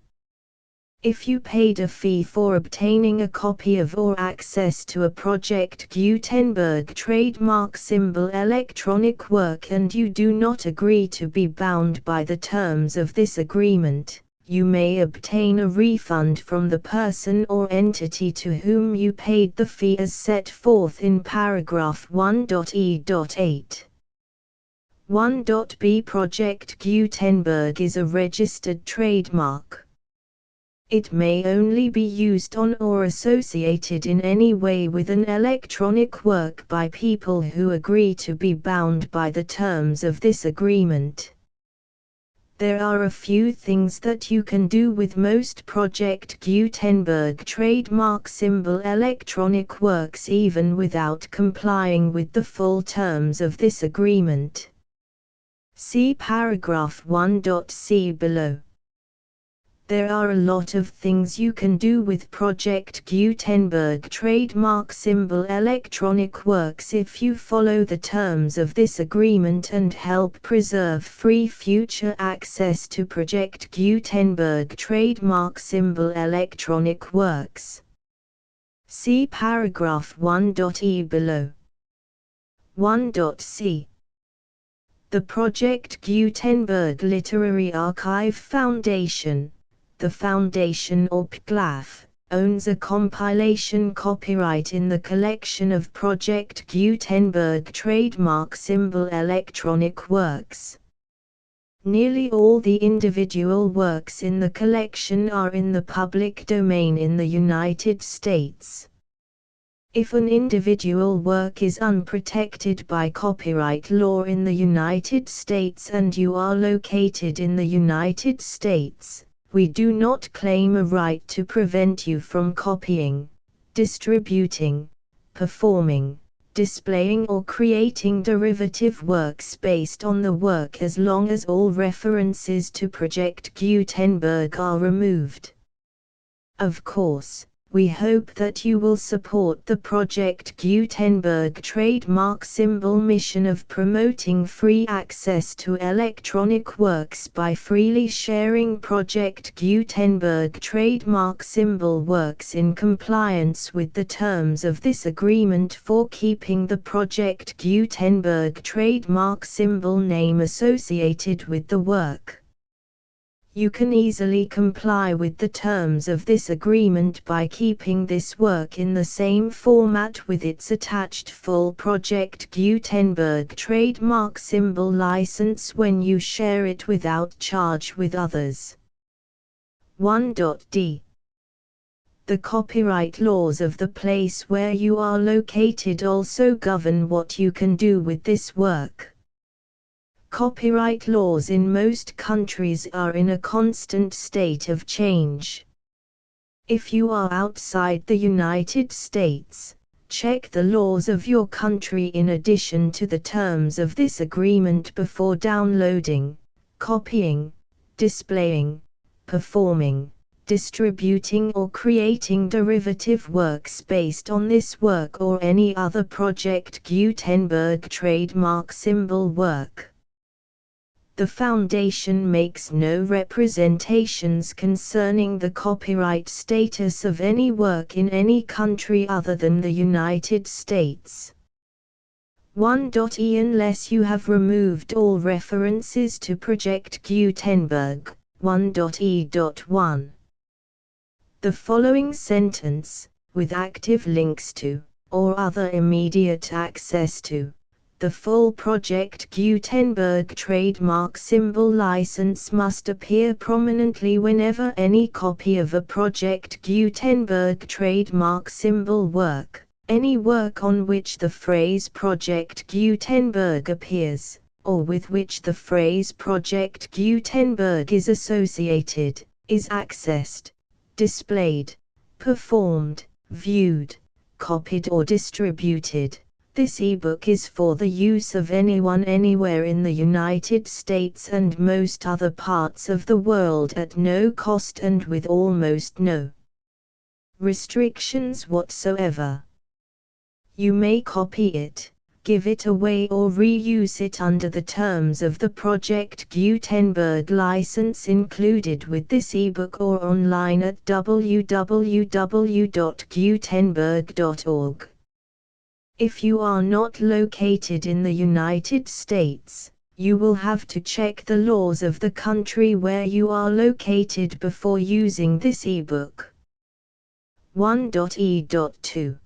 If you paid a fee for obtaining a copy of or access to a Project Gutenberg trademark symbol electronic work and you do not agree to be bound by the terms of this agreement, you may obtain a refund from the person or entity to whom you paid the fee as set forth in paragraph 1.e.8. 1.b. Project Gutenberg is a registered trademark. It may only be used on or associated in any way with an electronic work by people who agree to be bound by the terms of this agreement. There are a few things that you can do with most Project Gutenberg trademark symbol electronic works even without complying with the full terms of this agreement. See paragraph 1.c below. There are a lot of things you can do with Project Gutenberg trademark symbol electronic works if you follow the terms of this agreement and help preserve free future access to Project Gutenberg trademark symbol electronic works. See paragraph 1.e below. 1.c. The Project Gutenberg Literary Archive Foundation, the Foundation or PGLAF, owns a compilation copyright in the collection of Project Gutenberg trademark symbol electronic works. Nearly all the individual works in the collection are in the public domain in the United States. If an individual work is unprotected by copyright law in the United States and you are located in the United States, we do not claim a right to prevent you from copying, distributing, performing, displaying or creating derivative works based on the work as long as all references to Project Gutenberg are removed. Of course, We hope that you will support the Project Gutenberg trademark symbol mission of promoting free access to electronic works by freely sharing Project Gutenberg trademark symbol works in compliance with the terms of this agreement for keeping the Project Gutenberg trademark symbol name associated with the work. You can easily comply with the terms of this agreement by keeping this work in the same format with its attached full Project Gutenberg trademark symbol license when you share it without charge with others. 1.d. The copyright laws of the place where you are located also govern what you can do with this work. Copyright laws in most countries are in a constant state of change. If you are outside the United States, check the laws of your country in addition to the terms of this agreement before downloading, copying, displaying, performing, distributing or creating derivative works based on this work or any other Project Gutenberg trademark symbol work. The Foundation makes no representations concerning the copyright status of any work in any country other than the United States. 1.e. Unless you have removed all references to Project Gutenberg, 1.e.1. The following sentence, with active links to, or other immediate access to, the full Project Gutenberg trademark symbol license must appear prominently whenever any copy of a Project Gutenberg trademark symbol work, any work on which the phrase Project Gutenberg appears, or with which the phrase Project Gutenberg is associated, is accessed, displayed, performed, viewed, copied or distributed. This ebook is for the use of anyone anywhere in the United States and most other parts of the world at no cost and with almost no restrictions whatsoever. You may copy it, give it away or reuse it under the terms of the Project Gutenberg license included with this ebook or online at www.gutenberg.org. If you are not located in the United States, you will have to check the laws of the country where you are located before using this ebook. 1.e.2.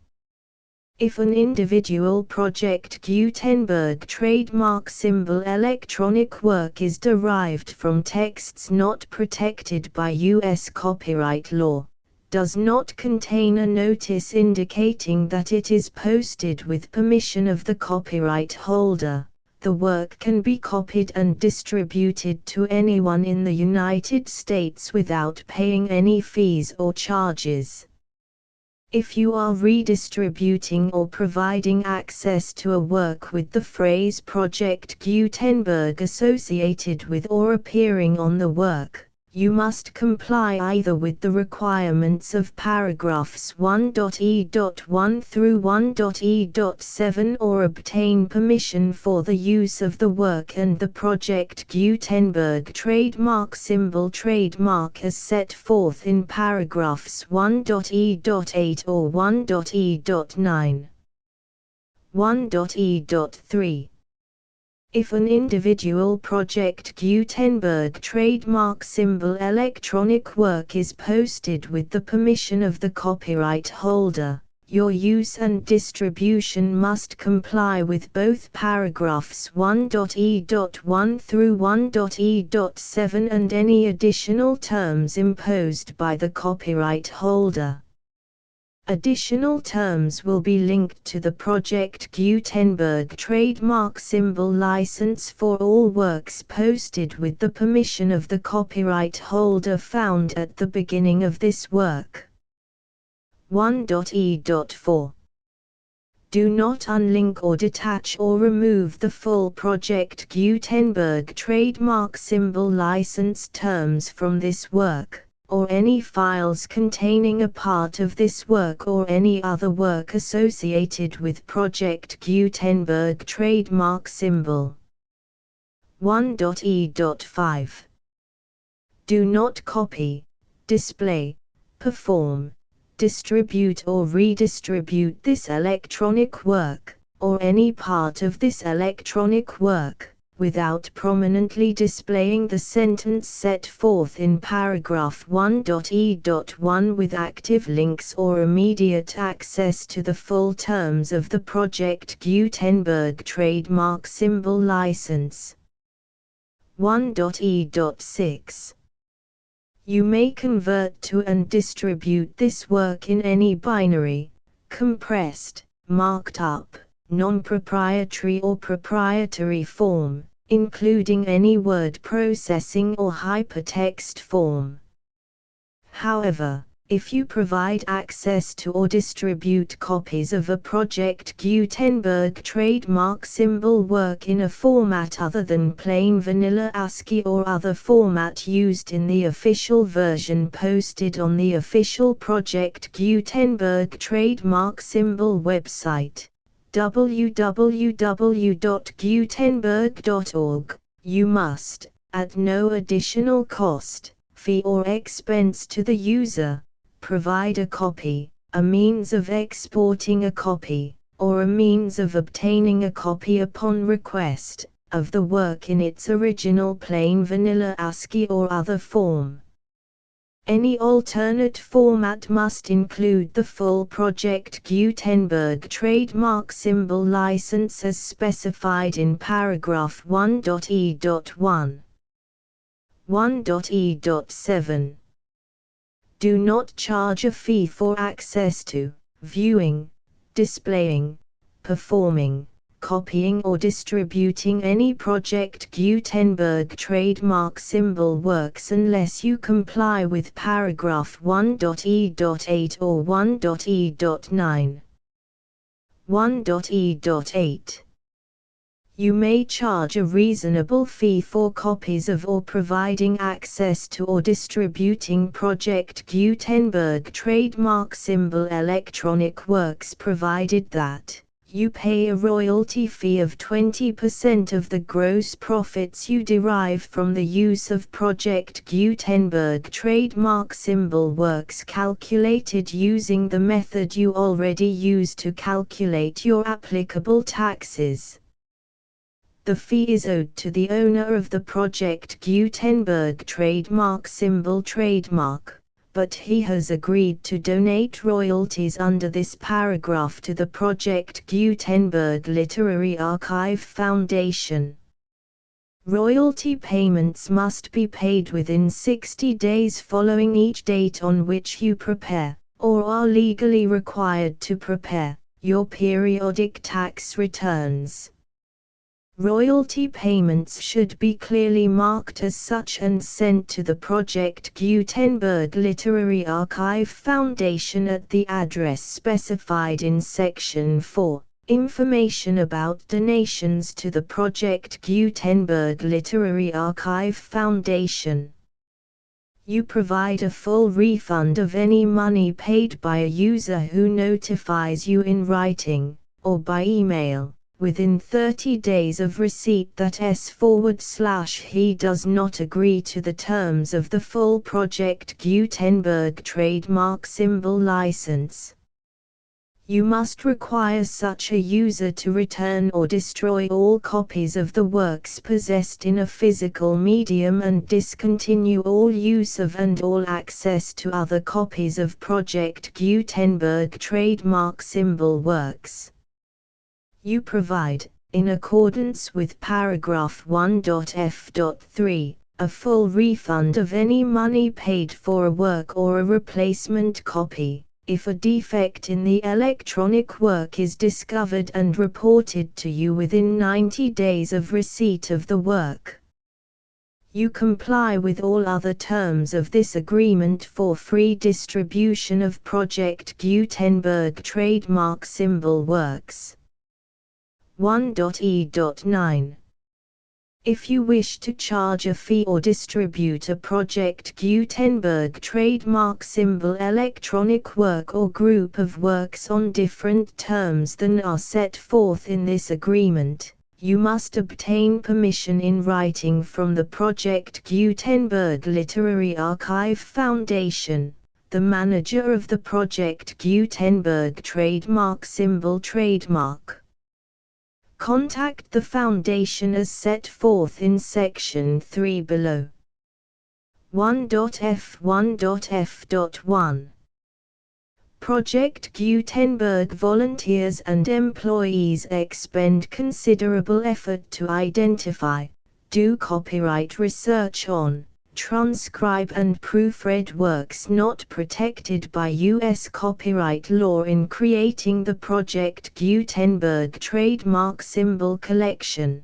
If an individual Project Gutenberg trademark symbol electronic work is derived from texts not protected by U.S. copyright law, does not contain a notice indicating that it is posted with permission of the copyright holder, the work can be copied and distributed to anyone in the United States without paying any fees or charges. If you are redistributing or providing access to a work with the phrase Project Gutenberg associated with or appearing on the work, you must comply either with the requirements of paragraphs 1.e.1 through 1.e.7 or obtain permission for the use of the work and the Project Gutenberg trademark symbol trademark as set forth in paragraphs 1.e.8 or 1.e.9. 1.e.3. If an individual Project Gutenberg trademark symbol electronic work is posted with the permission of the copyright holder, your use and distribution must comply with both paragraphs 1.e.1 through 1.e.7 and any additional terms imposed by the copyright holder. Additional terms will be linked to the Project Gutenberg trademark symbol license for all works posted with the permission of the copyright holder found at the beginning of this work. 1.e.4. Do not unlink or detach or remove the full Project Gutenberg trademark symbol license terms from this work. or any files containing a part of this work or any other work associated with Project Gutenberg trademark symbol. 1.e.5 Do not copy, display, perform, distribute or redistribute this electronic work, or any part of this electronic work, without prominently displaying the sentence set forth in paragraph 1.e.1 with active links or immediate access to the full terms of the Project Gutenberg trademark symbol license. 1.e.6 You may convert to and distribute this work in any binary, compressed, marked up, non-proprietary or proprietary form, including any word processing or hypertext form. However, if you provide access to or distribute copies of a Project Gutenberg trademark symbol work in a format other than plain vanilla ASCII or other format used in the official version posted on the official Project Gutenberg trademark symbol website, www.gutenberg.org, you must, at no additional cost, fee or expense to the user, provide a copy, a means of exporting a copy, or a means of obtaining a copy upon request, of the work in its original plain vanilla ASCII or other form. Any alternate format must include the full Project Gutenberg trademark symbol license as specified in paragraph 1.e.1. 1.e.7 Do not charge a fee for access to, viewing, displaying, performing, copying or distributing any Project Gutenberg trademark symbol works unless you comply with paragraph 1.e.8 or 1.e.9. 1.e.8 You may charge a reasonable fee for copies of or providing access to or distributing Project Gutenberg trademark symbol electronic works provided that you pay a royalty fee of 20% of the gross profits you derive from the use of Project Gutenberg trademark symbol works calculated using the method you already use to calculate your applicable taxes. The fee is owed to the owner of the Project Gutenberg trademark symbol trademark, but he has agreed to donate royalties under this paragraph to the Project Gutenberg Literary Archive Foundation. Royalty payments must be paid within 60 days following each date on which you prepare, or are legally required to prepare, your periodic tax returns. Royalty payments should be clearly marked as such and sent to the Project Gutenberg Literary Archive Foundation at the address specified in Section 4, Information about donations to the Project Gutenberg Literary Archive Foundation. You provide a full refund of any money paid by a user who notifies you in writing, or by email, within 30 days of receipt that he does not agree to the terms of the full Project Gutenberg trademark symbol license. You must require such a user to return or destroy all copies of the works possessed in a physical medium and discontinue all use of and all access to other copies of Project Gutenberg trademark symbol works. You provide, in accordance with paragraph 1.f.3, a full refund of any money paid for a work or a replacement copy, if a defect in the electronic work is discovered and reported to you within 90 days of receipt of the work. You comply with all other terms of this agreement for free distribution of Project Gutenberg trademark symbol works. 1.e.9 If you wish to charge a fee or distribute a Project Gutenberg trademark symbol electronic work or group of works on different terms than are set forth in this agreement, you must obtain permission in writing from the Project Gutenberg Literary Archive Foundation, the manager of the Project Gutenberg trademark symbol trademark. Contact the Foundation as set forth in Section 3 below. 1.f1.f.1 Project Gutenberg volunteers and employees expend considerable effort to identify, do copyright research on, transcribe and proofread works not protected by U.S. copyright law in creating the Project Gutenberg trademark symbol collection.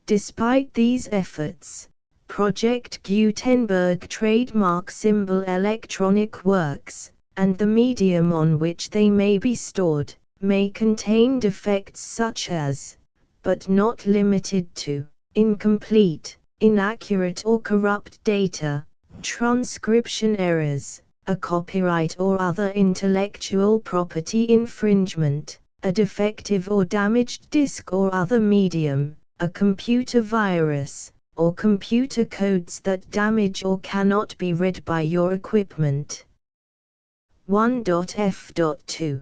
Despite these efforts, Project Gutenberg trademark symbol electronic works, and the medium on which they may be stored, may contain defects such as, but not limited to, incomplete, inaccurate or corrupt data, transcription errors, a copyright or other intellectual property infringement, a defective or damaged disk or other medium, a computer virus, or computer codes that damage or cannot be read by your equipment. 1.f.2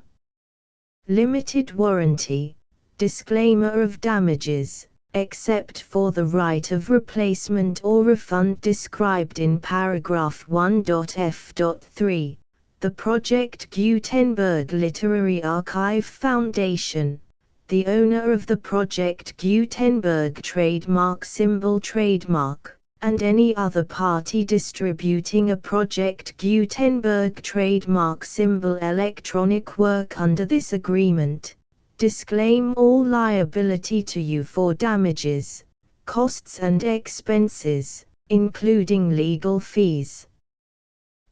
Limited warranty, disclaimer of damages, except for the right of replacement or refund described in paragraph 1.f.3, the Project Gutenberg Literary Archive Foundation, the owner of the Project Gutenberg trademark symbol trademark, and any other party distributing a Project Gutenberg trademark symbol electronic work under this agreement, disclaim all liability to you for damages, costs and expenses, including legal fees.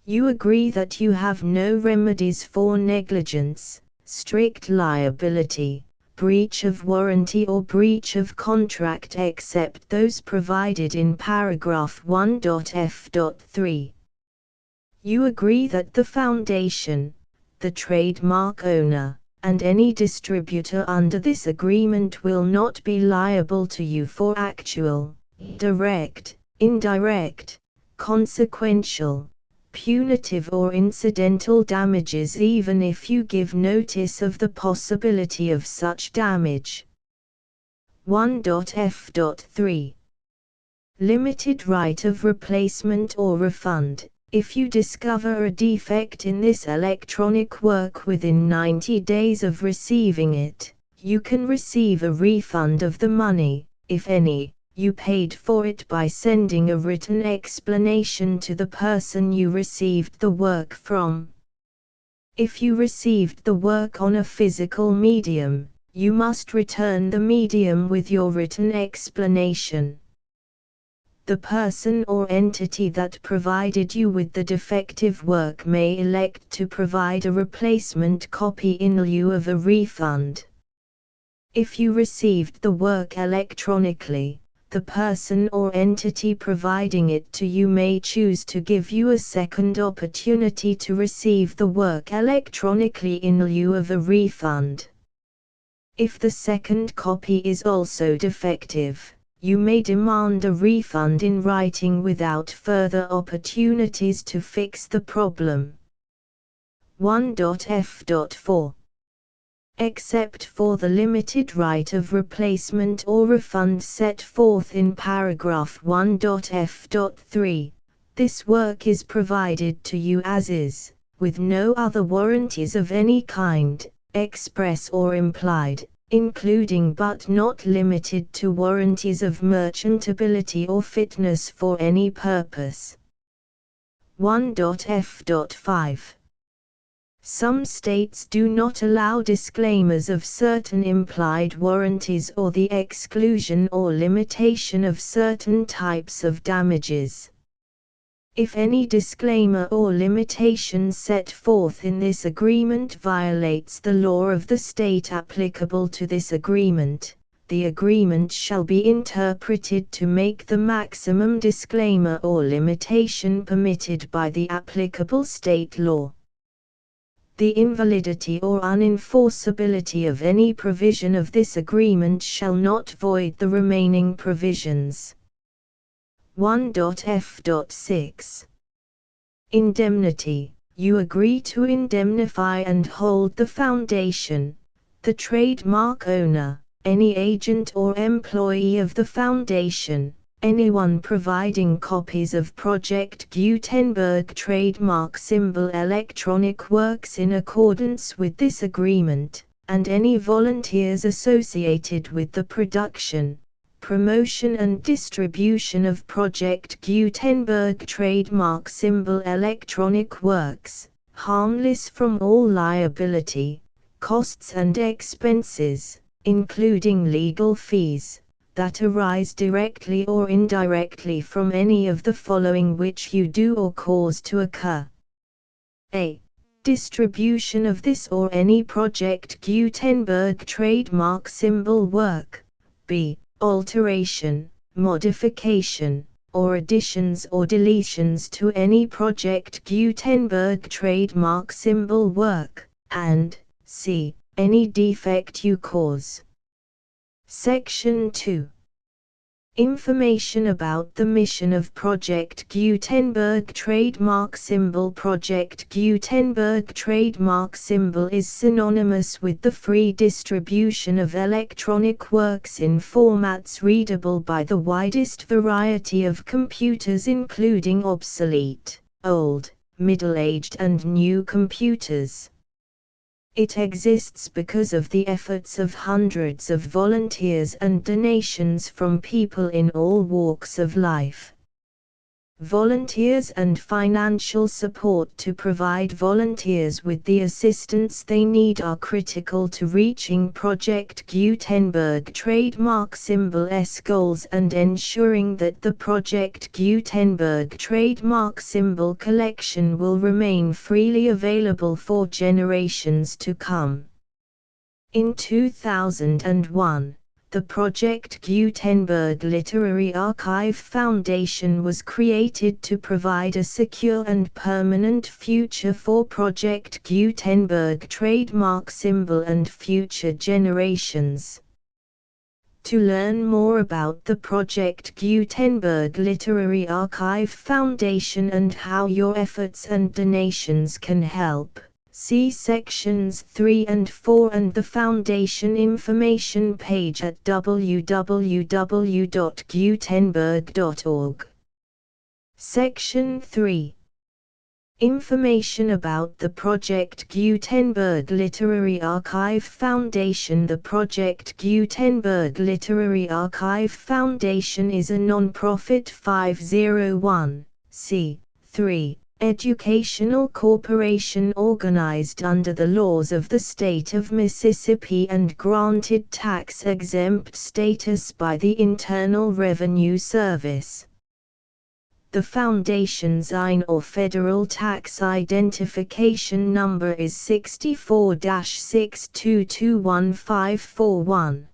You agree that you have no remedies for negligence, strict liability, breach of warranty or breach of contract except those provided in paragraph 1.f.3. You agree that the Foundation, the trademark owner, and any distributor under this agreement will not be liable to you for actual, direct, indirect, consequential, punitive or incidental damages even if you give notice of the possibility of such damage. 1.f.3 Limited right of replacement or refund. If you discover a defect in this electronic work within 90 days of receiving it, you can receive a refund of the money, if any, you paid for it by sending a written explanation to the person you received the work from. If you received the work on a physical medium, you must return the medium with your written explanation. The person or entity that provided you with the defective work may elect to provide a replacement copy in lieu of a refund. If you received the work electronically, the person or entity providing it to you may choose to give you a second opportunity to receive the work electronically in lieu of a refund. If the second copy is also defective, you may demand a refund in writing without further opportunities to fix the problem. 1.f.4 Except for the limited right of replacement or refund set forth in paragraph 1.f.3, this work is provided to you as is, with no other warranties of any kind, express or implied, including but not limited to warranties of merchantability or fitness for any purpose. 1.f.5 Some states do not allow disclaimers of certain implied warranties or the exclusion or limitation of certain types of damages. If any disclaimer or limitation set forth in this agreement violates the law of the state applicable to this agreement, the agreement shall be interpreted to make the maximum disclaimer or limitation permitted by the applicable state law. The invalidity or unenforceability of any provision of this agreement shall not void the remaining provisions. 1.f.6 Indemnity. You agree to indemnify and hold the foundation, the trademark owner, any agent or employee of the foundation, anyone providing copies of Project Gutenberg trademark symbol electronic works in accordance with this agreement, and any volunteers associated with the production, promotion and distribution of Project Gutenberg trademark symbol electronic works, harmless from all liability, costs and expenses, including legal fees, that arise directly or indirectly from any of the following which you do or cause to occur. A. Distribution of this or any Project Gutenberg trademark symbol work. B. Alteration, modification, or additions or deletions to any Project Gutenberg trademark symbol work, and C. Any defect you cause. Section 2. Information about the mission of Project Gutenberg trademark symbol. Project Gutenberg trademark symbol is synonymous with the free distribution of electronic works in formats readable by the widest variety of computers, including obsolete, old, middle-aged and new computers. It exists because of the efforts of hundreds of volunteers and donations from people in all walks of life. Volunteers and financial support to provide volunteers with the assistance they need are critical to reaching Project Gutenberg trademark symbol's goals and ensuring that the Project Gutenberg trademark symbol collection will remain freely available for generations to come. In 2001, the Project Gutenberg Literary Archive Foundation was created to provide a secure and permanent future for Project Gutenberg trademark symbol and future generations. To learn more about the Project Gutenberg Literary Archive Foundation and how your efforts and donations can help, see sections 3 and 4 and the Foundation information page at www.gutenberg.org. Section 3. Information about the Project Gutenberg Literary Archive Foundation. The Project Gutenberg Literary Archive Foundation is a non-profit 501(c)(3) educational corporation organized under the laws of the state of Mississippi and granted tax-exempt status by the Internal Revenue Service. The Foundation's IN or Federal Tax Identification Number is 64-6221541.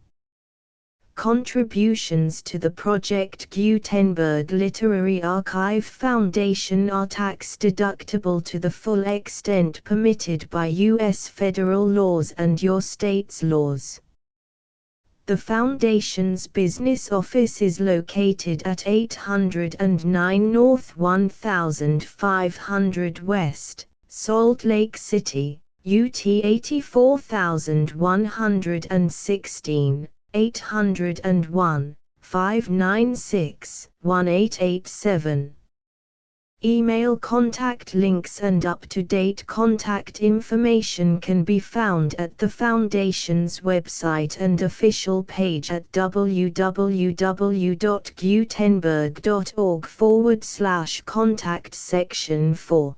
Contributions to the Project Gutenberg Literary Archive Foundation are tax-deductible to the full extent permitted by U.S. federal laws and your state's laws. The Foundation's business office is located at 809 North 1500 West, Salt Lake City, UT 84116. 801-596-1887. Email contact links and up-to-date contact information can be found at the Foundation's website and official page at www.gutenberg.org/contact section 4.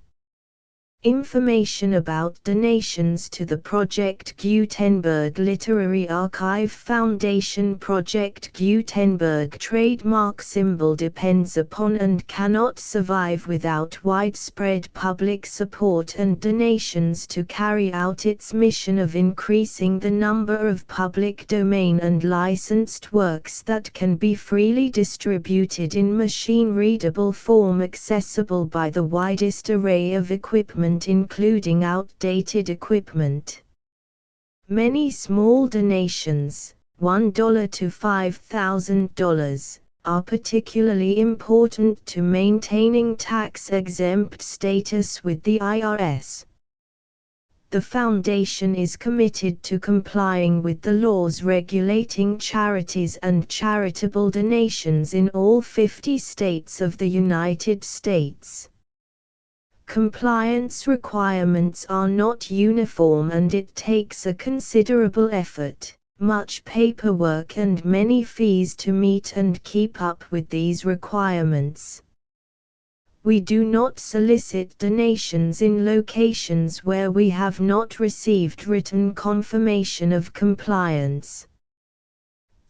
Information about donations to the Project Gutenberg Literary Archive Foundation. Project Gutenberg trademark symbol depends upon and cannot survive without widespread public support and donations to carry out its mission of increasing the number of public domain and licensed works that can be freely distributed in machine-readable form accessible by the widest array of equipment, including outdated equipment. Many small donations, $1 to $5,000, are particularly important to maintaining tax-exempt status with the IRS. The Foundation is committed to complying with the laws regulating charities and charitable donations in all 50 states of the United States. Compliance requirements are not uniform and it takes a considerable effort, much paperwork and many fees to meet and keep up with these requirements. We do not solicit donations in locations where we have not received written confirmation of compliance.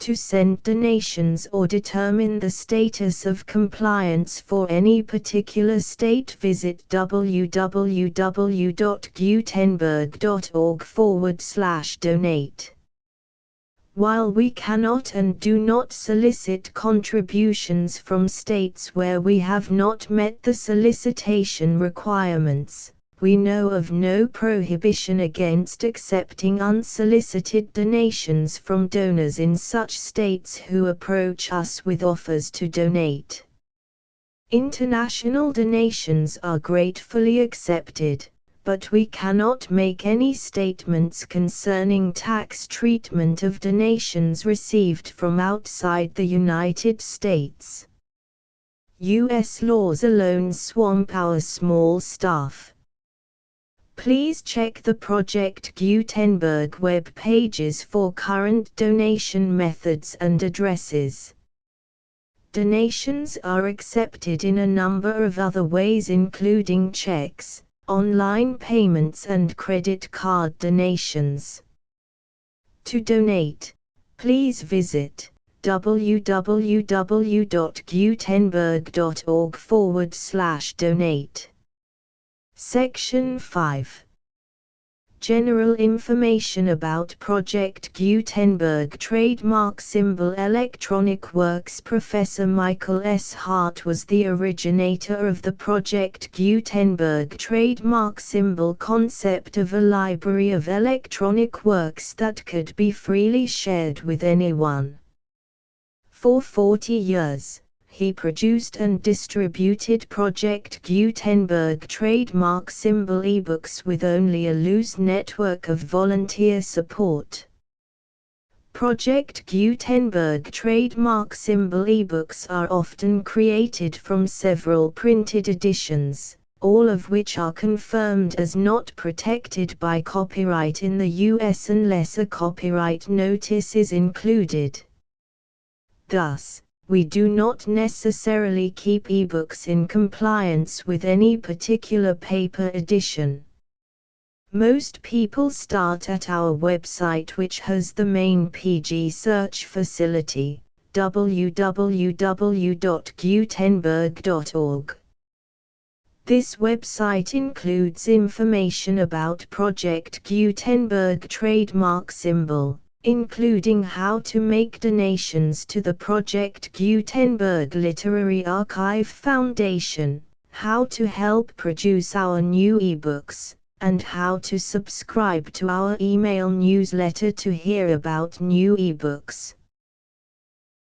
To send donations or determine the status of compliance for any particular state, visit www.gutenberg.org/donate. While we cannot and do not solicit contributions from states where we have not met the solicitation requirements, we know of no prohibition against accepting unsolicited donations from donors in such states who approach us with offers to donate. International donations are gratefully accepted, but we cannot make any statements concerning tax treatment of donations received from outside the United States. U.S. laws alone swamp our small staff. Please check the Project Gutenberg web pages for current donation methods and addresses. Donations are accepted in a number of other ways, including checks, online payments and credit card donations. To donate, please visit www.gutenberg.org/donate. Section 5. General information about Project Gutenberg trademark symbol. Electronic Works. Professor Michael S. Hart was the originator of the Project Gutenberg trademark symbol concept of a library of electronic works that could be freely shared with anyone. For 40 years, he produced and distributed Project Gutenberg trademark symbol ebooks with only a loose network of volunteer support. Project Gutenberg trademark symbol ebooks are often created from several printed editions, all of which are confirmed as not protected by copyright in the U.S. unless a copyright notice is included. Thus, we do not necessarily keep ebooks in compliance with any particular paper edition. Most people start at our website, which has the main PG search facility, www.gutenberg.org. This website includes information about Project Gutenberg trademark symbol, including how to make donations to the Project Gutenberg Literary Archive Foundation, how to help produce our new ebooks, and how to subscribe to our email newsletter to hear about new ebooks.